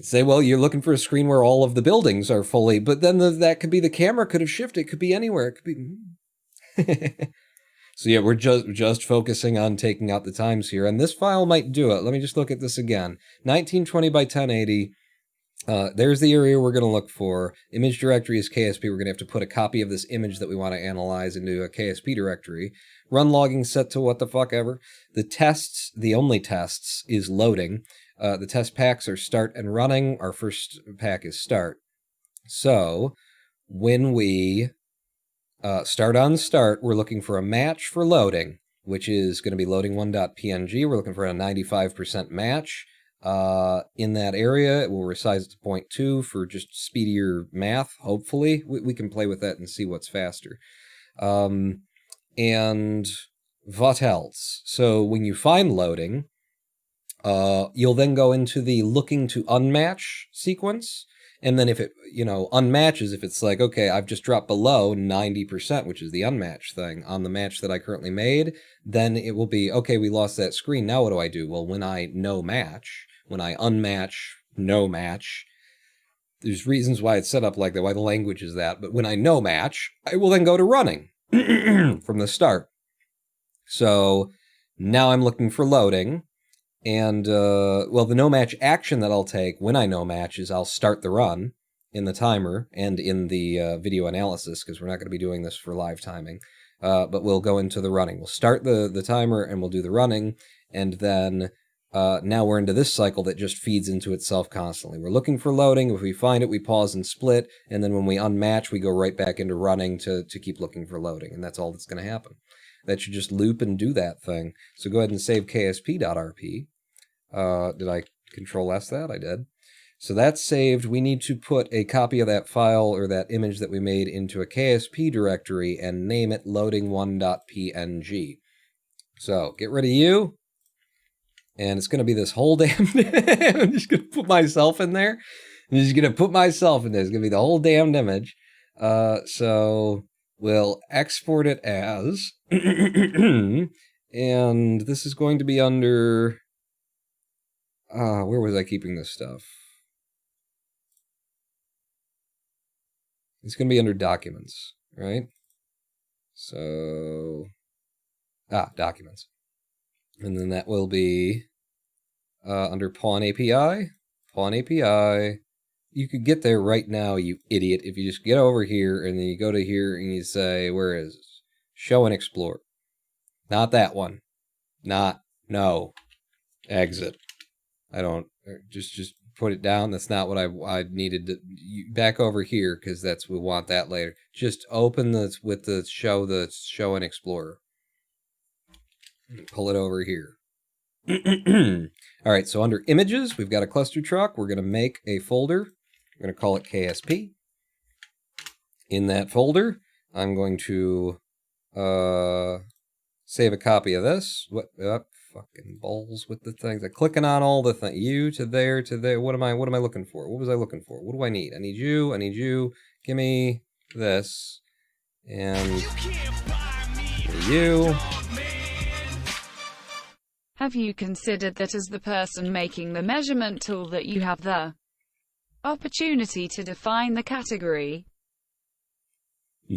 Say, well, you're looking for a screen where all of the buildings are fully, but then that could be the camera could have shifted. It could be anywhere. It could be... So yeah, we're just focusing on taking out the times here, and this file might do it. Let me just look at this again. 1920 by 1080. There's the area we're going to look for. Image directory is KSP. We're going to have to put a copy of this image that we want to analyze into a KSP directory. Run logging set to what the fuck ever. The tests, the only tests, is loading. The test packs are start and running. Our first pack is start. So when we start on start, we're looking for a match for loading, which is going to be loading1.png. We're looking for a 95% match. In that area, it will resize it to 0.2 for just speedier math, hopefully. We can play with that and see what's faster. And what else? So when you find loading, you'll then go into the looking to unmatch sequence. And then if it, unmatches, if it's like, okay, I've just dropped below 90%, which is the unmatch thing, on the match that I currently made, then it will be, okay, we lost that screen. Now what do I do? Well, when I no match, when I unmatch, no match, there's reasons why it's set up like that, why the language is that. But when I no match, I will then go to running from the start. So now I'm looking for loading. And, the no match action that I'll take when I no match is I'll start the run in the timer and in the video analysis, because we're not going to be doing this for live timing. But we'll go into the running. We'll start the timer and we'll do the running. And then now we're into this cycle that just feeds into itself constantly. We're looking for loading. If we find it, we pause and split. And then when we unmatch, we go right back into running to keep looking for loading. And that's all that's going to happen. That should just loop and do that thing. So go ahead and save ksp.rp. Did I control S that? I did. So that's saved. We need to put a copy of that file or that image that we made into a KSP directory and name it loading1.png. So get rid of you. And it's going to be this whole damn... I'm just going to put myself in there. It's going to be the whole damned image. So we'll export it as... and this is going to be under... where was I keeping this stuff? It's going to be under documents, right? So, documents. And then that will be under Pawn API. Pawn API. You could get there right now, you idiot, if you just get over here and then you go to here and you say, where is it? Show and explore. Not that one. No. Exit. I don't, just put it down. That's not what I needed to, back over here, because we want that later. Just open this with the show and explore. Pull it over here. All right, so under images, we've got a cluster truck. We're going to make a folder. We're going to call it KSP. In that folder, I'm going to save a copy of this. What? Fucking balls with the things. I'm clicking on all the things. You to there to there. What am I looking for? What was I looking for? What do I need? I need you. Give me this. And you. Have you considered that as the person making the measurement tool that you have the opportunity to define the category? No,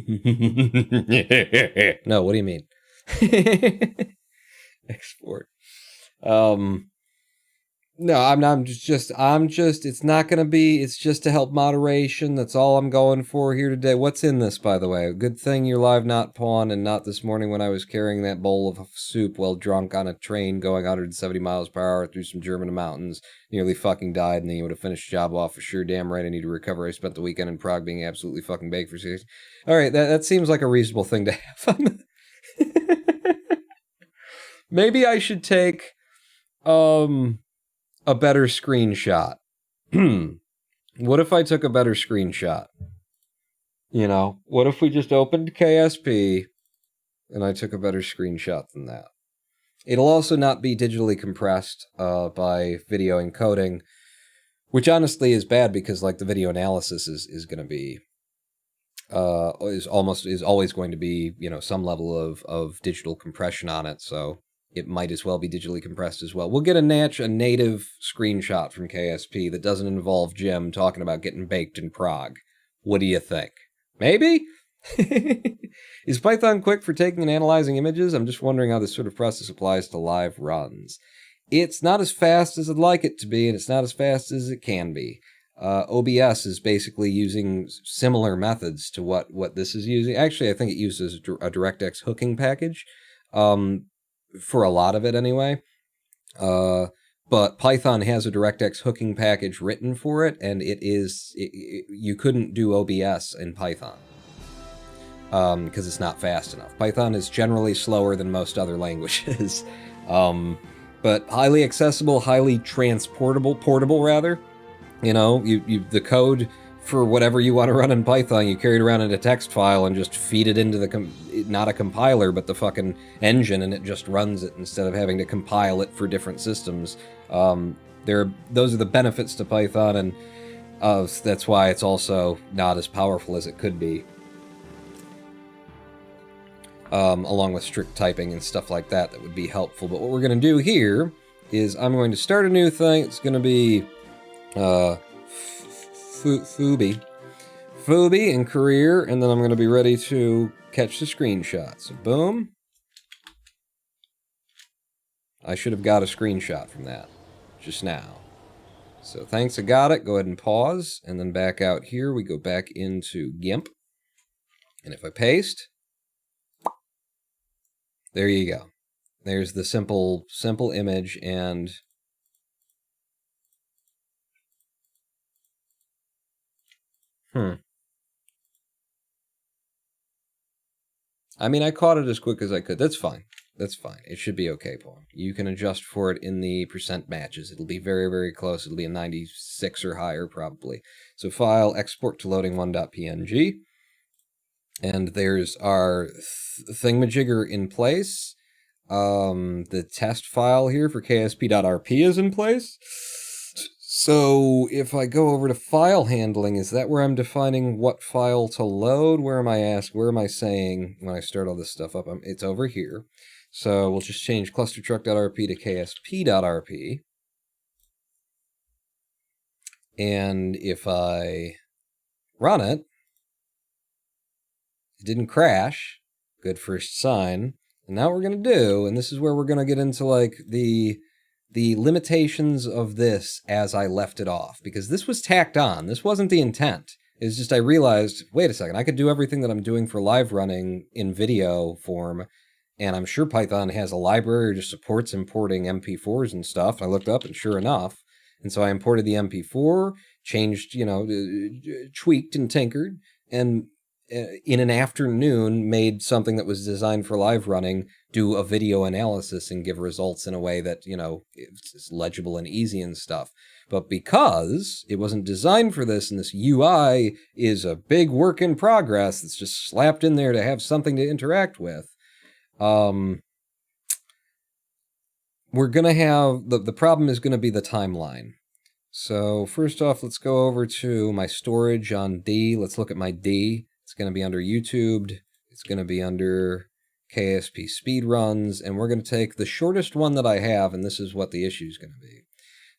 what do you mean? Export. No, I'm just, it's not going to be, it's just to help moderation. That's all I'm going for here today. What's in this, by the way? Good thing you're live, not Pawn, and not this morning when I was carrying that bowl of soup while drunk on a train going 170 miles per hour through some German mountains. Nearly fucking died, and then you would have finished the job off for sure. Damn right, I need to recover. I spent the weekend in Prague being absolutely fucking baked for 6 days. All right, that seems like a reasonable thing to have. Maybe I should take, a better screenshot. What if I took a better screenshot? You know, what if we just opened KSP and I took a better screenshot than that? It'll also not be digitally compressed by video encoding, which honestly is bad because like the video analysis is going to be is always going to be, you know, some level of digital compression on it, so it might as well be digitally compressed as well. We'll get a native screenshot from KSP that doesn't involve Jim talking about getting baked in Prague. What do you think? Maybe? Is Python quick for taking and analyzing images? I'm just wondering how this sort of process applies to live runs. It's not as fast as I'd like it to be, and it's not as fast as it can be. OBS is basically using similar methods to what this is using. Actually, I think it uses a DirectX hooking package. For a lot of it anyway. But Python has a DirectX hooking package written for it, and you couldn't do OBS in Python because it's not fast enough. Python is generally slower than most other languages, but highly accessible, highly portable rather. You know, the code for whatever you want to run in Python, you carry it around in a text file and just feed it into not a compiler, but the fucking engine, and it just runs it instead of having to compile it for different systems. Those are the benefits to Python, and that's why it's also not as powerful as it could be. Along with strict typing and stuff like that would be helpful. But what we're going to do here is I'm going to start a new thing. It's going to be Fubi in career, and then I'm going to be ready to catch the screenshot. So boom. I should have got a screenshot from that just now. So thanks, I got it. Go ahead and pause, and then back out here. We go back into GIMP. And if I paste, there you go. There's the simple image, and I mean, I caught it as quick as I could. That's fine. That's fine. It should be okay, Paul. You can adjust for it in the percent matches. It'll be very, very close. It'll be a 96 or higher, probably. So file, export to loading 1.png. And there's our thingamajigger in place. The test file here for ksp.rp is in place. So if I go over to file handling, is that where I'm defining what file to load? Where am I saying when I start all this stuff up? It's over here. So we'll just change clustertruck.rp to ksp.rp. And if I run it, it didn't crash. Good first sign. And now what we're going to do, and this is where we're going to get into like the the limitations of this as I left it off, because this was tacked on. This wasn't the intent. It's just I realized, wait a second, I could do everything that I'm doing for live running in video form, and I'm sure Python has a library or just supports importing MP4s and stuff. I looked up, and sure enough, and so I imported the MP4, changed, tweaked and tinkered, and in an afternoon made something that was designed for live running do a video analysis and give results in a way that, it's legible and easy and stuff. But because it wasn't designed for this, and this UI is a big work in progress that's just slapped in there to have something to interact with, we're going to have, the problem is going to be the timeline. So first off, let's go over to my storage on D. Let's look at my D. It's going to be under YouTube. It's going to be under KSP Speedruns, and we're going to take the shortest one that I have, and this is what the issue is going to be.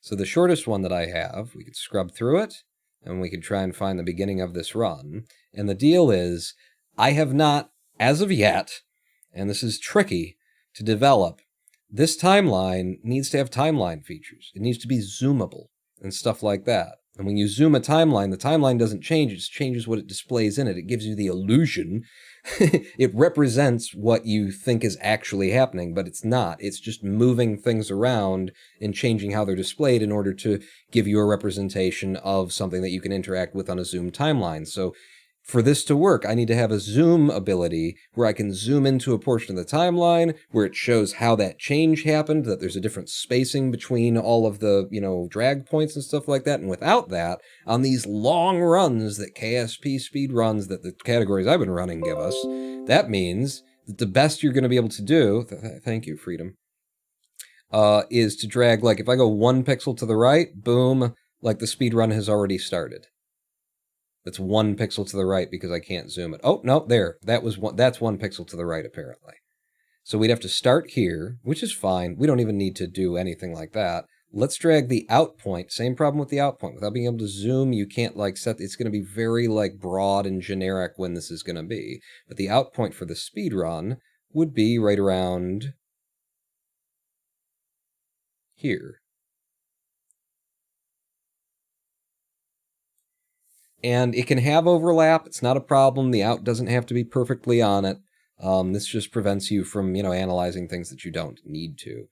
So the shortest one that I have, we could scrub through it, and we could try and find the beginning of this run. And the deal is, I have not, as of yet, and this is tricky to develop, this timeline needs to have timeline features. It needs to be zoomable and stuff like that. And when you zoom a timeline, the timeline doesn't change, it just changes what it displays in it. It gives you the illusion. It represents what you think is actually happening, but it's not. It's just moving things around and changing how they're displayed in order to give you a representation of something that you can interact with on a zoom timeline. So for this to work, I need to have a zoom ability where I can zoom into a portion of the timeline, where it shows how that change happened, that there's a different spacing between all of the, drag points and stuff like that. And without that, on these long runs that KSP speed runs that the categories I've been running give us, that means that the best you're going to be able to do, thank you, Freedom, is to drag, like if I go 1 pixel to the right, boom, like the speed run has already started. That's 1 pixel to the right because I can't zoom it. Oh, no, there. That's 1 pixel to the right, apparently. So we'd have to start here, which is fine. We don't even need to do anything like that. Let's drag the out point. Same problem with the out point. Without being able to zoom, you can't, set... It's going to be very, broad and generic when this is going to be. But the out point for the speed run would be right around here. And it can have overlap. It's not a problem. The out doesn't have to be perfectly on it. This just prevents you from, analyzing things that you don't need to.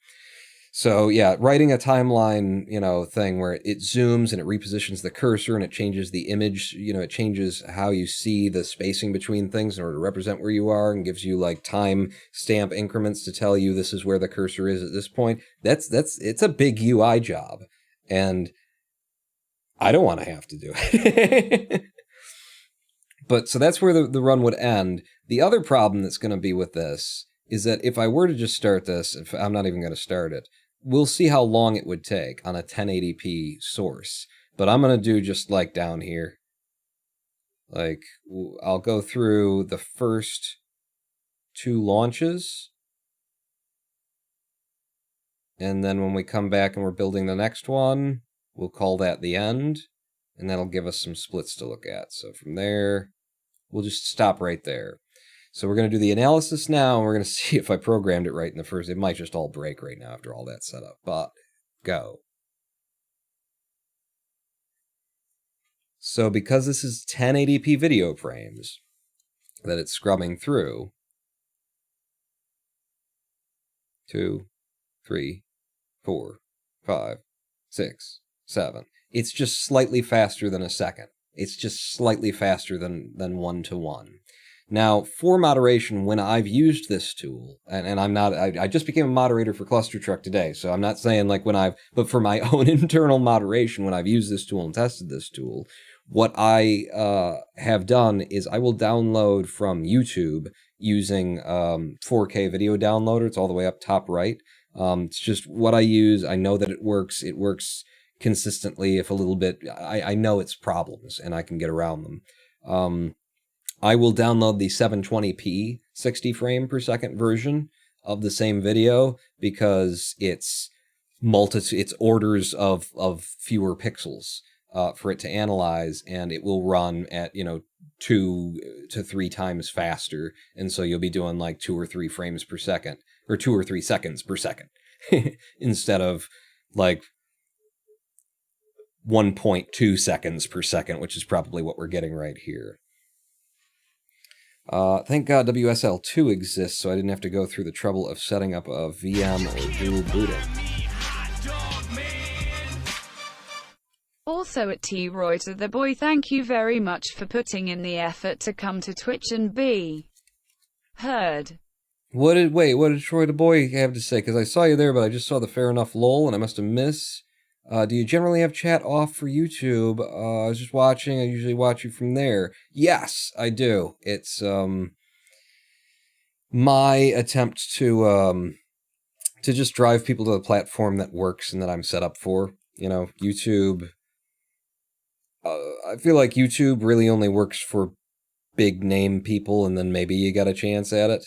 So yeah, writing a timeline, thing where it zooms and it repositions the cursor and it changes the image, it changes how you see the spacing between things in order to represent where you are and gives you time stamp increments to tell you this is where the cursor is at this point. It's a big UI job. And I don't want to have to do it. But so that's where the run would end. The other problem that's going to be with this is that if I were to just start this, if I'm not even going to start it, we'll see how long it would take on a 1080p source. But I'm going to do just down here. I'll go through the first 2 launches. And then when we come back and we're building the next one, we'll call that the end, and that'll give us some splits to look at. So from there, we'll just stop right there. So we're going to do the analysis now, and we're going to see if I programmed it right in the first. It might just all break right now after all that setup, but go. So because this is 1080p video frames that it's scrubbing through, 2, 3, 4, 5, 6, 7. It's just slightly faster than a second. It's just slightly faster than 1 to 1. Now, for moderation, when I've used this tool, and I'm not, I just became a moderator for Cluster Truck today, so I'm not saying but for my own internal moderation, when I've used this tool and tested this tool, what I have done is I will download from YouTube using 4K video downloader. It's all the way up top right. It's just what I use. I know that it works. It works consistently. If a little bit, I know its problems and I can get around them. I will download the 720p 60 frame per second version of the same video because it's orders of fewer pixels for it to analyze, and it will run at 2 to 3 times faster, and so you'll be doing 2 or 3 frames per second or 2 or 3 seconds per second instead of like 1.2 seconds per second, which is probably what we're getting right here. Thank God WSL2 exists, so I didn't have to go through the trouble of setting up a VM or dual booting. Also at T-Reuter the boy, thank you very much for putting in the effort to come to Twitch and be heard. What did Troy the boy have to say? Because I saw you there, but I just saw the fair enough lol, and I must have missed. Do you generally have chat off for YouTube? I was just watching. I usually watch you from there. Yes, I do. It's my attempt to just drive people to the platform that works and that I'm set up for. You know, YouTube. I feel like YouTube really only works for big name people, and then maybe you got a chance at it.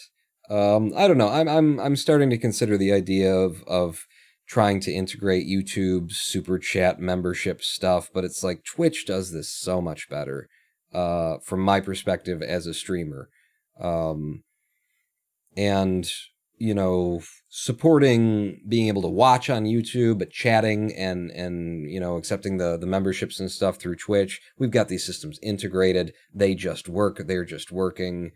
I don't know. I'm starting to consider the idea of trying to integrate YouTube's super chat membership stuff, but it's like Twitch does this so much better, from my perspective as a streamer. And, you know, supporting being able to watch on YouTube, but chatting and you know, accepting the memberships and stuff through Twitch. We've got these systems integrated. They just work. They're just working.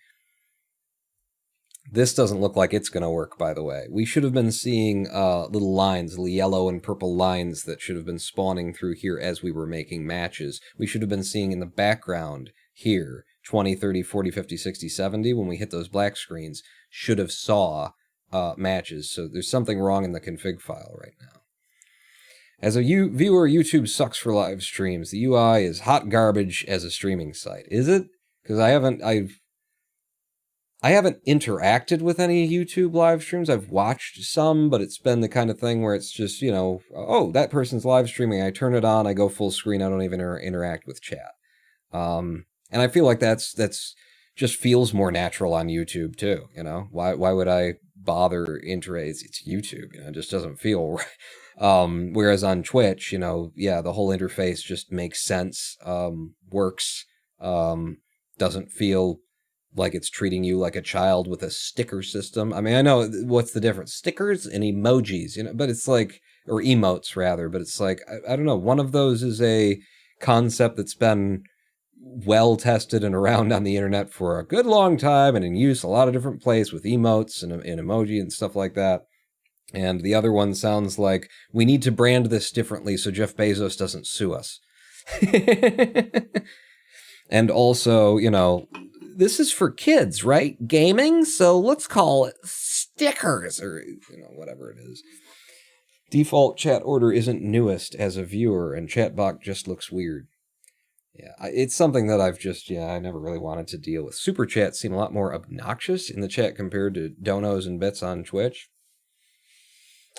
This doesn't look like it's going to work, by the way. We should have been seeing little lines, little yellow and purple lines that should have been spawning through here as we were making matches. We should have been seeing in the background here, 20, 30, 40, 50, 60, 70, when we hit those black screens, should have saw matches. So there's something wrong in the config file right now. As a viewer, YouTube sucks for live streams. The UI is hot garbage as a streaming site. Is it? Because I haven't interacted with any YouTube live streams. I've watched some, but it's been the kind of thing where it's just, you know, oh, that person's live streaming. I turn it on, I go full screen. I don't even interact with chat. And I feel like that's just feels more natural on YouTube too. You know, why would I bother interacting? It's YouTube. You know, it just doesn't feel right. Whereas on Twitch, you know, yeah, the whole interface just makes sense. Works. Doesn't feel like it's treating you like a child with a sticker system. I mean, I know what's the difference, stickers and emojis, you know, but it's like, or emotes rather, but it's like, I don't know. One of those is a concept that's been well tested and around on the internet for a good long time and in use a lot of different places with emotes and emoji and stuff like that. And the other one sounds like we need to brand this differently so Jeff Bezos doesn't sue us. And also, you know, this is for kids, right? Gaming? So let's call it stickers or, you know, whatever it is. Default chat order isn't newest as a viewer, and chatbot just looks weird. Yeah, it's something that I've just, I never really wanted to deal with. Super chats seem a lot more obnoxious in the chat compared to donos and bits on Twitch.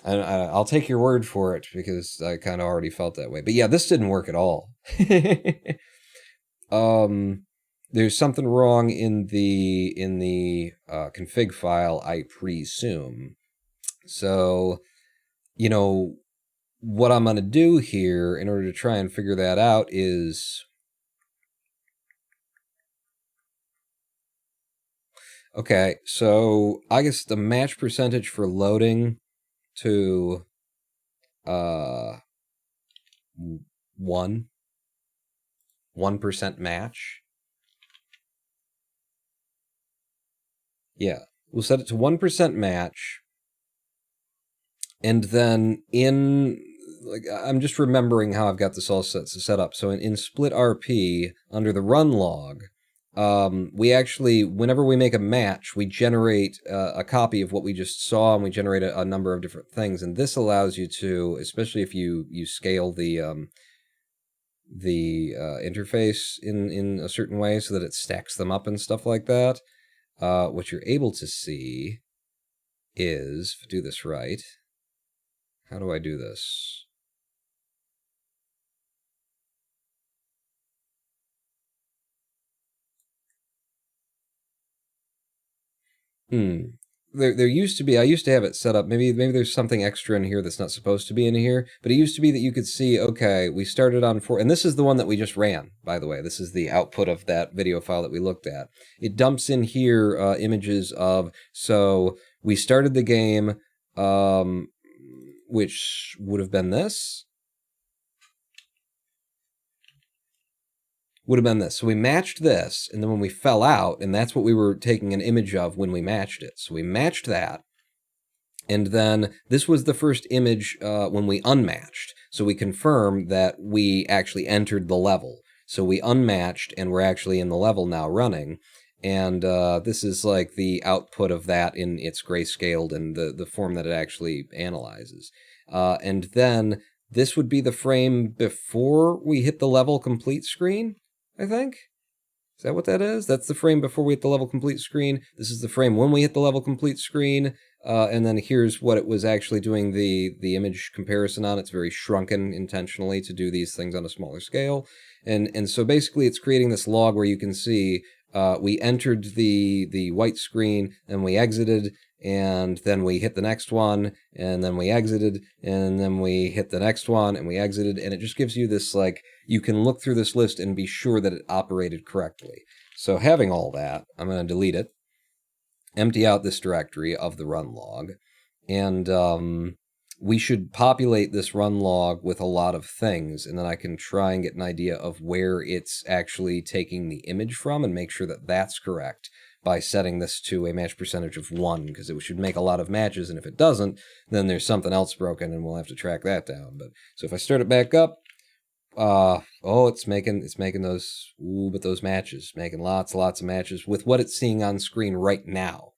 And I'll take your word for it because I kind of already felt that way. But yeah, this didn't work at all. There's something wrong in the config file, I presume. So, you know, what I'm going to do here in order to try and figure that out is, okay, so I guess the match percentage for loading to 1% match. Yeah, we'll set it to 1% match. And then in, like, I'm just remembering how I've got this all set up. So in SplitRP, under the run log, we actually, whenever we make a match, we generate a copy of what we just saw, and we generate a number of different things. And this allows you to, especially if you scale the interface in a certain way so that it stacks them up and stuff like that. What you're able to see is, if I do this right, how do I do this? There used to be, I used to have it set up, maybe there's something extra in here that's not supposed to be in here, but it used to be that you could see, okay, we started on 4, and this is the one that we just ran, by the way. This is the output of that video file that we looked at. It dumps in here images of, so we started the game, which would have been this. Would have been this. So we matched this, and then when we fell out, and that's what we were taking an image of when we matched it. So we matched that, and then this was the first image when we unmatched. So we confirmed that we actually entered the level. So we unmatched, and we're actually in the level now running. And this is like the output of that in its grayscaled and the form that it actually analyzes. And then this would be the frame before we hit the level complete screen, I think. Is that what that is? That's the frame before we hit the level complete screen. This is the frame when we hit the level complete screen. And then here's what it was actually doing the image comparison on. It's very shrunken intentionally to do these things on a smaller scale. And so basically it's creating this log where you can see we entered the white screen and we exited, and then we hit the next one, and then we exited, and then we hit the next one, and we exited, and it just gives you this, like, you can look through this list and be sure that it operated correctly. So having all that, I'm going to delete it, empty out this directory of the run log, and we should populate this run log with a lot of things, and then I can try and get an idea of where it's actually taking the image from and make sure that that's correct by setting this to a match percentage of 1, because it should make a lot of matches, and if it doesn't, then there's something else broken, and we'll have to track that down. But so if I start it back up, it's making those, but those matches, making lots of matches with what it's seeing on screen right now.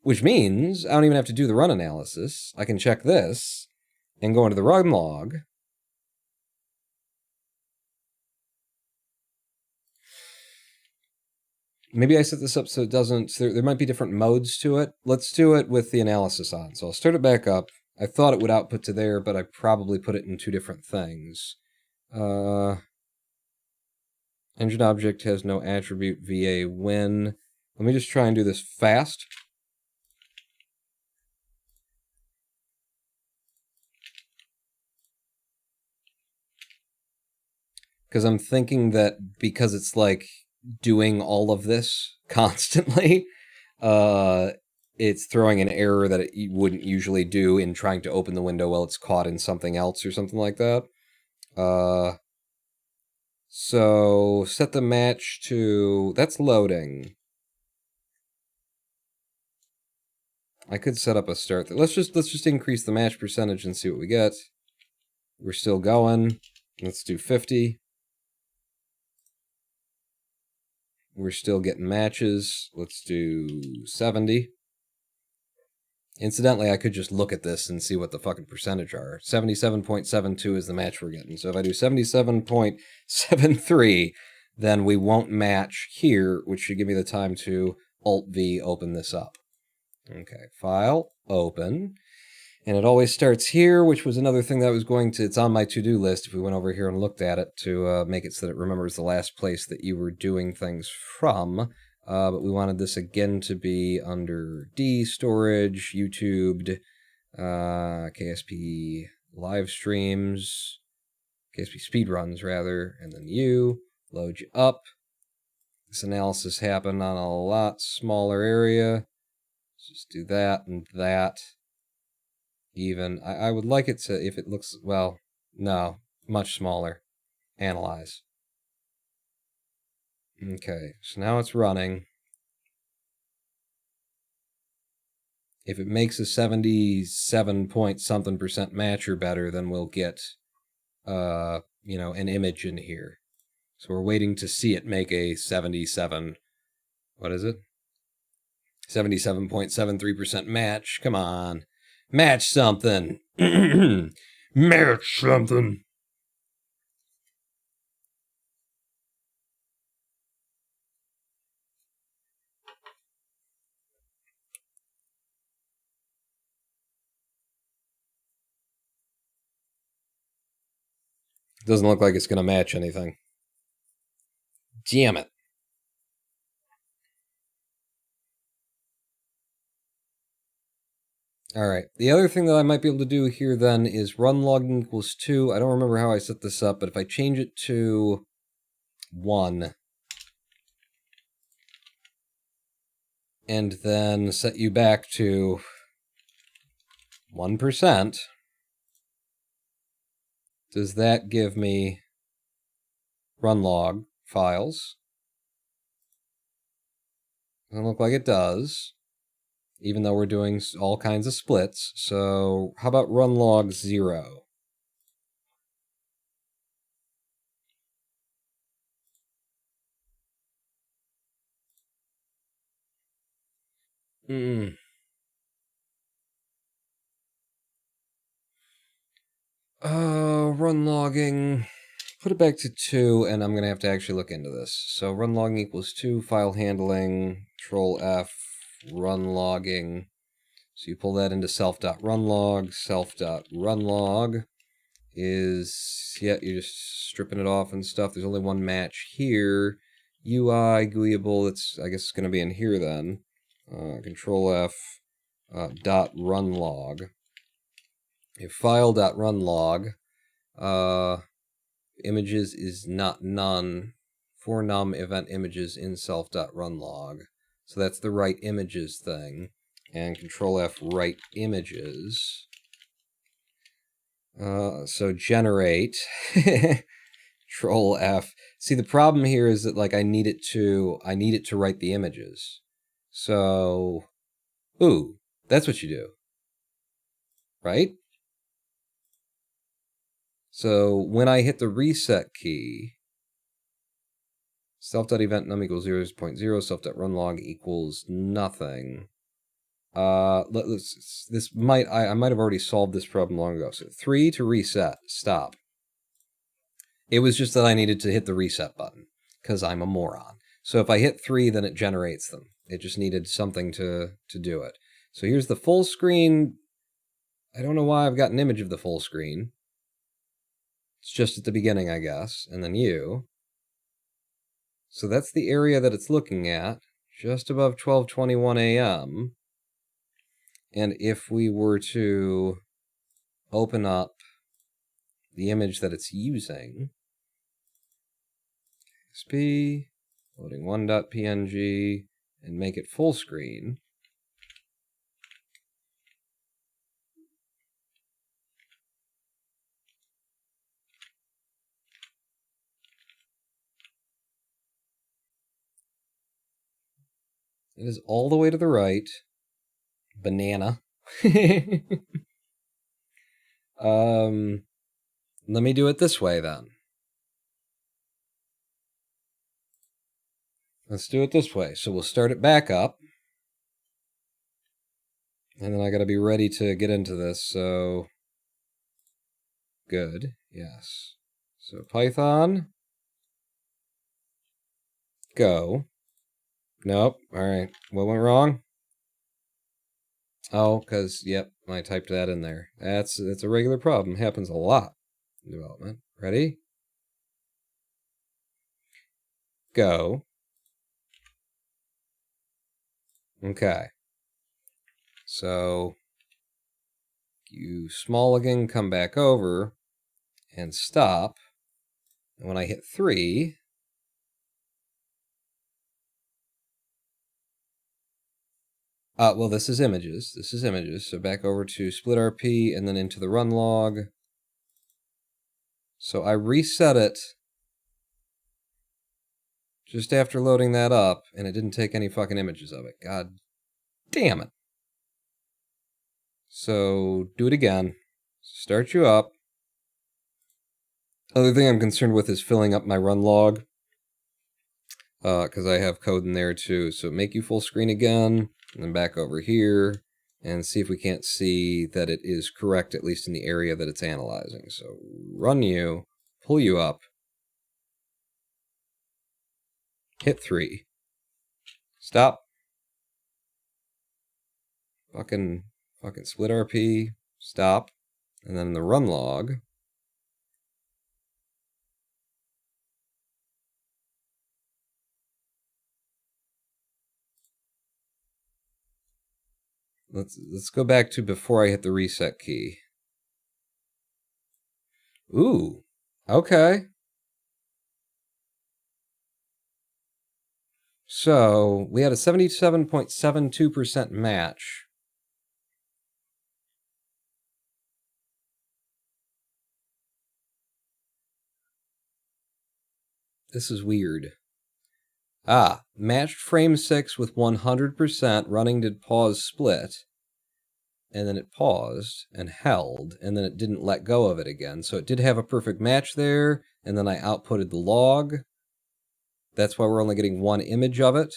Which means I don't even have to do the run analysis. I can check this and go into the run log. Maybe I set this up so it doesn't... There might be different modes to it. Let's do it with the analysis on. So I'll start it back up. I thought it would output to there, but I probably put it in 2 different things. Engine object has no attribute VA when. Let me just try and do this fast. Because I'm thinking that because it's like doing all of this constantly, it's throwing an error that it wouldn't usually do in trying to open the window while it's caught in something else or something like that. So set the match to... That's loading. I could set up a start. Let's just increase the match percentage and see what we get. We're still going. Let's do 50. We're still getting matches. Let's do 70. Incidentally, I could just look at this and see what the fucking percentage are. 77.72 is the match we're getting. So if I do 77.73, then we won't match here, which should give me the time to Alt-V open this up. Okay, File, Open. And it always starts here, which was another thing that I was going to... It's on my to-do list if we went over here and looked at it to make it so that it remembers the last place that you were doing things from. But we wanted this again to be under D, Storage, YouTubed, KSP live streams, KSP speedruns, rather, and then U, load you up. This analysis happened on a lot smaller area. Let's just do that and that. Even, I would like it to, if it looks, well, no, much smaller. Analyze. Okay, so now it's running. If it makes a 77 point something % match or better, then we'll get, an image in here. So we're waiting to see it make a 77, what is it? 77.73% match. Come on. Match something. Match something. Doesn't look like it's going to match anything. Damn it. Alright, the other thing that I might be able to do here then is run logging equals 2. I don't remember how I set this up, but if I change it to 1, and then set you back to 1%, does that give me run log files? Doesn't look like it does, even though we're doing all kinds of splits. So how about run log 0? Run logging. Put it back to 2, and I'm going to have to actually look into this. So run logging equals 2, file handling, control F, run logging. So you pull that into self.runlog. Self.runlog is, yeah, you're just stripping it off and stuff. There's only one match here. UI, GUIable, it's, I guess it's going to be in here then. Control F, dot runlog. If file.runlog, images is not none for num event images in self.runlog. So that's the write images thing. And control F write images. So generate. Control F. See, the problem here is that like I need it to write the images. So, ooh, that's what you do, right? So when I hit the reset key, self.event num equals 0.0, self.runlog equals nothing. I might have already solved this problem long ago. So 3 to reset, stop. It was just that I needed to hit the reset button because I'm a moron. So if I hit 3, then it generates them. It just needed something to do it. So here's the full screen. I don't know why I've got an image of the full screen. It's just at the beginning, I guess. And then you. So that's the area that it's looking at, just above 12:21 a.m. And if we were to open up the image that it's using, KSP, loading 1.png, and make it full screen, it is all the way to the right. Banana. Let me do it this way then. Let's do it this way. So we'll start it back up. And then I got to be ready to get into this. So good. Yes. So Python. Go. Nope. All right. What went wrong? Oh, because, yep, I typed that in there. That's a regular problem. Happens a lot in development. Ready? Go. Okay. So you small again, come back over, and stop. And when I hit 3, well, this is images. This is images. So back over to SplitRP and then into the run log. So I reset it just after loading that up, and it didn't take any fucking images of it. God damn it. So do it again. Start you up. Other thing I'm concerned with is filling up my run log, because I have code in there too. So make you full screen again, and then back over here, and see if we can't see that it is correct, at least in the area that it's analyzing. So run you, pull you up, hit 3, stop, fucking split RP, stop, and then the run log. Let's go back to before I hit the reset key. Ooh, okay. So we had a 77.72% match. This is weird. Matched frame 6 with 100%, running did pause split, and then it paused and held, and then it didn't let go of it again. So it did have a perfect match there, and then I outputted the log. That's why we're only getting one image of it.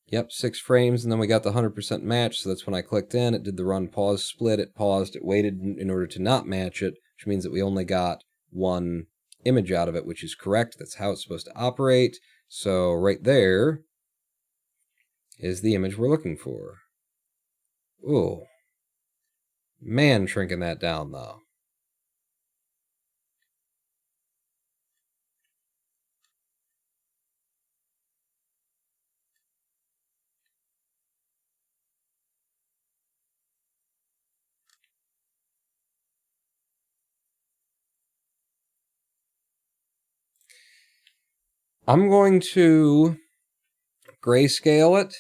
Yep, 6 frames, and then we got the 100% match, so that's when I clicked in, it did the run pause split, it paused, it waited in order to not match it, which means that we only got one image out of it, which is correct. That's how it's supposed to operate. So right there is the image we're looking for. Ooh. Man, shrinking that down, though. I'm going to grayscale it.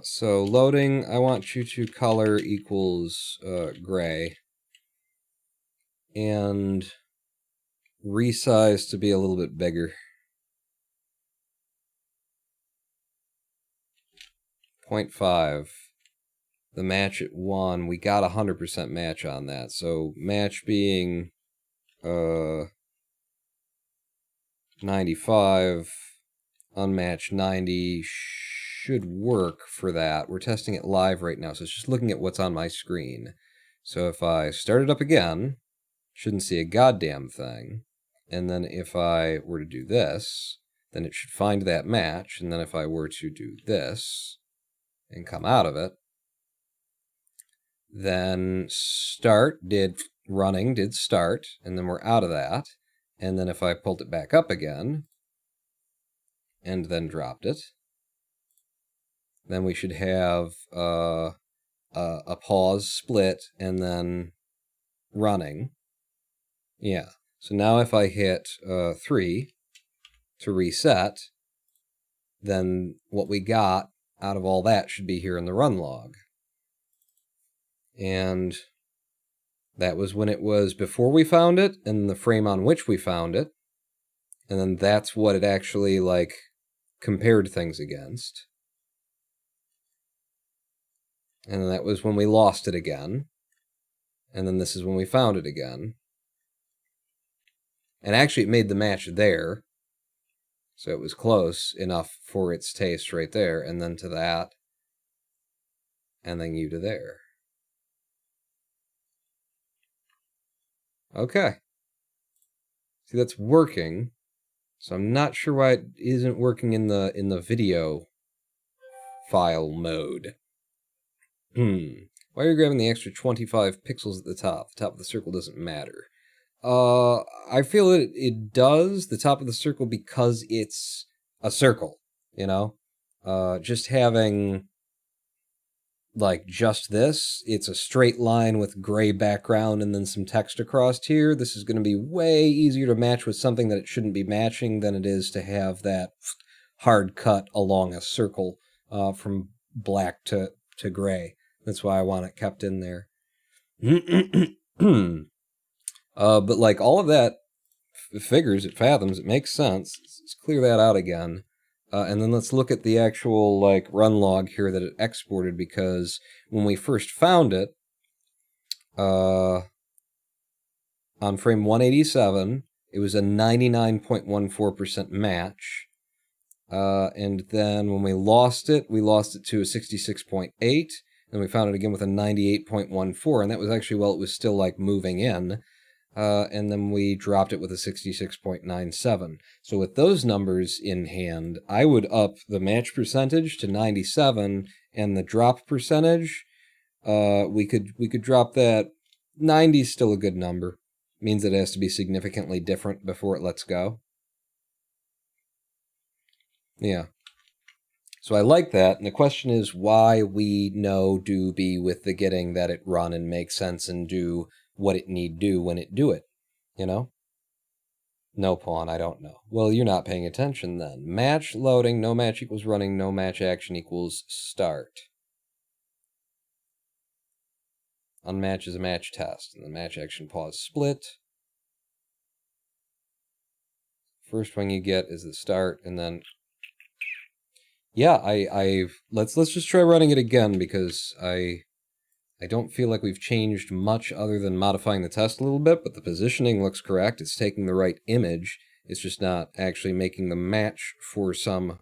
So loading, I want you to color equals gray. And resize to be a little bit bigger. 0.5. The match at 1, we got 100% match on that. So match being 95, unmatched 90 should work for that. We're testing it live right now, so it's just looking at what's on my screen. So if I start it up again, shouldn't see a goddamn thing. And then if I were to do this, then it should find that match. And then if I were to do this and come out of it, then running did start, and then we're out of that. And then if I pulled it back up again, and then dropped it, then we should have a pause, split, and then running. Yeah. So now if I hit 3 to reset, then what we got out of all that should be here in the run log. And that was when it was before we found it, and the frame on which we found it. And then that's what it actually, like, compared things against. And then that was when we lost it again. And then this is when we found it again. And actually it made the match there. So it was close enough for its taste right there. And then to that. And then you to there. Okay. See, that's working. So I'm not sure why it isn't working in the video file mode. Why are you grabbing the extra 25 pixels at the top? The top of the circle doesn't matter. I feel it does, the top of the circle, because it's a circle, you know? Just having, like, just this, it's a straight line with gray background and then some text across here. This is going to be way easier to match with something that it shouldn't be matching than it is to have that hard cut along a circle from black to gray. That's why I want it kept in there. But like all of that figures, it fathoms, it makes sense. Let's clear that out again. And then let's look at the actual like run log here that it exported, because when we first found it, on frame 187, it was a 99.14% match. And then when we lost it to a 66.8. And we found it again with a 98.14, and that was actually while it was still like moving in. And then we dropped it with a 66.97. So with those numbers in hand, I would up the match percentage to 97, and the drop percentage, we could drop that. 90 is still a good number. Means it has to be significantly different before it lets go. Yeah. So I like that, and the question is why we know do be with the getting that it run and make sense and do what it need do when it do it, you know? No pawn, I don't know. Well, you're not paying attention then. Match loading, no match equals running, no match action equals start. Unmatch is a match test, and the match action pause split. first one you get is the start, and then yeah, let's just try running it again, because I don't feel like we've changed much other than modifying the test a little bit, but the positioning looks correct. It's taking the right image. It's just not actually making the match for some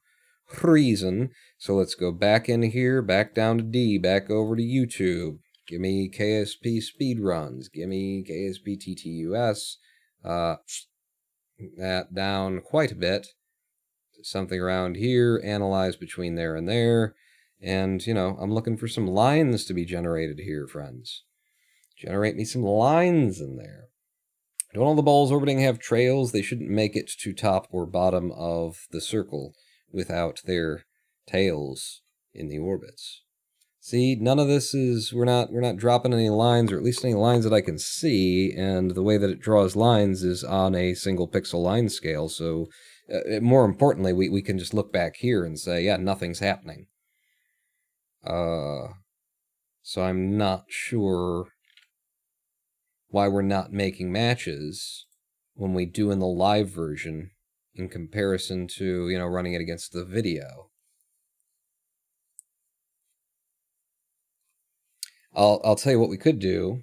reason. So let's go back in here, back down to D, back over to YouTube. Give me KSP Speedruns. Give me KSP TTUS. That down quite a bit. Something around here, analyze between there and there. And, you know, I'm looking for some lines to be generated here, friends. Generate me some lines in there. Don't all the balls orbiting have trails? They shouldn't make it to top or bottom of the circle without their tails in the orbits. See, none of this is, we're not dropping any lines, or at least any lines that I can see, and the way that it draws lines is on a single pixel line scale, so more importantly, we can just look back here and say, yeah, nothing's happening. So I'm not sure why we're not making matches when we do in the live version in comparison to, you know, running it against the video. I'll tell you what we could do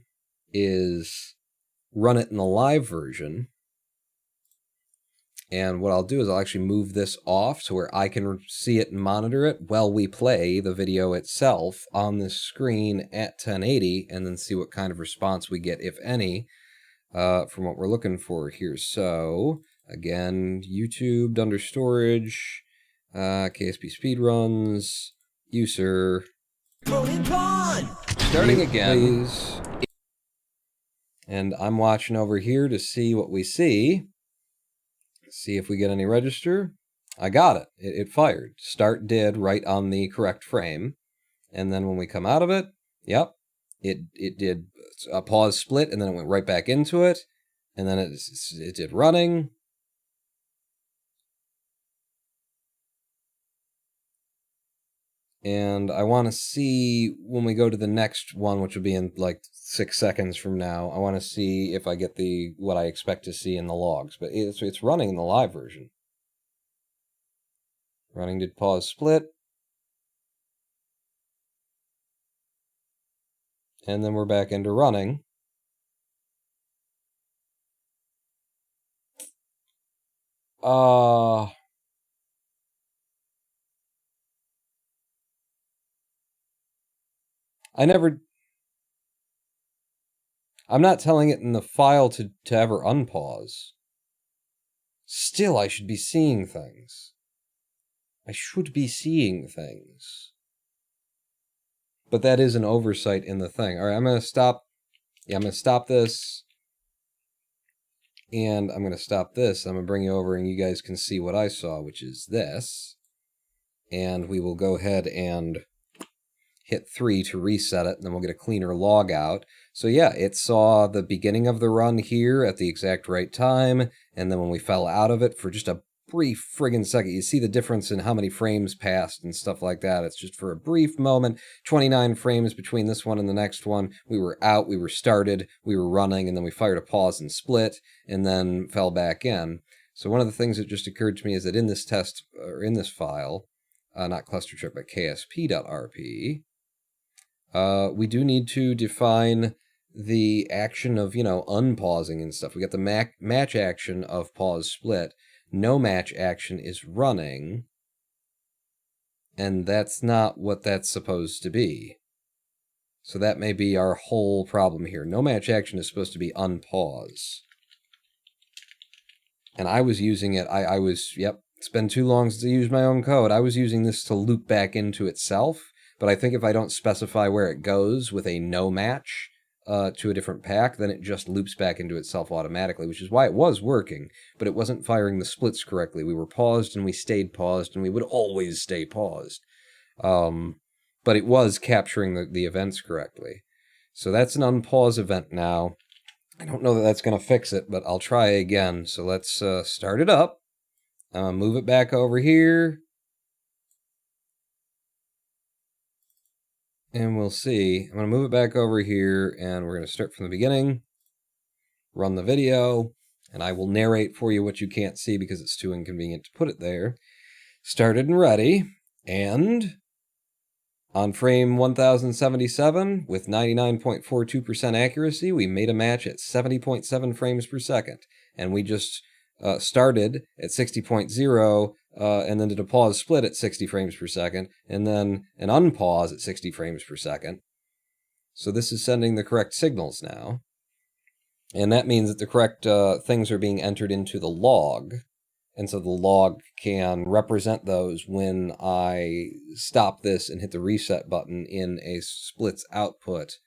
is run it in the live version. And what I'll do is I'll actually move this off to where I can see it and monitor it while we play the video itself on this screen at 1080, and then see what kind of response we get, if any, from what we're looking for here. So, again, YouTube under storage, KSP Speedruns, user. Starting again. Please. And I'm watching over here to see what we see. See if we get any register. I got it. It fired. Start did right on the correct frame. And then when we come out of it, yep, it did a pause split, and then it went right back into it. And then it did running. And I want to see when we go to the next one, which will be in like 6 seconds from now, I want to see if I get what I expect to see in the logs. But it's running in the live version. Running did pause split. And then we're back into running. I'm not telling it in the file to ever unpause. Still, I should be seeing things. I should be seeing things. But that is an oversight in the thing. All right, I'm going to stop. Yeah, I'm going to stop this. And I'm going to stop this. I'm going to bring you over and you guys can see what I saw, which is this. And we will go ahead and hit 3 to reset it, and then we'll get a cleaner log out. So yeah, it saw the beginning of the run here at the exact right time, and then when we fell out of it for just a brief friggin' second, you see the difference in how many frames passed and stuff like that. It's just for a brief moment, 29 frames between this one and the next one. We were out, we were started, we were running, and then we fired a pause and split, and then fell back in. So one of the things that just occurred to me is that in this test, or in this file, not cluster trip, but ksp.rp, we do need to define the action of, you know, unpausing and stuff. We got the match action of pause split. No match action is running. And that's not what that's supposed to be. So that may be our whole problem here. No match action is supposed to be unpause. And I was using it, I was, yep, it's been too long since I used my own code. I was using this to loop back into itself. But I think if I don't specify where it goes with a no match to a different pack, then it just loops back into itself automatically, which is why it was working, but it wasn't firing the splits correctly. We were paused and we stayed paused, and we would always stay paused. But it was capturing the events correctly. So that's an unpause event now. I don't know that that's going to fix it, but I'll try again. So let's start it up. Move it back over here. And we'll see. I'm going to move it back over here, and we're going to start from the beginning. Run the video. And I will narrate for you what you can't see because it's too inconvenient to put it there. Started and ready, and on frame 1077, with 99.42% accuracy, we made a match at 70.7 frames per second. And we just started at 60.0, and then did a pause split at 60 frames per second, and then an unpause at 60 frames per second. So this is sending the correct signals now. And that means that the correct things are being entered into the log. And so the log can represent those when I stop this and hit the reset button in a splits output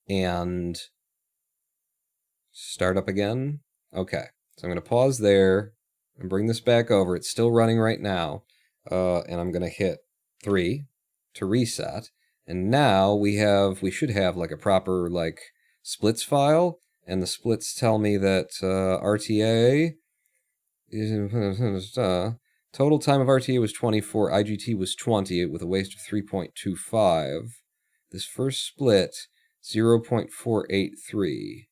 and start up again. Okay, so I'm going to pause there and bring this back over. It's still running right now. And I'm going to hit 3 to reset. And now we should have like a proper like splits file. And the splits tell me that RTA is total time of RTA was 24, IGT was 20 with a waste of 3.25. This first split 0.483.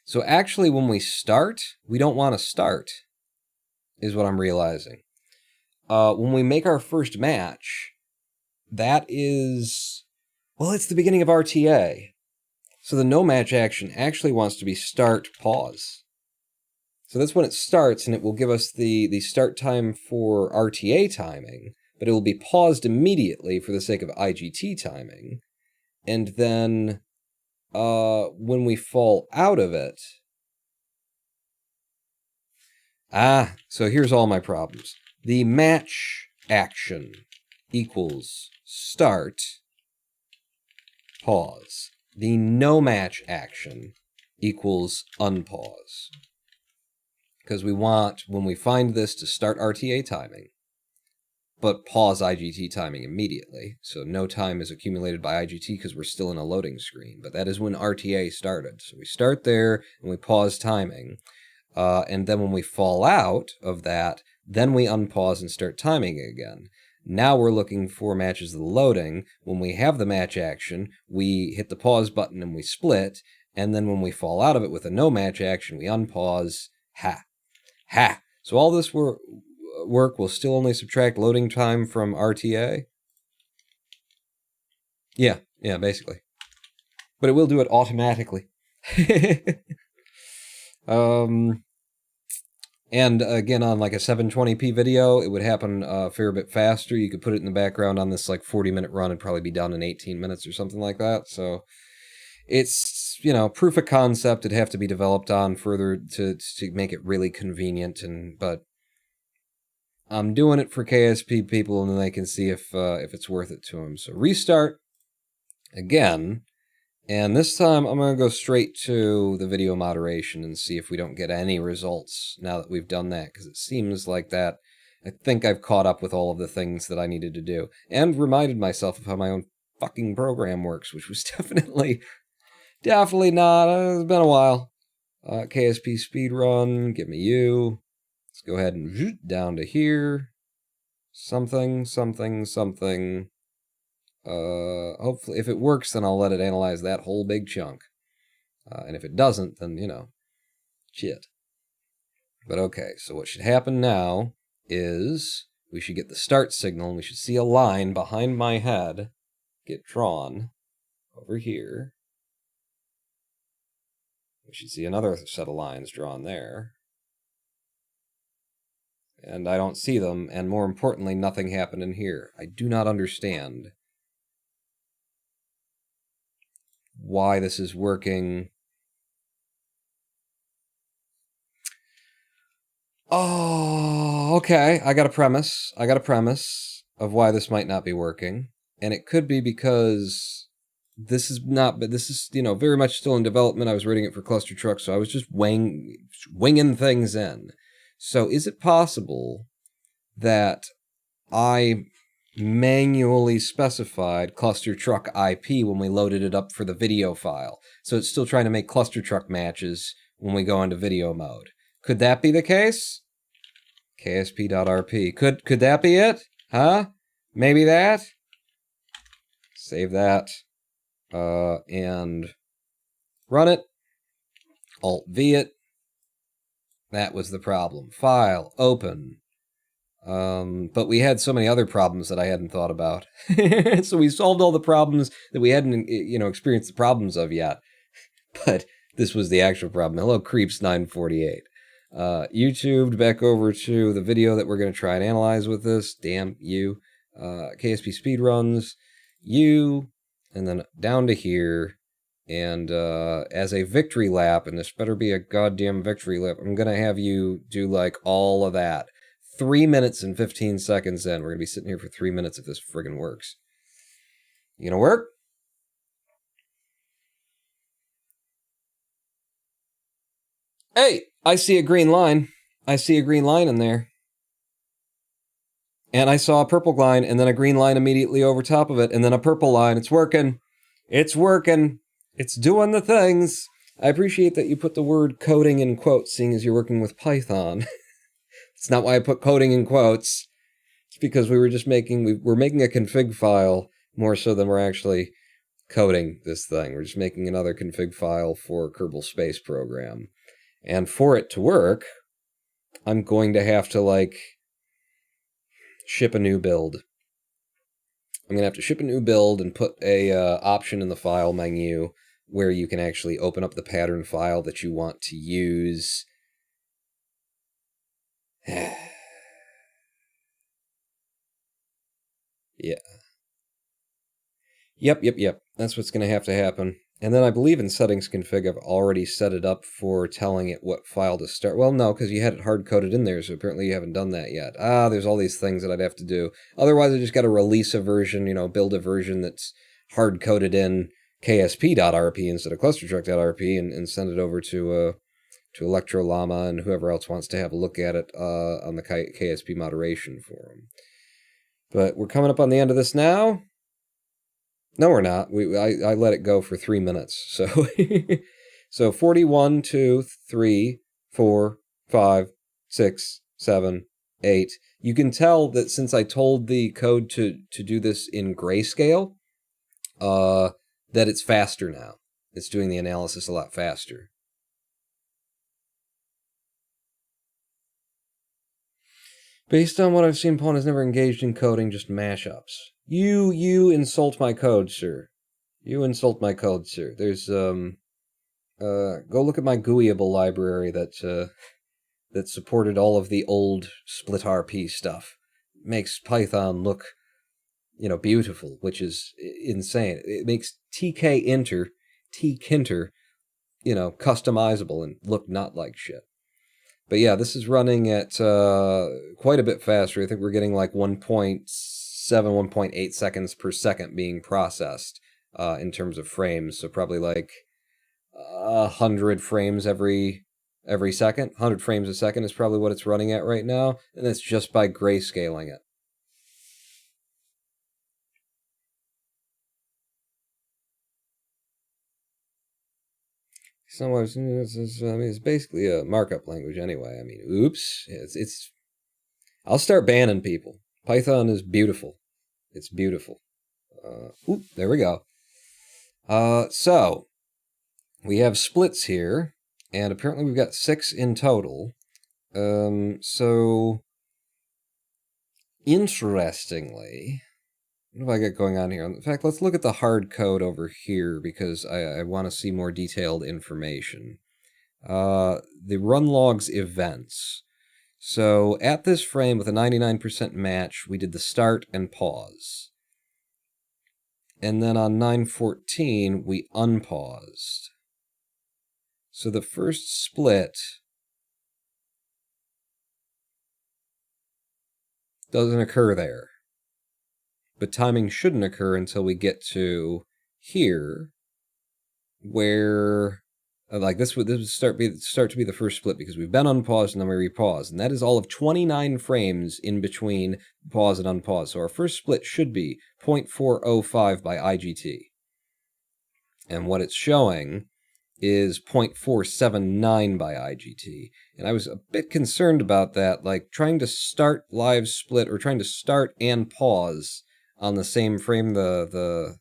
So actually when we start, we don't want to start, is what I'm realizing. When we make our first match, that is, well, it's the beginning of RTA. So the no match action actually wants to be start, pause. So that's when it starts, and it will give us the start time for RTA timing, but it will be paused immediately for the sake of IGT timing. And then when we fall out of it... so here's all my problems. The match action equals start, pause. The no match action equals unpause. Because we want, when we find this, to start RTA timing, but pause IGT timing immediately. So no time is accumulated by IGT because we're still in a loading screen. But that is when RTA started. So we start there and we pause timing. And then when we fall out of that, then we unpause and start timing again. Now we're looking for matches of the loading. When we have the match action, we hit the pause button and we split. And then when we fall out of it with a no match action, we unpause. Ha! So all this work will still only subtract loading time from RTA? Yeah, basically. But it will do it automatically. And again, on like a 720p video, it would happen a fair bit faster. You could put it in the background on this like 40-minute run and probably be done in 18 minutes or something like that. So it's, proof of concept. It'd have to be developed on further to make it really convenient. But I'm doing it for KSP people, and then they can see if it's worth it to them. So restart again. And this time, I'm going to go straight to the video moderation and see if we don't get any results now that we've done that, because it seems like that. I think I've caught up with all of the things that I needed to do, and reminded myself of how my own fucking program works, which was definitely not. It's been a while. KSP Speedrun, give me you. Let's go ahead and zoom down to here. Something. Hopefully, if it works, then I'll let it analyze that whole big chunk. And if it doesn't, then, shit. But okay, so what should happen now is we should get the start signal, and we should see a line behind my head get drawn over here. We should see another set of lines drawn there. And I don't see them, and more importantly, nothing happened in here. I do not understand why this is working. Oh, okay. I got a premise of why this might not be working. And it could be because this is very much still in development. I was rating it for Cluster Truck, so I was just winging things in. So is it possible that I manually specified Cluster Truck IP when we loaded it up for the video file? So it's still trying to make Cluster Truck matches when we go into video mode. Could that be the case? KSP.RP. Could that be it? Huh? Maybe that? Save that. And run it. Alt-V it. That was the problem. File. Open. But we had so many other problems that I hadn't thought about. So we solved all the problems that we hadn't, experienced the problems of yet. But this was the actual problem. Hello, Creeps948. YouTubed back over to the video that we're going to try and analyze with this. Damn you. KSP speedruns. You. And then down to here. And as a victory lap, and this better be a goddamn victory lap, I'm going to have you do like all of that. 3 minutes and 15 seconds in. We're going to be sitting here for 3 minutes if this friggin' works. You gonna work? Hey, I see a green line. I see a green line in there. And I saw a purple line, and then a green line immediately over top of it, and then a purple line. It's working. It's working. It's doing the things. I appreciate that you put the word coding in quotes, seeing as you're working with Python. It's not why I put coding in quotes. It's because we're making a config file more so than we're actually coding this thing. We're just making another config file for Kerbal Space Program. And for it to work, I'm going to have to, ship a new build. I'm going to have to ship a new build and put a option in the file menu where you can actually open up the pattern file that you want to use. Yeah. Yep. That's what's going to have to happen. And then I believe in settings config, I've already set it up for telling it what file to start. Well, no, because you had it hard-coded in there, so apparently you haven't done that yet. There's all these things that I'd have to do. Otherwise, I just got to release a version, build a version that's hard-coded in KSP.RP instead of clustertruck.RP and send it over to ElectroLlama and whoever else wants to have a look at it on the KSP moderation forum. But we're coming up on the end of this now. No, we're not. I let it go for 3 minutes. So, so 41, 2, 3, 4, 5, 6, 7, 8. You can tell that since I told the code to do this in grayscale, that it's faster now. It's doing the analysis a lot faster. Based on what I've seen, Pawn has never engaged in coding, just mashups. You insult my code, sir. You insult my code, sir. There's, go look at my GUIable library that supported all of the old SplitRP stuff. It makes Python look, beautiful, which is insane. It makes tkinter, customizable and look not like shit. But yeah, this is running at quite a bit faster. I think we're getting like 1.7, 1.8 seconds per second being processed in terms of frames. So probably like 100 frames every second. 100 frames a second is probably what it's running at right now. And that's just by grayscaling it. It's basically a markup language anyway. I mean, oops. I'll start banning people. Python is beautiful. It's beautiful. There we go. So, we have splits here, and apparently we've got 6 in total. So, interestingly, what have I got going on here? In fact, let's look at the hard code over here because I want to see more detailed information. The run logs events. So at this frame with a 99% match, we did the start and pause. And then on 9:14, we unpaused. So the first split doesn't occur there. But timing shouldn't occur until we get to here, where this would start to be the first split because we've been unpaused and then we repause, and that is all of 29 frames in between pause and unpause. So our first split should be 0.405 by IGT, and what it's showing is 0.479 by IGT. And I was a bit concerned about that, like trying to start live split or trying to start and pause on the same frame the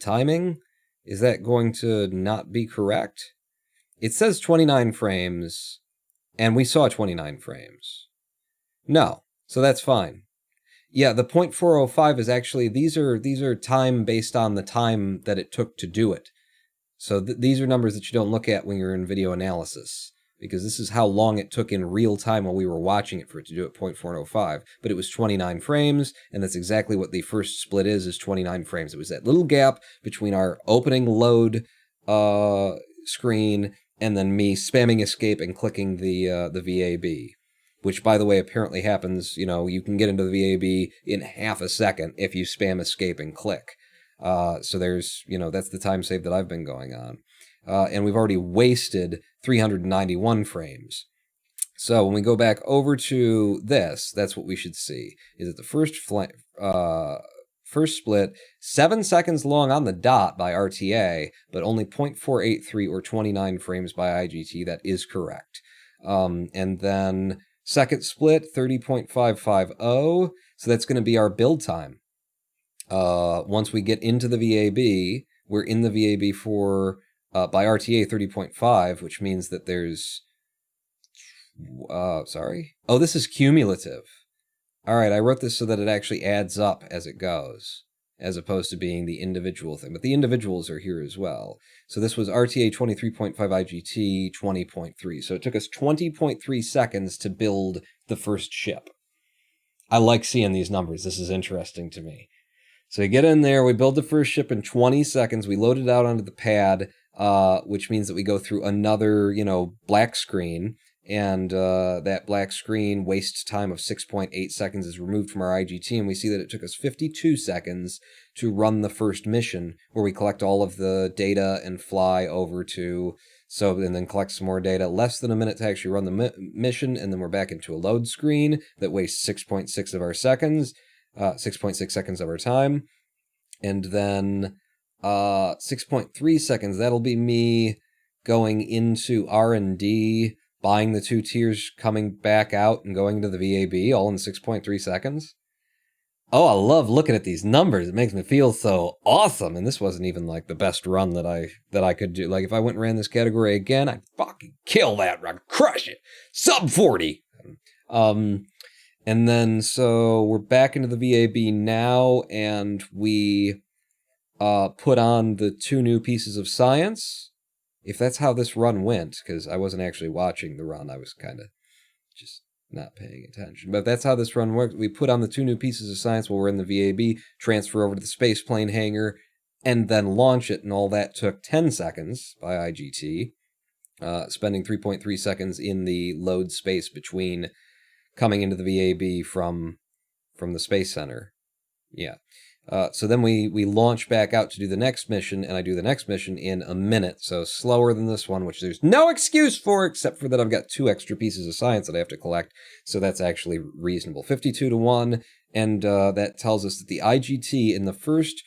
timing. Is that going to not be correct? It says 29 frames, and we saw 29 frames. No, so that's fine. Yeah, the 0.405 is actually, these are time based on the time that it took to do it. So these are numbers that you don't look at when you're in video analysis, because this is how long it took in real time while we were watching it for it to do it 0.405. But it was 29 frames, and that's exactly what the first split is 29 frames. It was that little gap between our opening load screen and then me spamming escape and clicking the VAB. Which, by the way, apparently happens, you can get into the VAB in half a second if you spam escape and click. So there's, that's the time save that I've been going on. And we've already wasted 391 frames. So when we go back over to this, that's what we should see, is that the first split, 7 seconds long on the dot by RTA, but only 0.483 or 29 frames by IGT. That is correct. And then second split, 30.550. So that's going to be our build time. Once we get into the VAB, we're in the VAB for, by RTA 30.5, which means that there's, sorry. Oh, this is cumulative. All right, I wrote this so that it actually adds up as it goes, as opposed to being the individual thing. But the individuals are here as well. So this was RTA 23.5 IGT 20.3. So it took us 20.3 seconds to build the first ship. I like seeing these numbers. This is interesting to me. So we get in there, we build the first ship in 20 seconds, we load it out onto the pad, which means that we go through another, black screen, and that black screen waste time of 6.8 seconds is removed from our IGT, and we see that it took us 52 seconds to run the first mission, where we collect all of the data and fly over to, and then collect some more data, less than a minute to actually run the mission, and then we're back into a load screen that wastes 6.6 of our seconds, 6.6 seconds of our time, and then 6.3 seconds, that'll be me going into R&D, buying the 2 tiers, coming back out, and going to the VAB, all in 6.3 seconds. Oh, I love looking at these numbers. It makes me feel so awesome, and this wasn't even, like, the best run that I could do. Like, if I went and ran this category again, I'd fucking kill that run, crush it, sub 40! And then, so we're back into the VAB now, and we put on the 2 new pieces of science. If that's how this run went, because I wasn't actually watching the run, I was kind of just not paying attention. But if that's how this run worked, we put on the 2 new pieces of science while we're in the VAB, transfer over to the spaceplane hangar, and then launch it, and all that took 10 seconds by IGT, spending 3.3 seconds in the load space between coming into the VAB from the Space Center. Yeah. So then we launch back out to do the next mission, and I do the next mission in a minute, so slower than this one, which there's no excuse for, except for that I've got 2 extra pieces of science that I have to collect, so that's actually reasonable. 52-1, and that tells us that the IGT in the first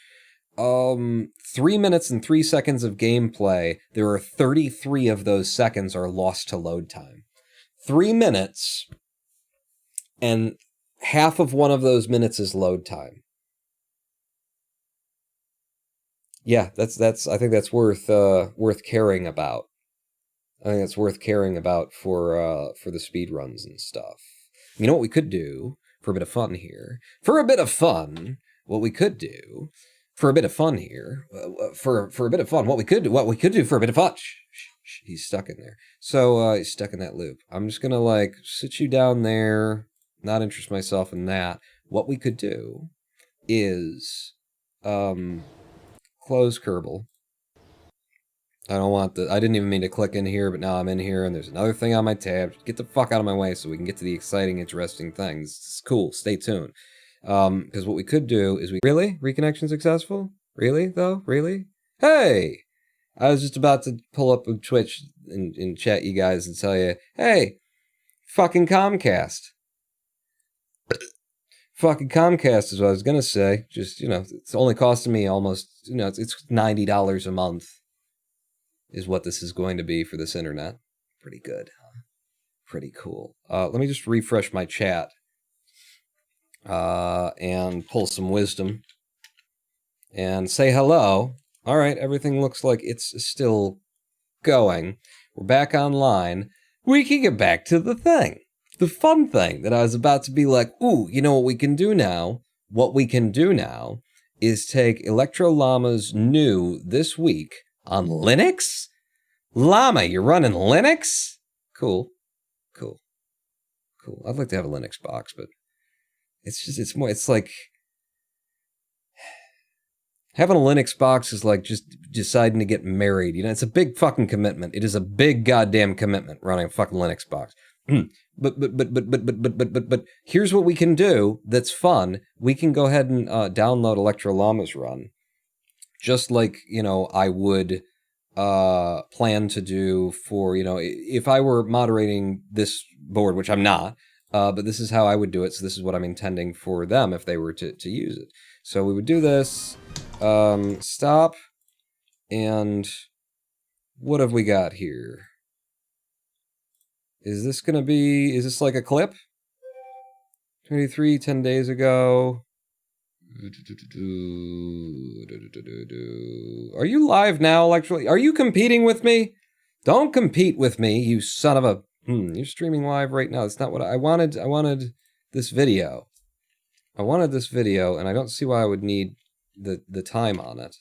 3 minutes and 3 seconds of gameplay, there are 33 of those seconds are lost to load time. 3 minutes... and half of one of those minutes is load time. Yeah, that's. I think that's worth caring about. I think that's worth caring about for the speed runs and stuff. You know what we could do for a bit of fun here? For a bit of fun, what we could do for a bit of fun here? For a bit of fun, what we could do for a bit of fun? Shh, he's stuck in there. So he's stuck in that loop. I'm just gonna sit you down there. Not interest myself in that. What we could do is close Kerbal. I don't want I didn't even mean to click in here, but now I'm in here, and there's another thing on my tab. Get the fuck out of my way so we can get to the exciting, interesting things. It's cool. Stay tuned. Because what we could do is Really? Reconnection successful? Really, though? Really? Hey! I was just about to pull up a Twitch and chat you guys and tell you, hey, fucking Comcast. Fucking Comcast is what I was gonna say. Just, it's only costing me almost, it's $90 a month. is what this is going to be for this internet. Pretty good, huh? Pretty cool. Let me just refresh my chat and pull some wisdom and say hello. All right, everything looks like it's still going. We're back online. We can get back to the thing. The fun thing that I was about to be like, ooh, you know what we can do now? What we can do now is take Electro Llama's new this week on Linux. Llama, you're running Linux? Cool. Cool. Cool. I'd like to have a Linux box, but it's like having a Linux box is like just deciding to get married. You know, it's a big fucking commitment. It is a big goddamn commitment running a fucking Linux box. But here's what we can do that's fun. We can go ahead and download Electro Llama's run. Just like, you know, I would plan to do for, you know, if I were moderating this board, which I'm not, but this is how I would do it. So this is what I'm intending for them if they were to use it. So we would do this, stop, and what have we got here? Is this going to be, is this like a clip? 23, 10 days ago. Are you live now, actually? Are you competing with me? Don't compete with me, you son of a... you're streaming live right now. That's not what I wanted. I wanted this video. I wanted this video, and I don't see why I would need the time on it.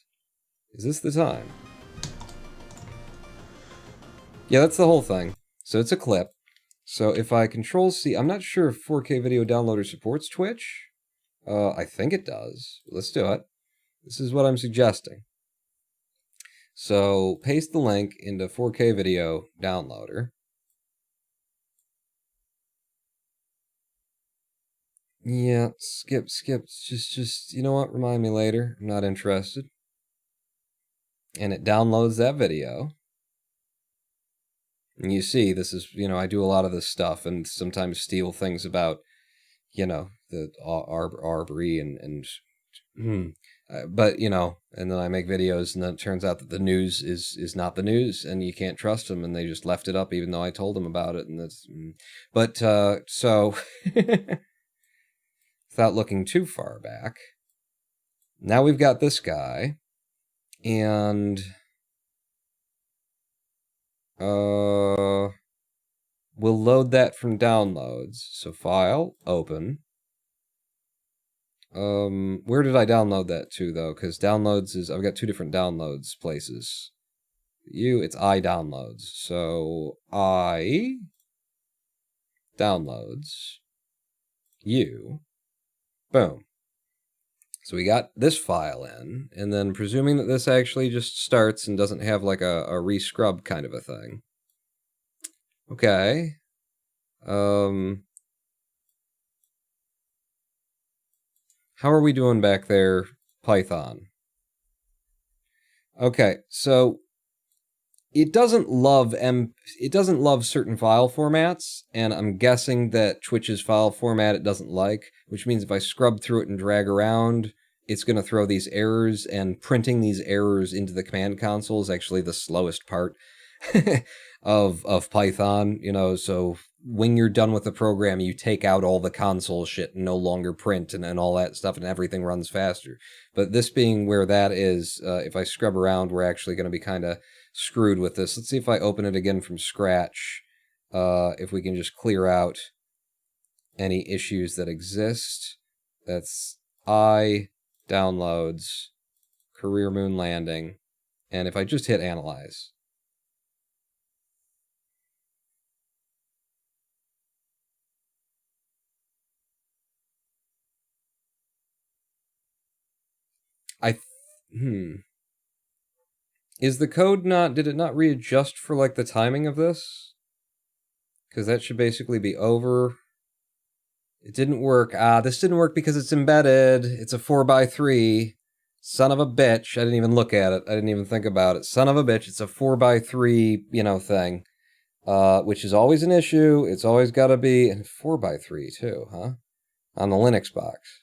Is this the time? Yeah, that's the whole thing. So it's a clip. So if I Control-C... I'm not sure if 4K Video Downloader supports Twitch. I think it does. Let's do it. This is what I'm suggesting. So paste the link into 4K Video Downloader. Yeah, skip. Just, you know what? Remind me later. I'm not interested. And it downloads that video. And you see, this is, you know, I do a lot of this stuff and sometimes steal things about, you know, the Arbery but, you know, and then I make videos and then it turns out that the news is not the news and you can't trust them and they just left it up even though I told them about it. And that's, but, so, without looking too far back, now we've got this guy and, we'll load that from downloads. So file, open. Where did I download that to, though? Because downloads is... I've got two different downloads places. It's I downloads. So, I... downloads. Boom. So we got this file in, and then presuming that this actually just starts and doesn't have like a rescrub kind of a thing. Okay. How are we doing back there, Python? Okay, so it doesn't love certain file formats, and I'm guessing that Twitch's file format it doesn't like, which means if I scrub through it and drag around, it's going to throw these errors, and printing these errors into the command console is actually the slowest part of Python, you know, so when you're done with the program, you take out all the console shit and no longer print and all that stuff, and everything runs faster. But this being where that is, if I scrub around, we're actually going to be kind of screwed with this. Let's see if I open it again from scratch, if we can just clear out any issues that exist. That's I, downloads, career moon landing, and if I just hit analyze. Is the code not... Did it not readjust for, like, the timing of this? Because that should basically be over. It didn't work. This didn't work because it's embedded. It's a 4x3. Son of a bitch. I didn't even look at it. I didn't even think about it. Son of a bitch. It's a 4x3, you know, thing. Which is always an issue. It's always got to be... And 4x3, too, huh? On the Linux box.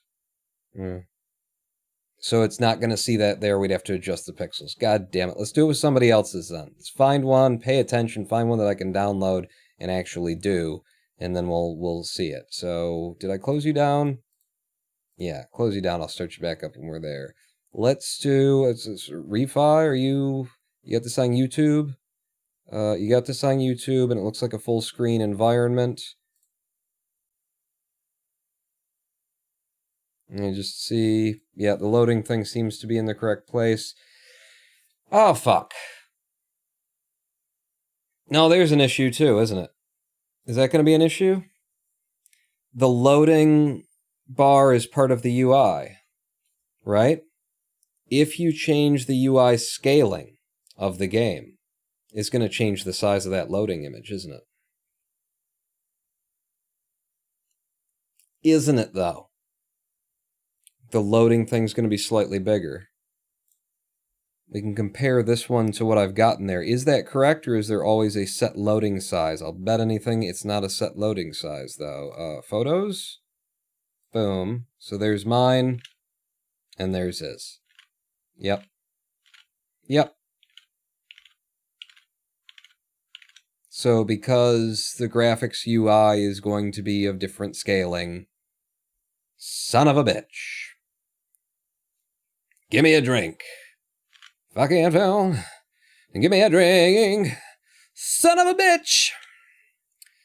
So it's not going to see that there. We'd have to adjust the pixels. God damn it. Let's do it with somebody else's then. Let's find one, pay attention, find one that I can download and actually do, and then we'll see it. So, did I close you down? Yeah, close you down. I'll start you back up when we're there. Let's Refi. Are you got this on YouTube? You got this on YouTube, and it looks like a full screen environment. And just see, yeah, the loading thing seems to be in the correct place. Oh, fuck. No, there's an issue too, isn't it? Is that going to be an issue? The loading bar is part of the UI, right? If you change the UI scaling of the game, it's going to change the size of that loading image, isn't it? Isn't it, though? The loading thing's going to be slightly bigger. We can compare this one to what I've gotten there. Is that correct, or is there always a set loading size? I'll bet anything it's not a set loading size, though. Photos? Boom. So there's mine, and there's his. Yep. Yep. So because the graphics UI is going to be of different scaling, son of a bitch. Give me a drink. If I can't tell, then give me a drink. Son of a bitch.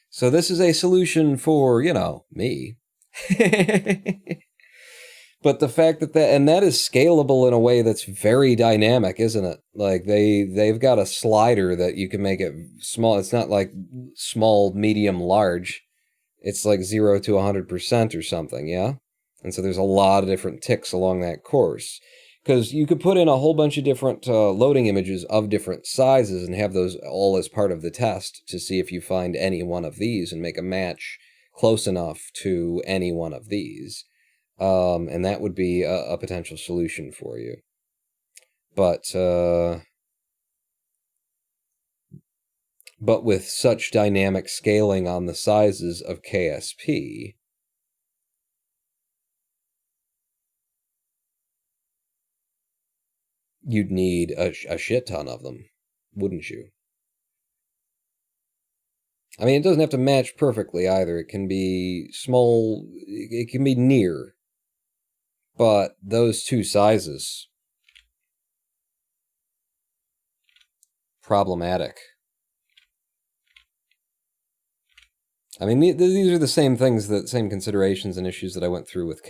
So this is a solution for, me. But the fact that is scalable in a way that's very dynamic, isn't it? Like they've got a slider that you can make it small. It's not like small, medium, large. It's like 0 to 100% or something, yeah? And so there's a lot of different ticks along that course. Because you could put in a whole bunch of different loading images of different sizes and have those all as part of the test to see if you find any one of these and make a match close enough to any one of these. And that would be a potential solution for you. But with such dynamic scaling on the sizes of KSP, you'd need a shit ton of them, wouldn't you? I mean, it doesn't have to match perfectly either. It can be small, it can be near. But those two sizes, problematic. I mean, these are the same same considerations and issues that I went through with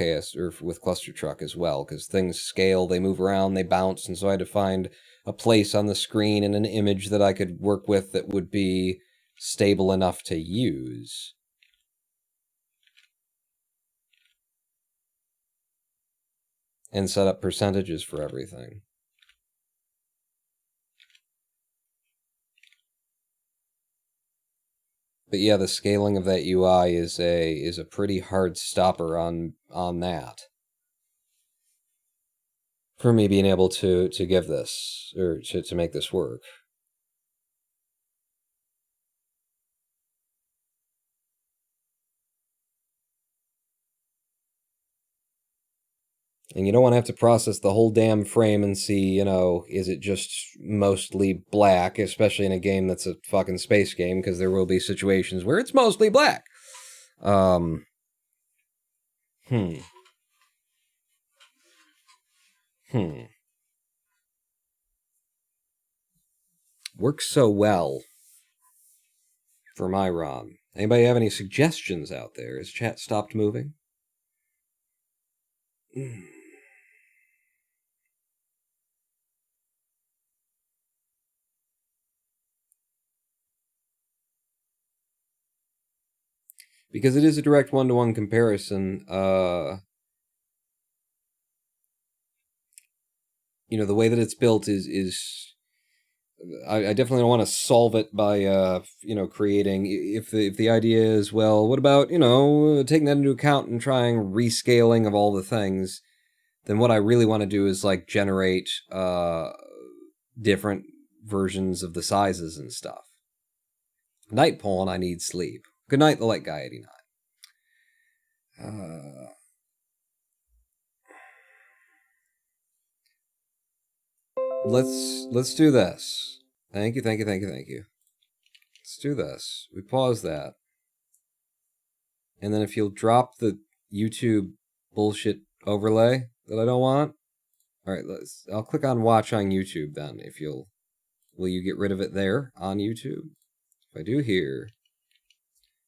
with Cluster Truck as well, because things scale, they move around, they bounce, and so I had to find a place on the screen and an image that I could work with that would be stable enough to use. And set up percentages for everything. But yeah, the scaling of that UI is a pretty hard stopper on that. For me being able to give this, or to make this work. And you don't want to have to process the whole damn frame and see, is it just mostly black, especially in a game that's a fucking space game, because there will be situations where it's mostly black. Works so well for my ROM. Anybody have any suggestions out there? Has chat stopped moving? Because it is a direct one-to-one comparison. The way that it's built is I definitely don't want to solve it by creating, if the idea is, well, what about taking that into account and trying rescaling of all the things, then what I really want to do is like generate different versions of the sizes and stuff. Night Paul and I need sleep. Good night, the Light Guy 89. let's do this. Thank you. Let's do this. We pause that. And then if you'll drop the YouTube bullshit overlay that I don't want. All right, I'll click on watch on YouTube then. Will you get rid of it there on YouTube? If I do here.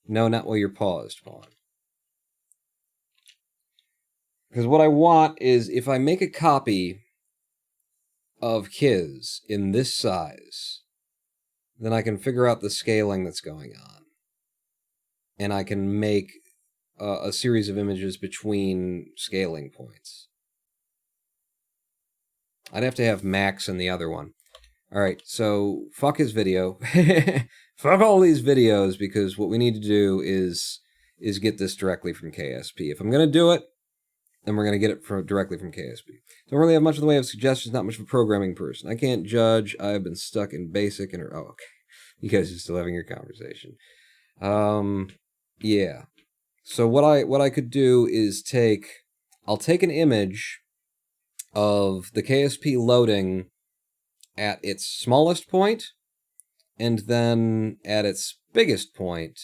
No, not while you're paused, Pawn. Because what I want is if I make a copy of Kiz in this size, then I can figure out the scaling that's going on. And I can make a series of images between scaling points. I'd have to have Max in the other one. Alright, so fuck his video. Fuck all these videos, because what we need to do is get this directly from KSP. If I'm going to do it, then we're going to get it directly from KSP. Don't really have much in the way of suggestions, not much of a programming person. I can't judge. I've been stuck in basic and... Oh, okay. You guys are still having your conversation. Yeah. So what I could do is I'll take an image of the KSP loading at its smallest point, and then at its biggest point,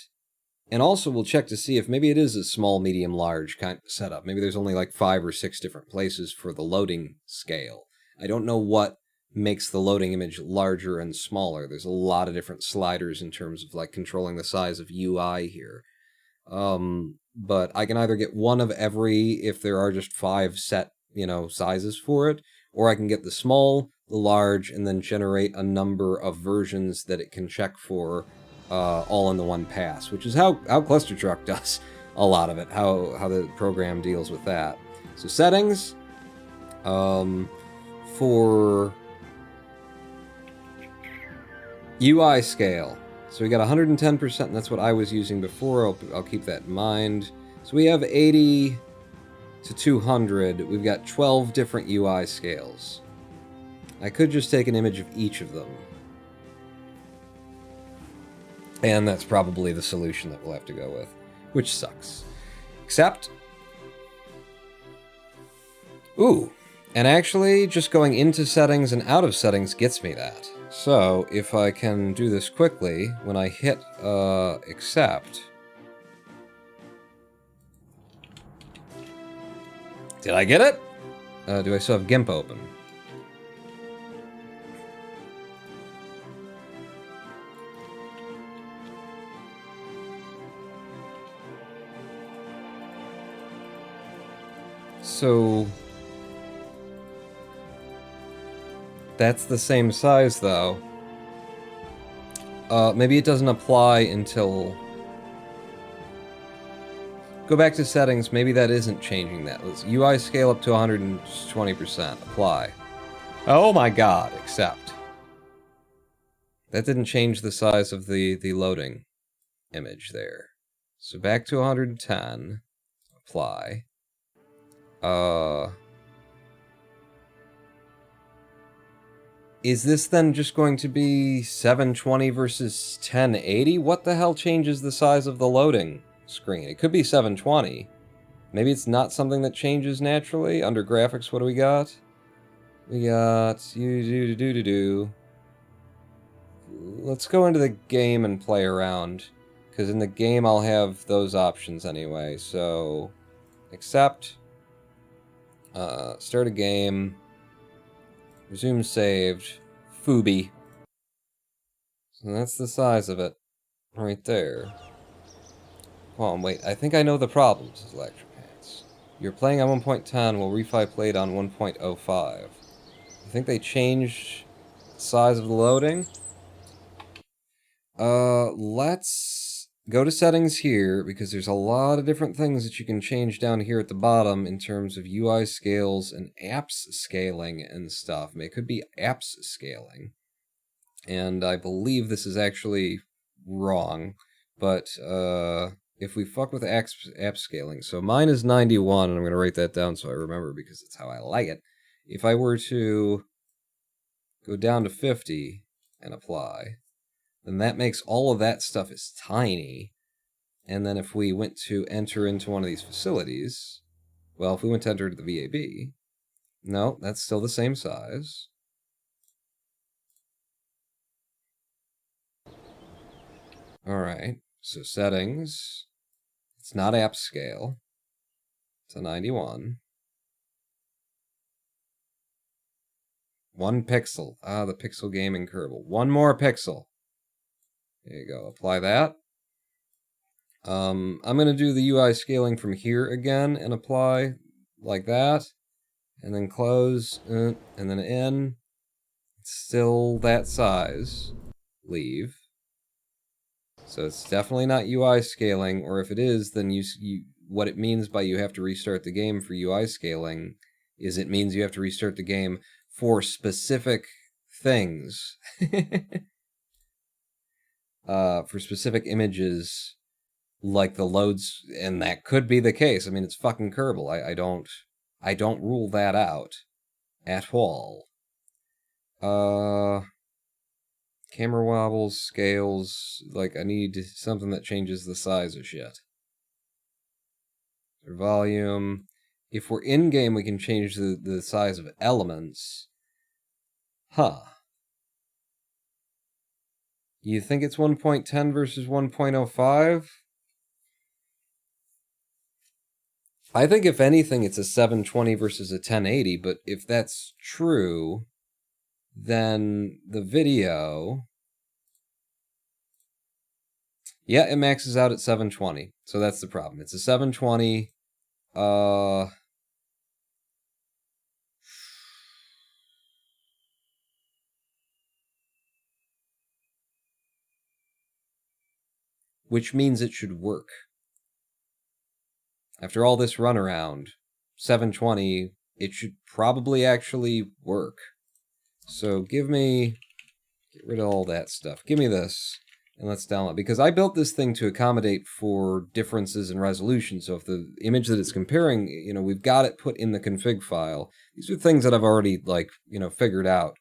and also we'll check to see if maybe it is a small, medium, large kind of setup. Maybe there's only like 5 or 6 different places for the loading scale. I don't know what makes the loading image larger and smaller. There's a lot of different sliders in terms of like controlling the size of UI here. But I can either get one of every if there are just 5 set, sizes for it, or I can get the small, the large, and then generate a number of versions that it can check for all in the one pass, which is how Cluster Truck does a lot of it, how the program deals with that. So settings, for UI scale. So we got 110%, and that's what I was using before. I'll keep that in mind. So we have 80 to 200. We've got 12 different UI scales. I could just take an image of each of them. And that's probably the solution that we'll have to go with, which sucks. Except... Ooh, and actually just going into settings and out of settings gets me that. So, if I can do this quickly, when I hit accept... Did I get it? Do I still have GIMP open? So... That's the same size, though. Maybe it doesn't apply until... Go back to settings, maybe that isn't changing that. Let's UI scale up to 120%. Apply. Oh my god, accept. That didn't change the size of the loading image there. So back to 110. Apply. Is this then just going to be 720 versus 1080? What the hell changes the size of the loading screen? It could be 720. Maybe it's not something that changes naturally. Under graphics, what do we got? We got... Let's go into the game and play around. Because in the game I'll have those options anyway. So, accept. Start a game. Resume saved. Fubi. So that's the size of it. Right there. Hold on, wait. I think I know the problem, says Electropants. You're playing on 1.10 while Refi played on 1.05. I think they changed the size of the loading. Let's go to settings here, because there's a lot of different things that you can change down here at the bottom in terms of UI scales and apps scaling and stuff. I mean, it could be apps scaling. And I believe this is actually wrong, but if we fuck with app scaling, so mine is 91, and I'm going to write that down so I remember because it's how I like it. If I were to go down to 50 and apply, then that makes all of that stuff is tiny. And then if we went to enter into one of these facilities, well, if we went to enter the VAB, no, that's still the same size. All right. So settings. It's not app scale. It's a 91. 1 pixel. Ah, the pixel gaming Kerbal. 1 more pixel. There you go. Apply that. I'm going to do the UI scaling from here again and apply like that. And then close, and then in. It's still that size. Leave. So it's definitely not UI scaling, or if it is, then you what it means by you have to restart the game for UI scaling is it means you have to restart the game for specific things. For specific images like the loads, and that could be the case. I mean, it's fucking Kerbal. I don't rule that out at all. Camera wobbles, scales, like I need something that changes the size of shit. Or volume. If we're in game, we can change the size of elements. Huh. You think it's 1.10 versus 1.05? I think if anything, it's a 720 versus a 1080, but if that's true, then the video... Yeah, it maxes out at 720, so that's the problem. It's a 720, which means it should work. After all this runaround, 720, it should probably actually work. So get rid of all that stuff. Give me this, and let's download. Because I built this thing to accommodate for differences in resolution. So if the image that it's comparing, we've got it put in the config file. These are things that I've already, figured out.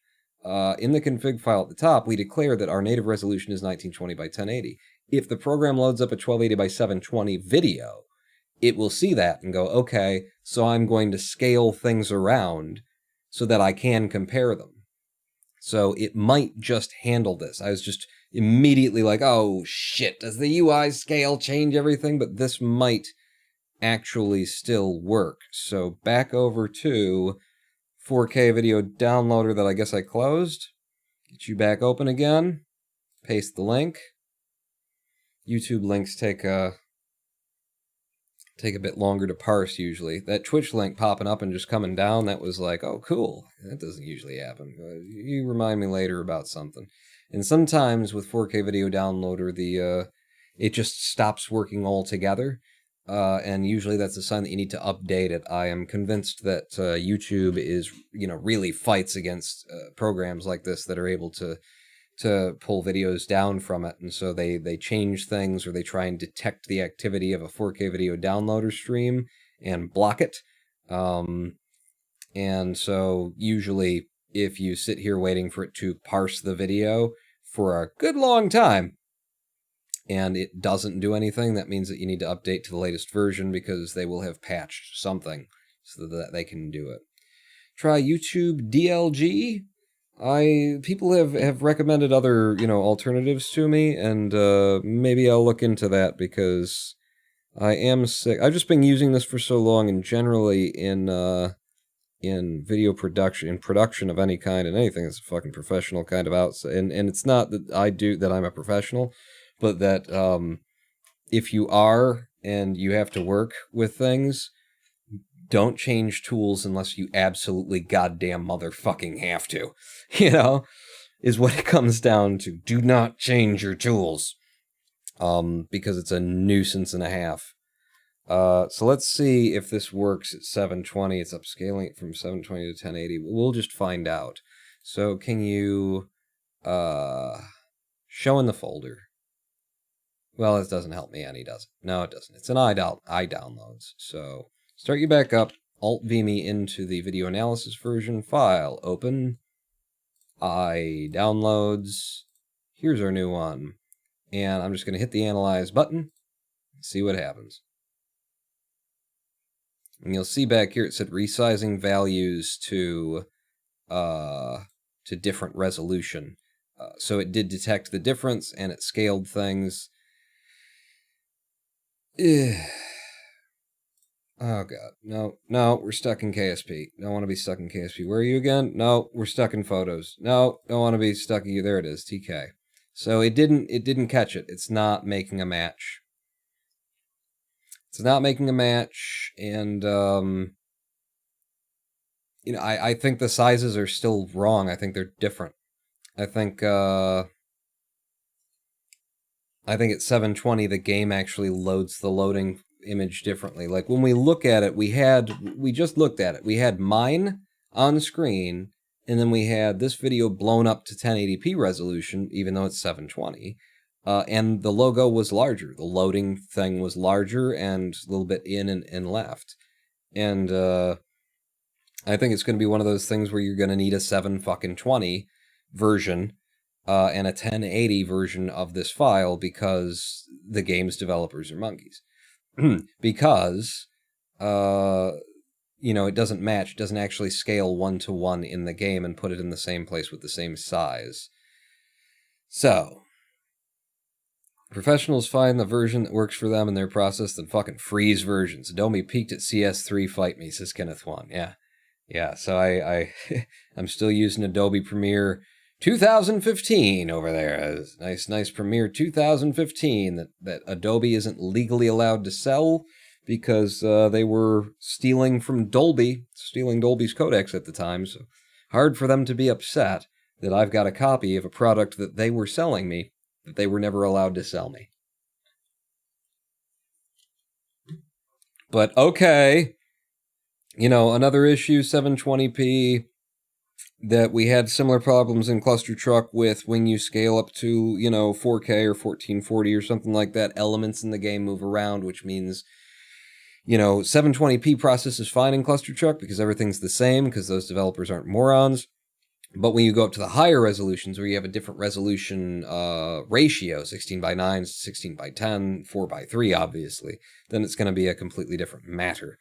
In the config file at the top, we declare that our native resolution is 1920 by 1080. If the program loads up a 1280 by 720 video, it will see that and go, okay, so I'm going to scale things around so that I can compare them. So it might just handle this. I was just immediately like, oh shit, does the UI scale change everything? But this might actually still work. So back over to 4K video downloader that I guess I closed. Get you back open again. Paste the link. YouTube links take a bit longer to parse usually. That Twitch link popping up and just coming down, that was like, oh, cool. That doesn't usually happen. You remind me later about something. And sometimes with 4K video downloader, it just stops working altogether. And usually that's a sign that you need to update it. I am convinced that YouTube is, really fights against programs like this that are able to pull videos down from it, and so they change things, or they try and detect the activity of a 4K video downloader stream and block it. And so usually if you sit here waiting for it to parse the video for a good long time and it doesn't do anything, that means that you need to update to the latest version because they will have patched something so that they can do it. Try YouTube DLG. People have recommended other, alternatives to me, and maybe I'll look into that because I am sick. I've just been using this for so long, and generally in video production, in production of any kind, and anything that's a fucking professional kind of outside, and it's not that I'm a professional, but that if you are and you have to work with things, don't change tools unless you absolutely goddamn motherfucking have to, is what it comes down to. Do not change your tools, because it's a nuisance and a half. So let's see if this works at 720. It's upscaling it from 720 to 1080. We'll just find out. So can you show in the folder? Well, this doesn't help me any, does it? No, it doesn't. It's an iDownloads. So start you back up, Alt-V me into the video analysis version, file, open, iDownloads, here's our new one, and I'm just going to hit the analyze button, and see what happens. And you'll see back here it said resizing values to different resolution. So it did detect the difference, and it scaled things. Oh god, no, we're stuck in KSP. Don't want to be stuck in KSP. Where are you again? No, we're stuck in photos. No, don't want to be stuck in you. There it is, TK. So it didn't catch it. It's not making a match. It's not making a match, and you know, I think the sizes are still wrong. I think they're different. I think at 720 the game actually loads the loading image differently. Like when we look at it, we just looked at it. We had mine on screen, and then we had this video blown up to 1080p resolution, even though it's 720. And the logo was larger. The loading thing was larger and a little bit in and left. And I think it's going to be one of those things where you're going to need a 720 version and a 1080 version of this file because the game's developers are monkeys. Because, you know, it doesn't match, it doesn't actually scale 1-to-1 in the game and put it in the same place with the same size. So, professionals find the version that works for them and their process, then fucking freeze versions. Adobe peaked at CS3, fight me, says Kenneth Wan. Yeah, so I'm still using Adobe Premiere 2015 over there. Nice Premiere 2015 that Adobe isn't legally allowed to sell because they were stealing Dolby's codecs at the time. So hard for them to be upset that I've got a copy of a product that they were selling me that they were never allowed to sell me. But okay, you know, another issue, 720p. That we had similar problems in Cluster Truck with when you scale up to, you know, 4K or 1440 or something like that, elements in the game move around, which means, you know, 720p process is fine in Cluster Truck because everything's the same because those developers aren't morons. But when you go up to the higher resolutions where you have a different resolution ratio, 16:9, 16:10, 4:3, obviously, then it's going to be a completely different matter.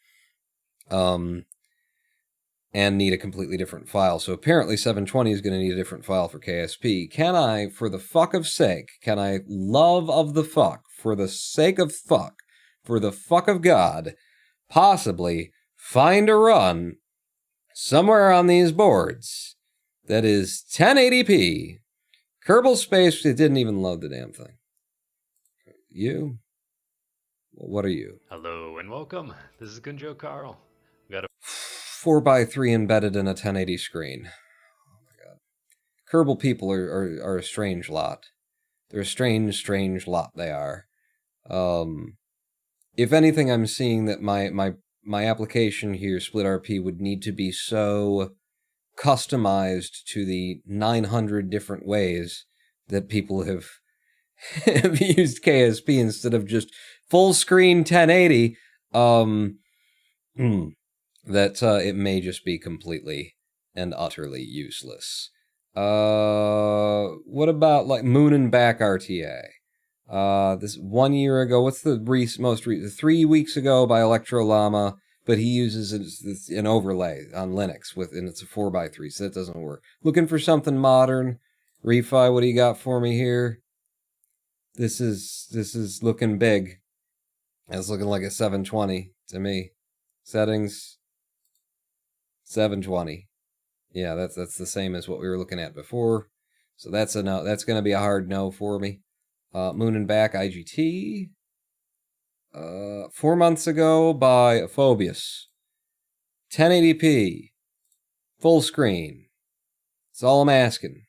And need a completely different file. So apparently 720 is going to need a different file for KSP. Can I, for the fuck of sake, can I, love of the fuck, for the sake of fuck, for the fuck of God, possibly find a run somewhere on these boards that is 1080p? Kerbal Space, it didn't even load the damn thing. You? What are you? Hello and welcome. This is Gunjo Carl. We got a 4:3 embedded in a 1080 screen. Oh my god. Kerbal people are a strange lot. They're a strange lot, they are. If anything, I'm seeing that my application here, SplitRP, would need to be so customized to the 900 different ways that people have used KSP instead of just full screen 1080. That it may just be completely and utterly useless. What about like Moon and Back RTA? This 1 year ago, what's the most recent? 3 weeks ago by Electro Llama, but he uses an overlay on Linux and it's a 4:3, so that doesn't work. Looking for something modern. Refi, what do you got for me here? This is looking big. It's looking like a 720 to me. Settings 720. Yeah, that's the same as what we were looking at before. So that's a no. That's going to be a hard no for me. Moon and Back IGT. 4 months ago by Phobius. 1080p. Full screen. That's all I'm asking.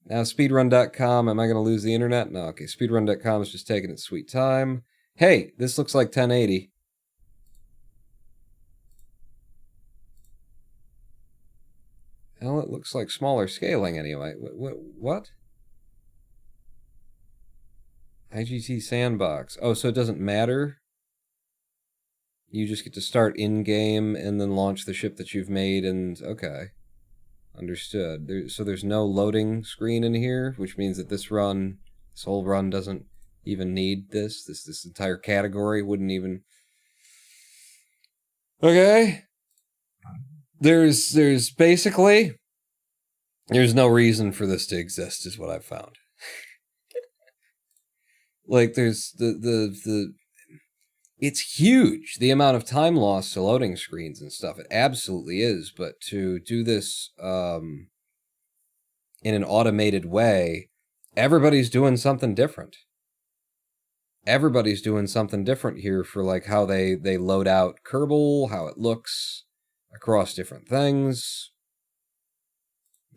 Now speedrun.com. Am I going to lose the internet? No, okay. Speedrun.com is just taking its sweet time. Hey, this looks like 1080. Well, it looks like smaller scaling anyway. What? IGT Sandbox. Oh, so it doesn't matter? You just get to start in-game and then launch the ship that you've made and... Okay. Understood. So there's no loading screen in here, which means that this whole run doesn't even need this. This entire category wouldn't even... Okay. There's basically... There's no reason for this to exist, is what I've found. Like, there's the it's huge, the amount of time lost to loading screens and stuff. It absolutely is. But to do this in an automated way, everybody's doing something different. Everybody's doing something different here for like how they load out Kerbal, how it looks across different things.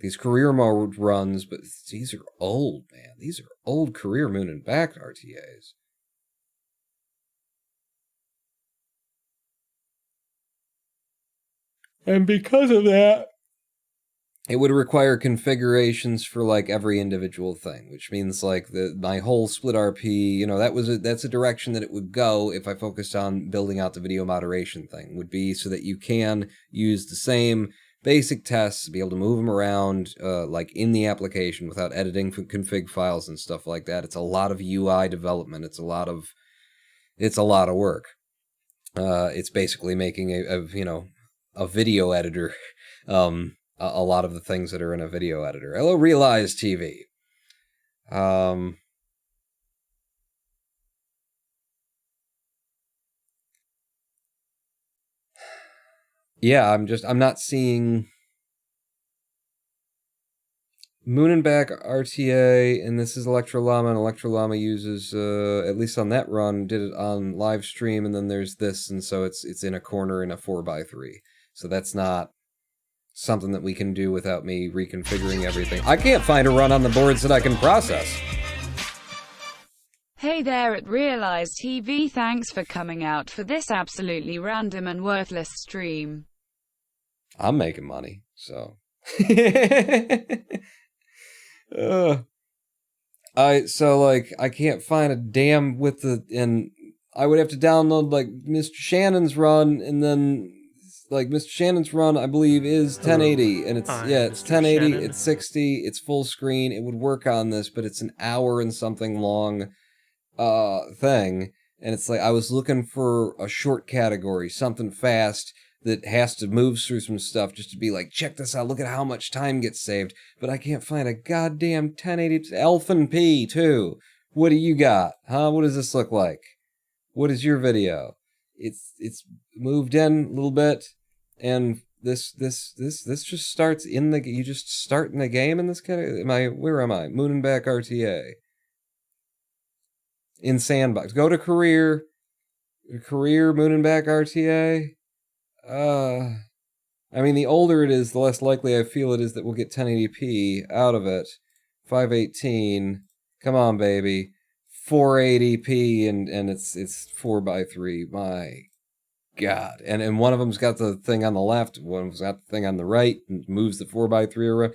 These career mode runs, but these are old, man. These are old career Moon and Back RTAs. And because of that, it would require configurations for like every individual thing, which means like my whole SplitRP, you know, that's a direction that it would go if I focused on building out the video moderation thing, would be so that you can use the same basic tests, be able to move them around like in the application without editing config files and stuff like that. It's a lot of UI development. It's a lot of work. It's basically making a video editor. A lot of the things that are in a video editor. Hello, Realize TV. Yeah, I'm not seeing Moon and Back RTA, and this is Electrolama, and Electrolama uses, at least on that run, did it on live stream, and then there's this, and so it's in a corner in a 4x3. So that's not something that we can do without me reconfiguring everything. I can't find a run on the boards that I can process. Hey there at Realize TV, thanks for coming out for this absolutely random and worthless stream. I'm making money, so. I can't find a damn and I would have to download like Mr. Shannon's run, and then like Mr. Shannon's run, I believe, is 1080, and it's it's 1080, Shannon. It's 60, it's full screen. It would work on this, but it's an hour and something long thing, and it's like I was looking for a short category, something fast that has to move through some stuff just to be like, check this out, look at how much time gets saved, but I can't find a goddamn 1080 Elfin P too. What do you got? Huh? What does this look like? What is your video? It's moved in a little bit. And this just starts in the, you just start in the game in this category. Where am I? Moon and Back RTA. In Sandbox. Go to career Moon and Back RTA. I mean, the older it is, the less likely I feel it is that we'll get 1080p out of it. 518. Come on, baby. 480p, and it's 4x3. My God. And one of them's got the thing on the left, one of them's got the thing on the right, and moves the 4x3 around.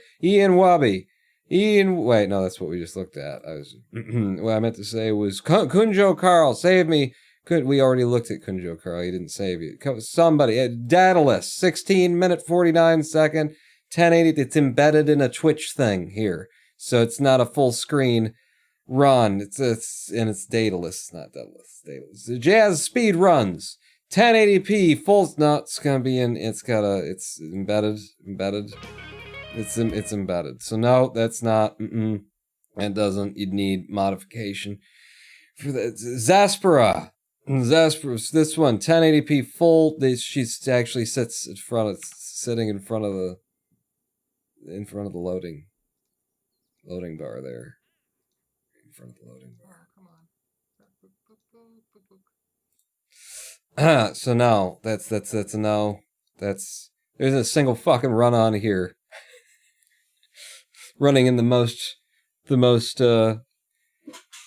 Wait, no, that's what we just looked at. What I meant to say was, Kunjo Carl, save me. We already looked at Kunjo Carl, he didn't save you. Somebody, Daedalus, 16 minute 49 second, 1080, it's embedded in a Twitch thing here. So it's not a full screen run, it's Daedalus, not Daedalus, Daedalus. Jazz speed runs. 1080p full, no, it's gonna be in, it's embedded, it's embedded. So no, that's not, that doesn't, you'd need modification for that. Zaspera, this one, 1080p full, she's actually sitting in front of the loading bar there. In front of the loading bar. So no, that's a no. There's a single fucking run on here. Running in the most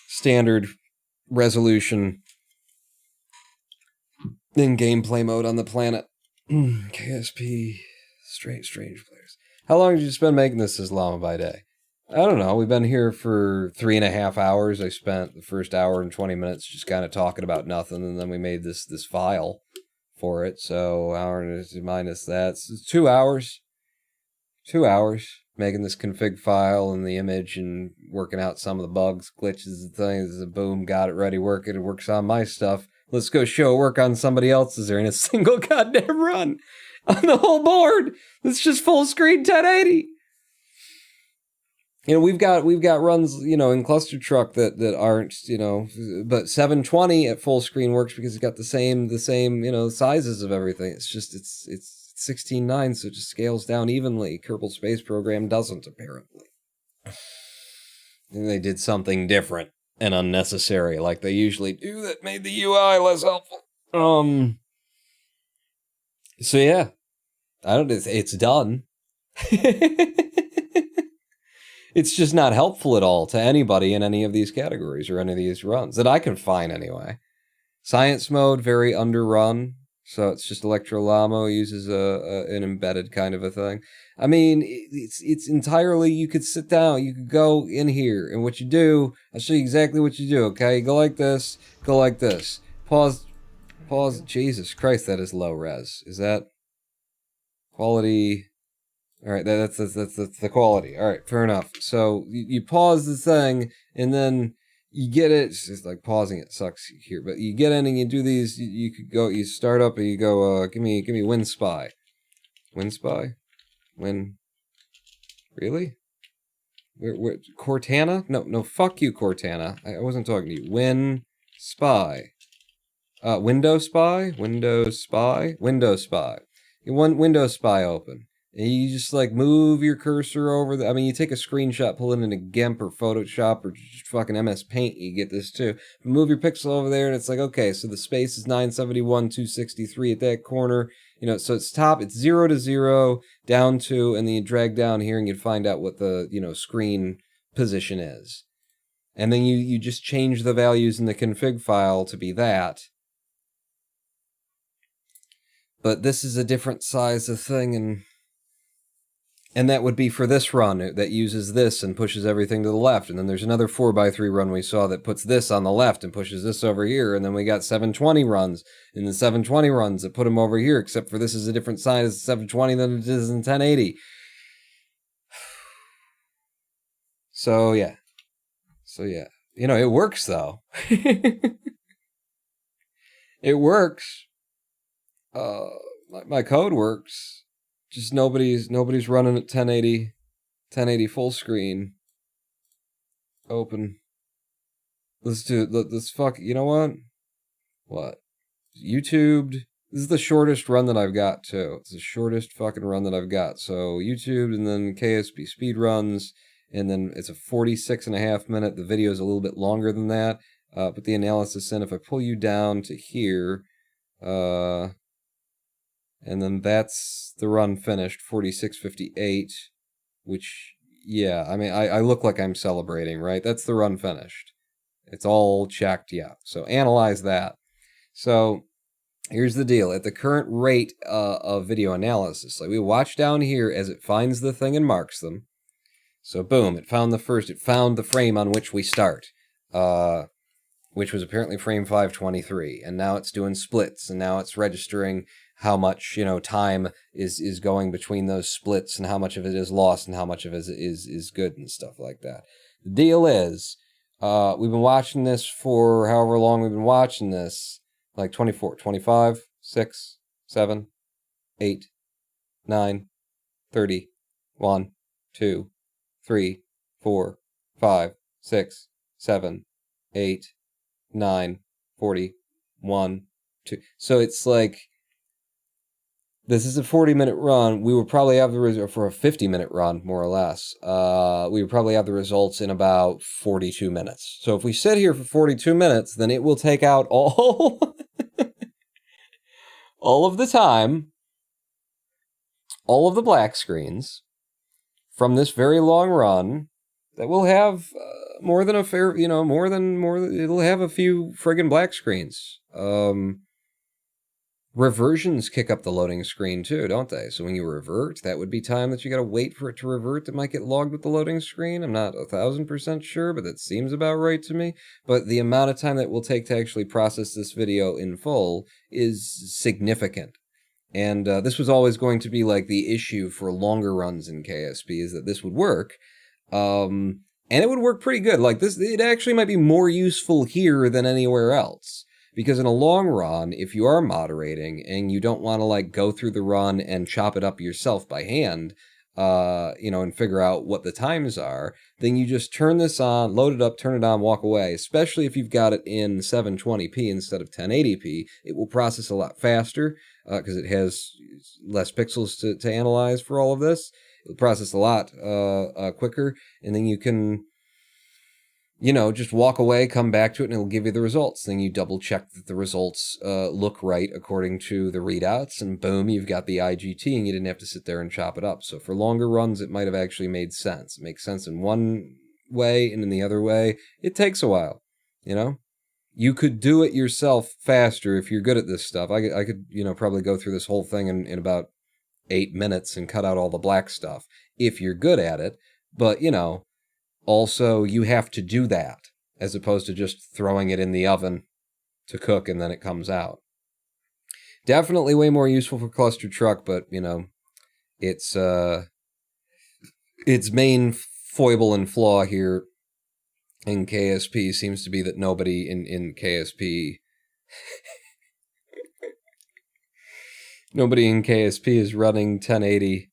standard resolution in gameplay mode on the planet. KSP, strange players. How long did you spend making this Islam by day? I don't know. We've been here for 3.5 hours. I spent the first hour and 20 minutes just kind of talking about nothing, and then we made this file for it. So hour minus that, so 2 hours. 2 hours making this config file and the image and working out some of the bugs, glitches, and things. Boom, got it ready, working. It works on my stuff. Let's go show work on somebody else's. There in a single goddamn run on the whole board. It's just full screen 1080. You know, we've got runs, you know, in cluster truck that aren't, you know, but 720 at full screen works because it's got the same, you know, sizes of everything. It's just it's 16:9, so it just scales down evenly. Kerbal Space Program doesn't, apparently. And they did something different and unnecessary, like they usually do, that made the UI less helpful. So yeah, it's done. It's just not helpful at all to anybody in any of these categories or any of these runs that I can find anyway. Science mode, very underrun. So it's just Electrolamo uses an embedded kind of a thing. I mean, it's entirely, you could sit down, you could go in here, and what you do, I'll show you exactly what you do, okay? You go like this, go like this. Pause, Jesus Christ, that is low res. Is that quality? All right, that's the quality. All right, fair enough. So you pause the thing, and then you get it. It's just like pausing it sucks here, but you get in and you do these. You could go. You start up and you go. Give me Win Spy. Win Spy. Win. Really? Where Cortana? No. Fuck you, Cortana. I wasn't talking to you. Win Spy. Windows Spy. Windows Spy. Windows Spy. You want Windows Spy open. And you just like move your cursor over I mean, you take a screenshot, pull it into GIMP or Photoshop or just fucking MS Paint, you get this too. Move your pixel over there and it's like, okay, so the space is 971, 263 at that corner. You know, so it's 0 to 0, down to, and then you drag down here and you find out what the, you know, screen position is. And then you just change the values in the config file to be that. But this is a different size of thing, and that would be for this run that uses this and pushes everything to the left. And then there's another 4x3 run we saw that puts this on the left and pushes this over here. And then we got 720 runs, and the 720 runs that put them over here, except for this is a different size of 720 than it is in 1080. So yeah. You know, it works though. It works. My code works. Just nobody's running at 1080 full screen. Open. Let's do it. Let's fuck. You know what? What? YouTubed. This is the shortest run that I've got too. It's the shortest fucking run that I've got. So YouTube and then KSP speedruns, and then it's a 46.5 minute. The video is a little bit longer than that. Put the analysis in. If I pull you down to here, and then that's the run finished, 46:58, which, yeah, I mean, I look like I'm celebrating, right? That's the run finished. It's all checked, yeah. So analyze that. So here's the deal. At the current rate of video analysis, like we watch down here as it finds the thing and marks them. So boom, it found the frame on which we start, which was apparently frame 523. And now it's doing splits, and now it's registering how much, you know, time is going between those splits and how much of it is lost and how much of it is good and stuff like that. The deal is, we've been watching this for however long we've been watching this, like 24, 25, 6, 7, 8, 9, 30, 1, 2, 3, 4, 5, 6, 7, 8, 9, 40, 1, 2. So it's like, this is a 40-minute run. We would probably have the result for a 50-minute run, more or less. We would probably have the results in about 42 minutes. So if we sit here for 42 minutes, then it will take out all of the time, all of the black screens from this very long run. That will have more than a fair, you know, more than it'll have a few friggin' black screens. Reversions kick up the loading screen too, don't they? So when you revert, that would be time that you gotta wait for it to revert that might get logged with the loading screen. I'm not 1,000% sure, but that seems about right to me. But the amount of time that will take to actually process this video in full is significant. And this was always going to be like the issue for longer runs in KSP, is that this would work. And it would work pretty good. Like this, it actually might be more useful here than anywhere else. Because in a long run, if you are moderating and you don't want to like go through the run and chop it up yourself by hand, and figure out what the times are, then you just turn this on, load it up, turn it on, walk away. Especially if you've got it in 720p instead of 1080p, it will process a lot faster because it has less pixels to analyze for all of this. It'll process a lot quicker, and then you can, just walk away, come back to it, and it'll give you the results. Then you double check that the results look right according to the readouts, and boom, you've got the IGT, and you didn't have to sit there and chop it up. So for longer runs, it might have actually made sense. It makes sense in one way, and in the other way, it takes a while, You could do it yourself faster if you're good at this stuff. I could, probably go through this whole thing in about 8 minutes and cut out all the black stuff if you're good at it. But, also, you have to do that, as opposed to just throwing it in the oven to cook and then it comes out. Definitely way more useful for cluster truck, but, its main foible and flaw here in KSP seems to be that nobody in KSP... nobody in KSP is running 1080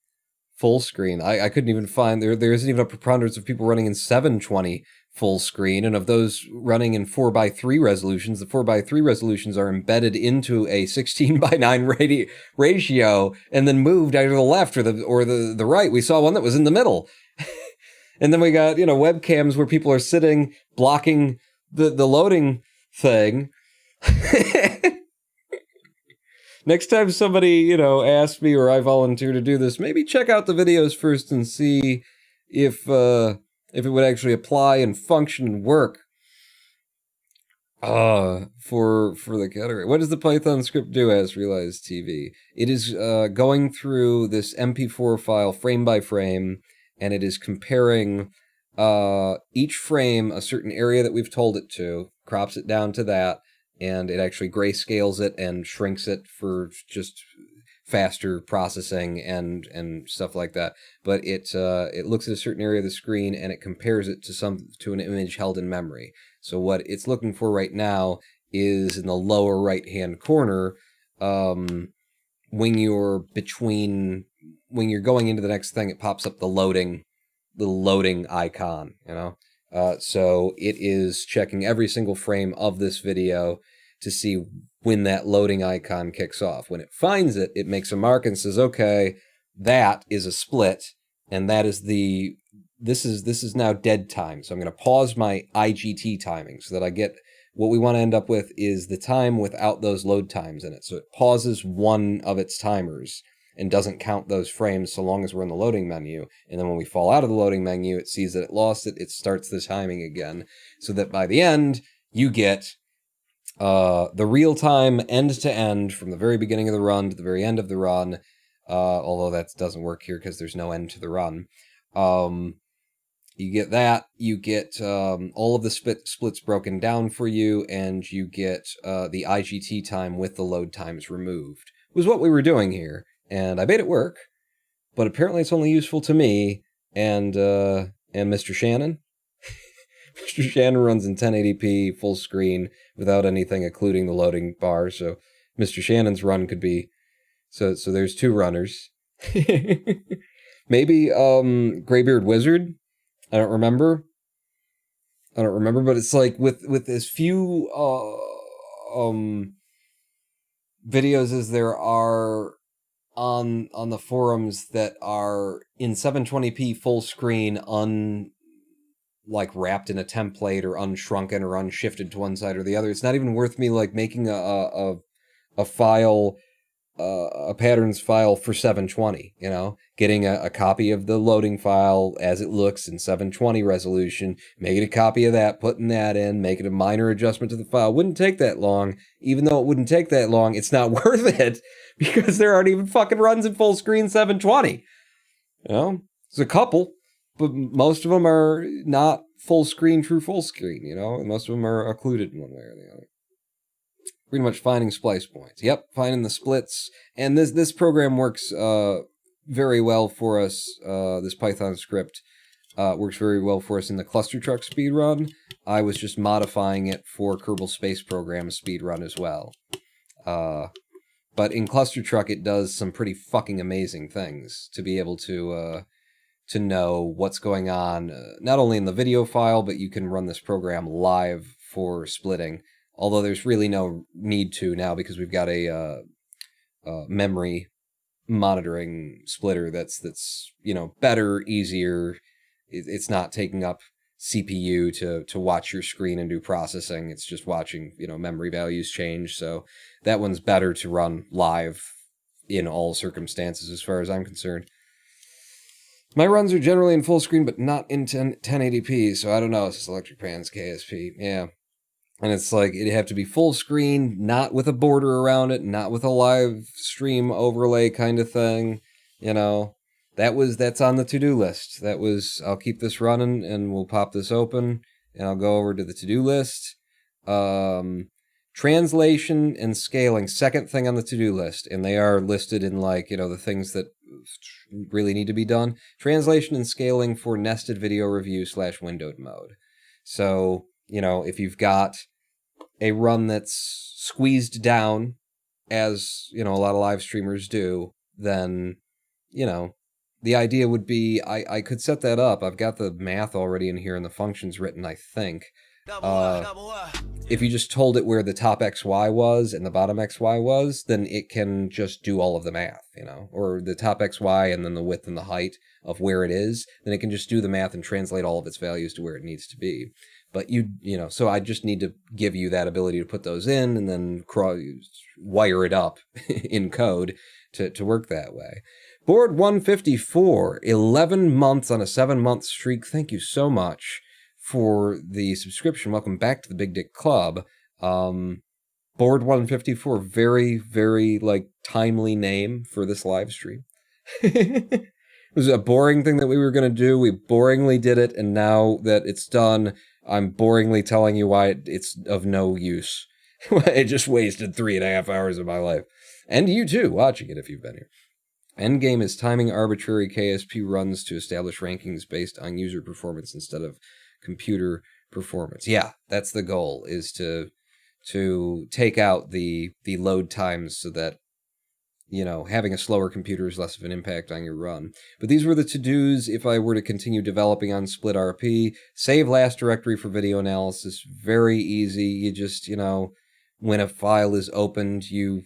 full screen. I couldn't even find, there isn't even a preponderance of people running in 720 full screen, and of those running in 4:3 resolutions, the 4:3 resolutions are embedded into a 16:9 ratio and then moved either to the left or the right. We saw one that was in the middle. And then we got, webcams where people are sitting blocking the loading thing. Next time somebody, asks me or I volunteer to do this, maybe check out the videos first and see if it would actually apply and function and work for the category. What does the Python script do as Realize TV? It is going through this MP4 file frame by frame, and it is comparing each frame, a certain area that we've told it to, crops it down to that, and it actually grayscales it and shrinks it for just faster processing and stuff like that. But it looks at a certain area of the screen and it compares it to an image held in memory. So what it's looking for right now is in the lower right hand corner, when you're going into the next thing, it pops up the loading icon, So it is checking every single frame of this video to see when that loading icon kicks off. When it finds it, it makes a mark and says, okay, that is a split, and that is this is now dead time. So I'm going to pause my IGT timing so that I get what we want to end up with is the time without those load times in it. So it pauses one of its timers and doesn't count those frames so long as we're in the loading menu. And then when we fall out of the loading menu, it sees that it lost it, it starts the timing again, so that by the end, you get the real time end to end from the very beginning of the run to the very end of the run, although that doesn't work here because there's no end to the run. You get that, you get all of the splits broken down for you, and you get the IGT time with the load times removed. Was what we were doing here. And I made it work, but apparently it's only useful to me and Mr. Shannon. Mr. Shannon runs in 1080p full screen without anything occluding the loading bar, so Mr. Shannon's run could be... So there's two runners. Maybe Graybeard Wizard? I don't remember, but it's like with as few videos as there are on the forums that are in 720p full screen, wrapped in a template or unshrunken or unshifted to one side or the other. It's not even worth me making a file, a patterns file for 720. Getting a copy of the loading file as it looks in 720 resolution, making a copy of that, putting that in, making a minor adjustment to the file. Wouldn't take that long. Even though it wouldn't take that long, it's not worth it because there aren't even fucking runs in full screen 720. There's a couple, but most of them are not full screen, true full screen, and most of them are occluded in one way or the other. Pretty much finding splice points. Yep, finding the splits. And this program works very well for us. This Python script works very well for us in the cluster truck speedrun. I was just modifying it for Kerbal Space Program speedrun as well. But in cluster truck, it does some pretty fucking amazing things to be able to to know what's going on, not only in the video file, but you can run this program live for splitting. Although there's really no need to now because we've got a memory monitoring splitter that's better, easier. It's not taking up CPU to watch your screen and do processing. It's just watching memory values change. So that one's better to run live in all circumstances as far as I'm concerned. My runs are generally in full screen, but not in 1080p, so I don't know. It's just Electric Pan's KSP, yeah. And it's like, it'd have to be full screen, not with a border around it, not with a live stream overlay kind of thing, That's on the to-do list. I'll keep this running, and we'll pop this open, and I'll go over to the to-do list. Translation and scaling, second thing on the to-do list, and they are listed in the things that really need to be done. Translation and scaling for nested video review / windowed mode. So, if you've got a run that's squeezed down, as, a lot of live streamers do, then, the idea would be, I could set that up. I've got the math already in here and the functions written, I think. If you just told it where the top XY was and the bottom XY was, then it can just do all of the math, or the top XY and then the width and the height of where it is, then it can just do the math and translate all of its values to where it needs to be. But so I just need to give you that ability to put those in and then wire it up in code to work that way. Board 154, 11 months on a 7-month streak. Thank you so much for the subscription. Welcome back to the Big Dick Club. Board 154, very, very timely name for this live stream. It was a boring thing that we were going to do. We boringly did it, and now that it's done, I'm boringly telling you why it's of no use. It just wasted 3.5 hours of my life. And you too, watching it if you've been here. Endgame is timing arbitrary KSP runs to establish rankings based on user performance instead of computer performance. Yeah, that's the goal, is to take out the load times so that having a slower computer is less of an impact on your run. But these were the to-dos if I were to continue developing on SplitRP. Save last directory for video analysis. Very easy. You just, when a file is opened, you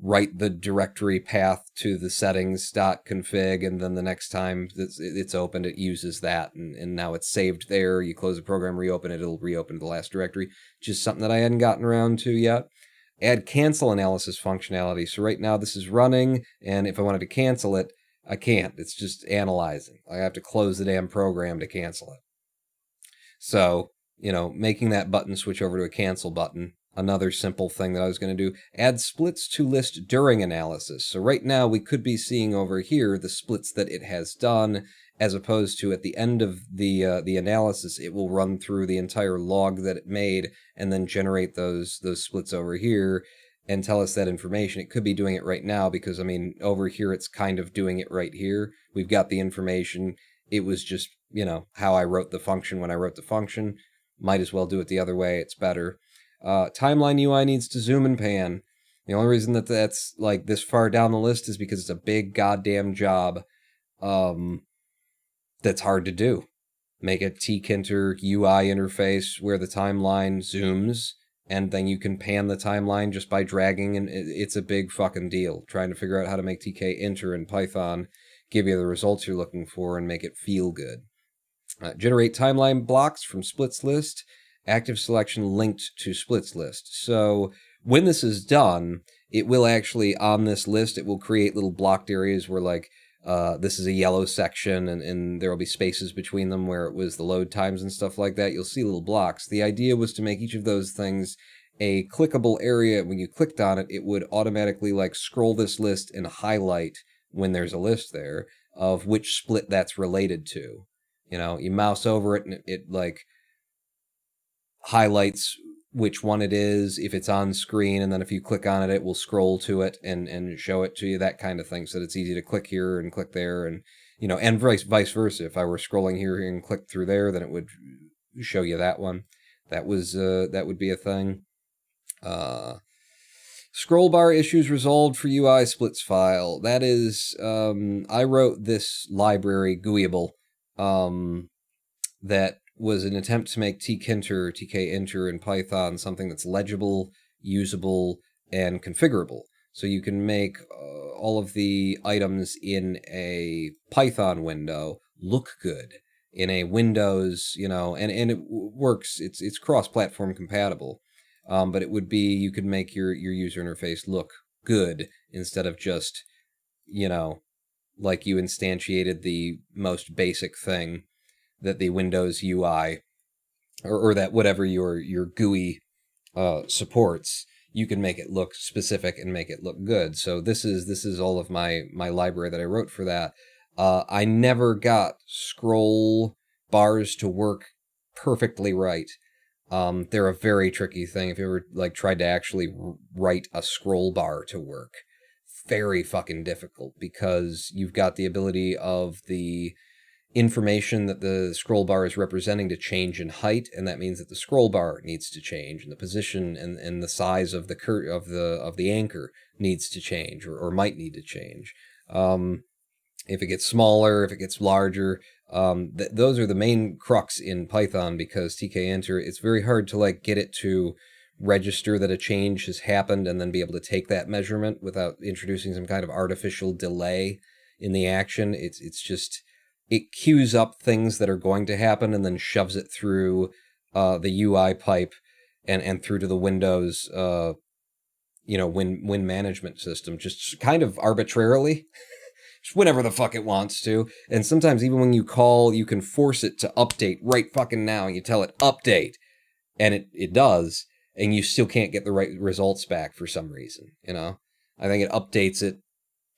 write the directory path to the settings.config, and then the next time it's opened, it uses that, and now it's saved there. You close the program, reopen it, it'll reopen the last directory. Just something that I hadn't gotten around to yet. Add cancel analysis functionality. So right now this is running, and if I wanted to cancel it, I can't. It's just analyzing. I have to close the damn program to cancel it. So, making that button switch over to a cancel button. Another simple thing that I was going to do. Add splits to list during analysis. So right now we could be seeing over here the splits that it has done, as opposed to at the end of the analysis, it will run through the entire log that it made and then generate those splits over here and tell us that information. It could be doing it right now because, over here it's kind of doing it right here. We've got the information. It was just, how I wrote the function when I wrote the function. Might as well do it the other way. It's better. Timeline UI needs to zoom and pan. The only reason that that's this far down the list is because it's a big goddamn job. That's hard to do. Make a tkinter UI interface where the timeline zooms, and then you can pan the timeline just by dragging, and it's a big fucking deal. Trying to figure out how to make tkinter in Python give you the results you're looking for and make it feel good. Generate timeline blocks from splits list. Active selection linked to splits list. So when this is done, it will actually, on this list, it will create little blocked areas where this is a yellow section and there will be spaces between them where it was the load times and stuff like that. You'll see little blocks. The idea was to make each of those things a clickable area. When you clicked on it, it would automatically scroll this list and highlight when there's a list there of which split that's related to. You mouse over it and it highlights which one it is, if it's on screen, and then if you click on it, it will scroll to it and show it to you, that kind of thing, so that it's easy to click here and click there, and and vice versa. If I were scrolling here and clicked through there, then it would show you that one. That would be a thing. Scroll bar issues resolved for UI splits file. That is, I wrote this library GUIable that was an attempt to make tkinter in Python something that's legible, usable, and configurable. So you can make all of the items in a Python window look good in a Windows, and it works. It's cross-platform compatible, but it would be, you could make your user interface look good instead of just, like you instantiated the most basic thing that the Windows UI or that whatever your GUI supports. You can make it look specific and make it look good. So this is all of my library that I wrote for that. I never got scroll bars to work perfectly right. They're a very tricky thing. If you ever tried to actually write a scroll bar to work, very fucking difficult, because you've got the ability of the information that the scroll bar is representing to change in height, and that means that the scroll bar needs to change, and the position and the size of the anchor needs to change, or might need to change. If it gets smaller, if it gets larger, those are the main crux in Python, because tkinter, it's very hard to get it to register that a change has happened and then be able to take that measurement without introducing some kind of artificial delay in the action. It's just, it queues up things that are going to happen and then shoves it through the UI pipe and through to the Windows win management system, just kind of arbitrarily. Just whenever the fuck it wants to. And sometimes even when you call, you can force it to update right fucking now, and you tell it update, and it does, and you still can't get the right results back for some reason, I think it updates it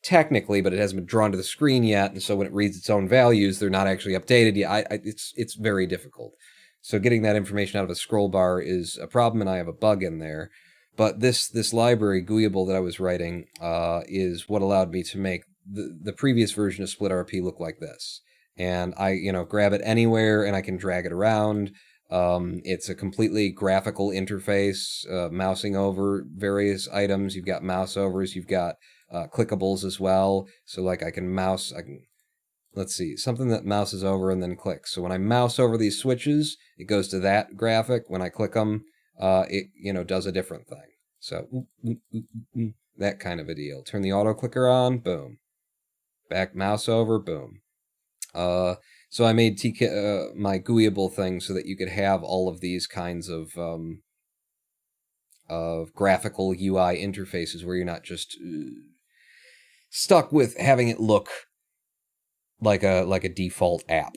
technically, but it hasn't been drawn to the screen yet, and so when it reads its own values, they're not actually updated yet. It's very difficult. So getting that information out of a scroll bar is a problem, and I have a bug in there. But this library, GUIable, that I was writing, is what allowed me to make the previous version of SplitRP look like this. And I, grab it anywhere, and I can drag it around. It's a completely graphical interface, mousing over various items. You've got mouse overs, you've got clickables as well. So I can mouse, let's see, something that mouses over and then clicks. So when I mouse over these switches, it goes to that graphic. When I click them, it, does a different thing. So that kind of a deal. Turn the auto clicker on, boom. Back mouse over, boom. So I made my GUIable thing so that you could have all of these kinds of graphical UI interfaces where you're not just stuck with having it look like a default app,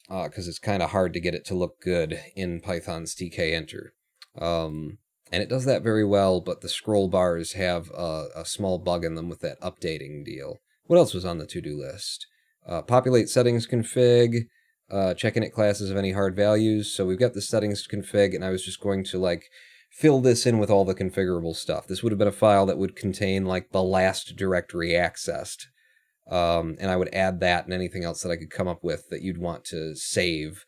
because it's kind of hard to get it to look good in Python's tkinter. And it does that very well, but the scroll bars have a small bug in them with that updating deal. What else was on the to-do list? Populate settings config, check init classes of any hard values. So we've got the settings config, and I was just going to fill this in with all the configurable stuff. This would have been a file that would contain the last directory accessed. And I would add that and anything else that I could come up with that you'd want to save,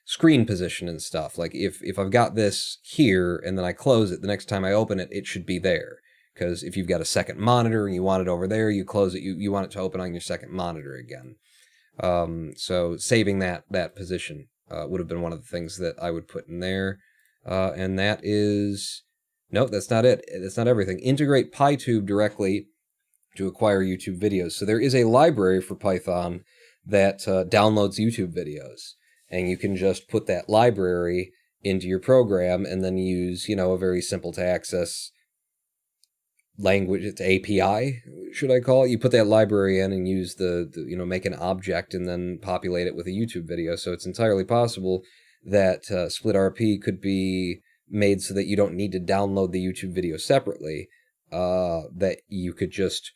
screen position and stuff. If I've got this here and then I close it, the next time I open it, it should be there. Because if you've got a second monitor and you want it over there, you close it, you want it to open on your second monitor again. So saving that position would have been one of the things that I would put in there. And that is... Nope, that's not it. That's not everything. Integrate PyTube directly to acquire YouTube videos. So there is a library for Python that downloads YouTube videos. And you can just put that library into your program and then use, a very simple to access language. It's API, should I call it? You put that library in and use the make an object and then populate it with a YouTube video. So it's entirely possible that SplitRP could be made so that you don't need to download the YouTube video separately, that you could just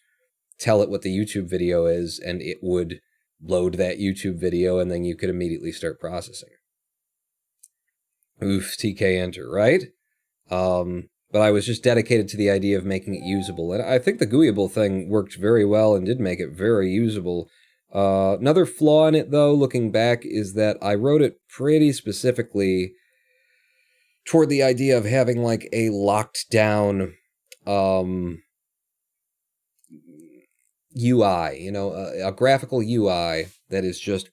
tell it what the YouTube video is and it would load that YouTube video and then you could immediately start processing. Oof, tkinter, right? But I was just dedicated to the idea of making it usable. And I think the GUIable thing worked very well and did make it very usable. Another flaw in it, though, looking back, is that I wrote it pretty specifically toward the idea of having a locked down, UI, you know, a graphical UI that is just,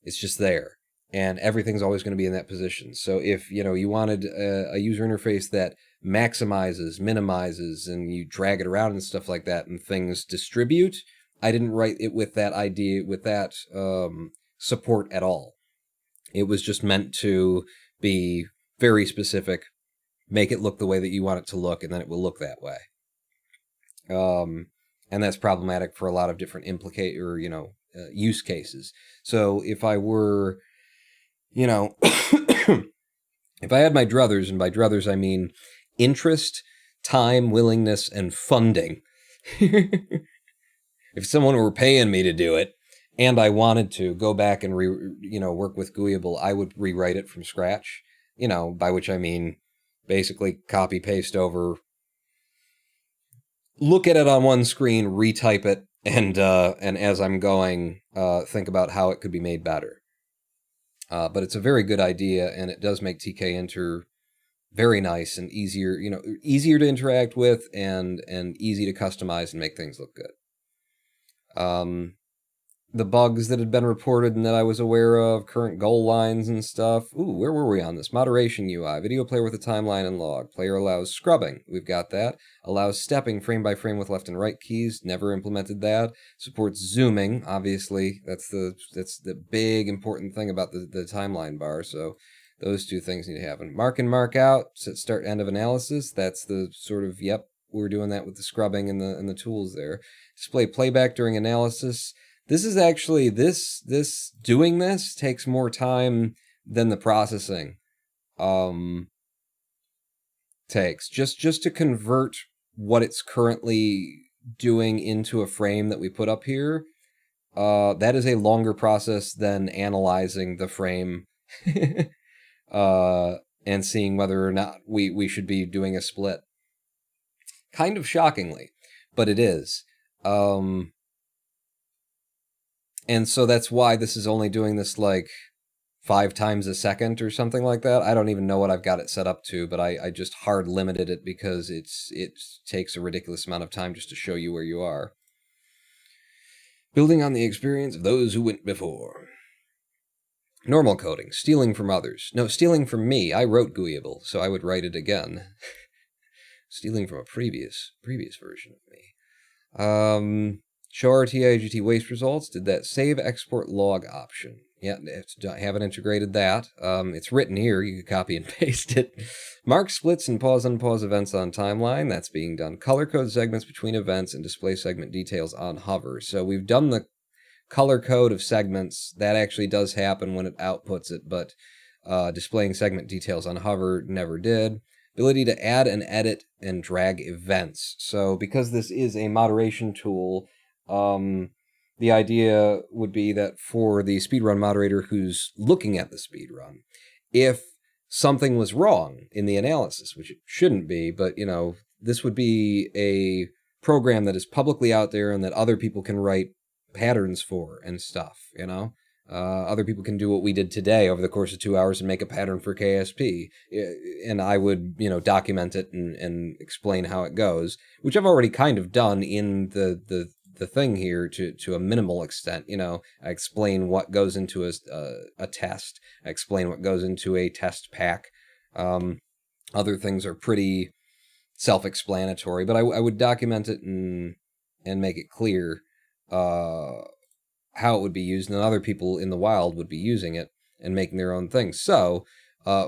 it's just there. And everything's always going to be in that position. So if, you know, you wanted a user interface that maximizes, minimizes, and you drag it around and stuff like that, and things distribute, I didn't write it with that idea, with that support at all. It was just meant to be very specific, make it look the way that you want it to look, and then it will look that way. And that's problematic for a lot of different use cases. So if I were, you know, if I had my druthers, and by druthers I mean interest, time, willingness, and funding. If someone were paying me to do it, and I wanted to go back and work with GUIable, I would rewrite it from scratch. You know, by which I mean basically copy paste over, look at it on one screen, retype it, and as I'm going, think about how it could be made better. But it's a very good idea, and it does make TK Enter very nice and easier to interact with, and easy to customize and make things look good. The bugs that had been reported and that I was aware of, current goal lines and stuff. Ooh, where were we on this? Moderation UI, video player with a timeline and log. Player allows scrubbing. We've got that. Allows stepping frame by frame with left and right keys. Never implemented that. Supports zooming. Obviously, that's the big important thing about the timeline bar. So those two things need to happen. Mark and mark out. Set start end of analysis. That's the sort of, yep, we're doing that with the scrubbing and the tools there. Display playback during analysis. This is actually, doing this takes more time than the processing takes. Just to convert what it's currently doing into a frame that we put up here, that is a longer process than analyzing the frame and seeing whether or not we should be doing a split. Kind of shockingly, but it is. And so that's why this is only doing this like 5 times a second or something like that. I don't even know what I've got it set up to, but I just hard limited it because it takes a ridiculous amount of time just to show you where you are. Building on the experience of those who went before. Normal coding, stealing from others. No, stealing from me. I wrote GUIable, so I would write it again. Stealing from a previous version of me. Show RT-IGT waste results. Did that save export log option? Yeah, haven't integrated that. It's written here. You can copy and paste it. Mark splits and pause unpause events on timeline. That's being done. Color code segments between events and display segment details on hover. So we've done the color code of segments. That actually does happen when it outputs it, but displaying segment details on hover never did. Ability to add and edit and drag events. So because this is a moderation tool, the idea would be that for the speedrun moderator who's looking at the speedrun, if something was wrong in the analysis, which it shouldn't be, but, you know, this would be a program that is publicly out there and that other people can write patterns for and stuff, you know? Other people can do what we did today over the course of 2 hours and make a pattern for KSP. And I would, document it and explain how it goes, which I've already kind of done in the thing here to a minimal extent. I explain what goes into a test. I explain what goes into a test pack. Other things are pretty self-explanatory, but I would document it and make it clear how it would be used, and other people in the wild would be using it and making their own things. So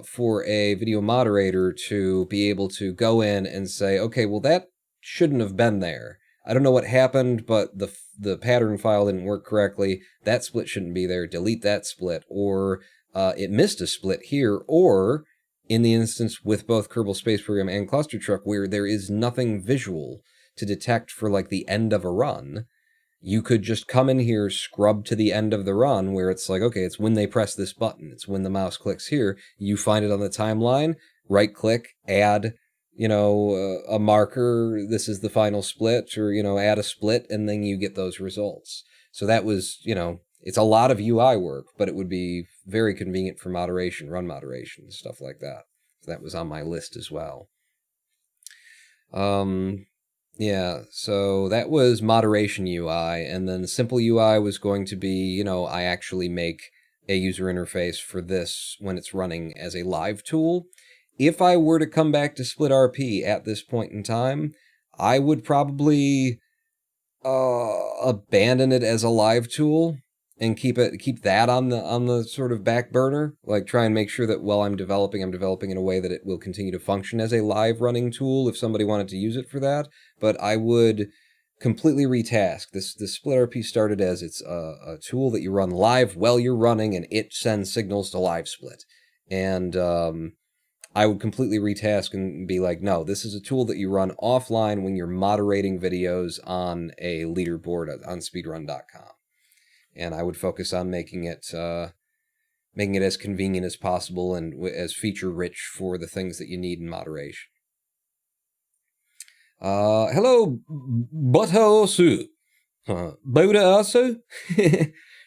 for a video moderator to be able to go in and say, okay, well, that shouldn't have been there. I don't know what happened, but the pattern file didn't work correctly. That split shouldn't be there. Delete that split. Or it missed a split here. Or in the instance with both Kerbal Space Program and Cluster Truck, where there is nothing visual to detect for like the end of a run, you could just come in here, scrub to the end of the run where it's like, okay, it's when they press this button. It's when the mouse clicks here. You find it on the timeline, right click, add, a marker. This is the final split, or, add a split, and then you get those results. So that was, it's a lot of UI work, but it would be very convenient for moderation, run moderation, stuff like that. So that was on my list as well. Yeah, so that was moderation UI, and then simple UI was going to be, I actually make a user interface for this when it's running as a live tool. If I were to come back to SplitRP at this point in time, I would probably abandon it as a live tool and keep that on the sort of back burner. Like, try and make sure that while I'm developing in a way that it will continue to function as a live running tool if somebody wanted to use it for that. But I would completely retask this. The SplitRP started as it's a tool that you run live while you're running, and it sends signals to LiveSplit. And I would completely retask and be like, no, this is a tool that you run offline when you're moderating videos on a leaderboard on speedrun.com. And I would focus on making it as convenient as possible and as feature-rich for the things that you need in moderation. Hello, Butthole Buddha also.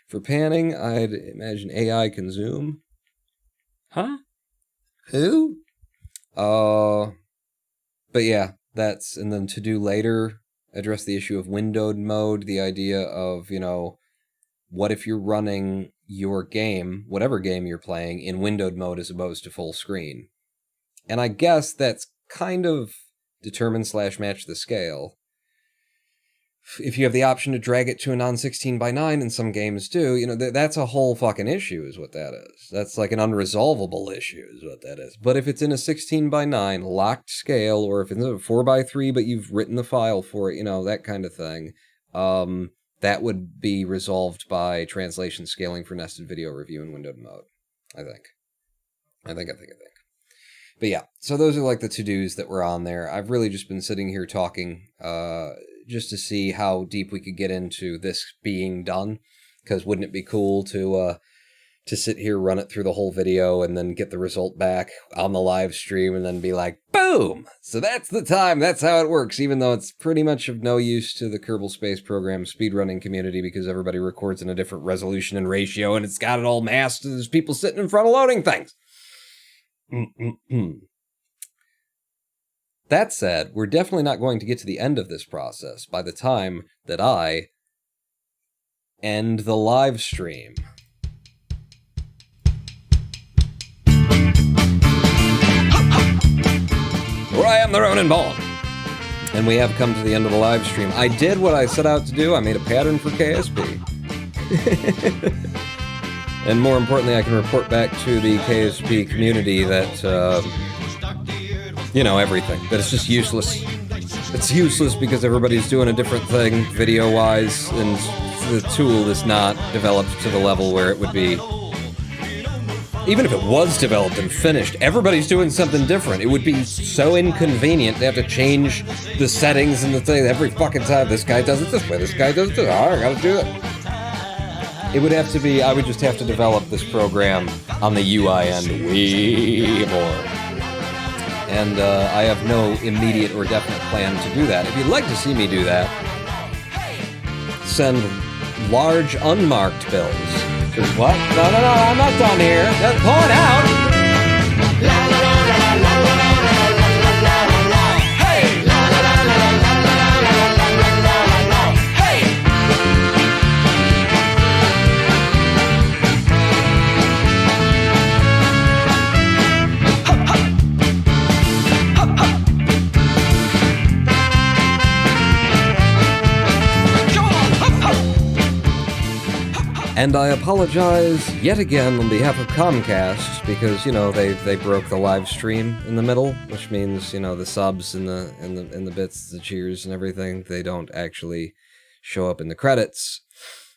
For panning, I'd imagine AI can zoom. Huh? Who? But yeah, and then to do later, address the issue of windowed mode, the idea of, what if you're running your game, whatever game you're playing, in windowed mode as opposed to full screen? And I guess that's kind of determine/match the scale. If you have the option to drag it to a non-16:9, and some games do, that's a whole fucking issue is what that is. That's like an unresolvable issue is what that is. But if it's in a 16:9 locked scale, or if it's a 4:3, but you've written the file for it, that kind of thing, that would be resolved by translation scaling for nested video review in windowed mode, I think. But yeah, so those are like the to-dos that were on there. I've really just been sitting here talking, just to see how deep we could get into this being done. Because wouldn't it be cool to sit here, run it through the whole video, and then get the result back on the live stream, and then be like, boom! So that's the time, that's how it works, even though it's pretty much of no use to the Kerbal Space Program speedrunning community, because everybody records in a different resolution and ratio, and it's got it all masked, and there's people sitting in front of loading things. That said, we're definitely not going to get to the end of this process by the time that I end the live stream. For I am the Ronin Bond. And we have come to the end of the live stream. I did what I set out to do. I made a pattern for KSP. And more importantly, I can report back to the KSP community that, everything. That it's just useless. It's useless because everybody's doing a different thing, video-wise, and the tool is not developed to the level where it would be. Even if it was developed and finished, everybody's doing something different. It would be so inconvenient to have to change the settings and the thing every fucking time. This guy does it this way, this guy does it this way. I gotta do it. It would have to be, I would just have to develop this program on the UI end way more. And I have no immediate or definite plan to do that. If you'd like to see me do that, send large unmarked bills. What? No, I'm not done here. Just pull it out. Hey! And I apologize yet again on behalf of Comcast because, they broke the live stream in the middle, which means, the subs and the bits, the cheers and everything, they don't actually show up in the credits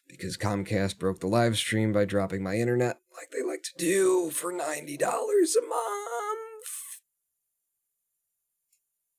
because Comcast broke the live stream by dropping my internet like they like to do for $90 a month.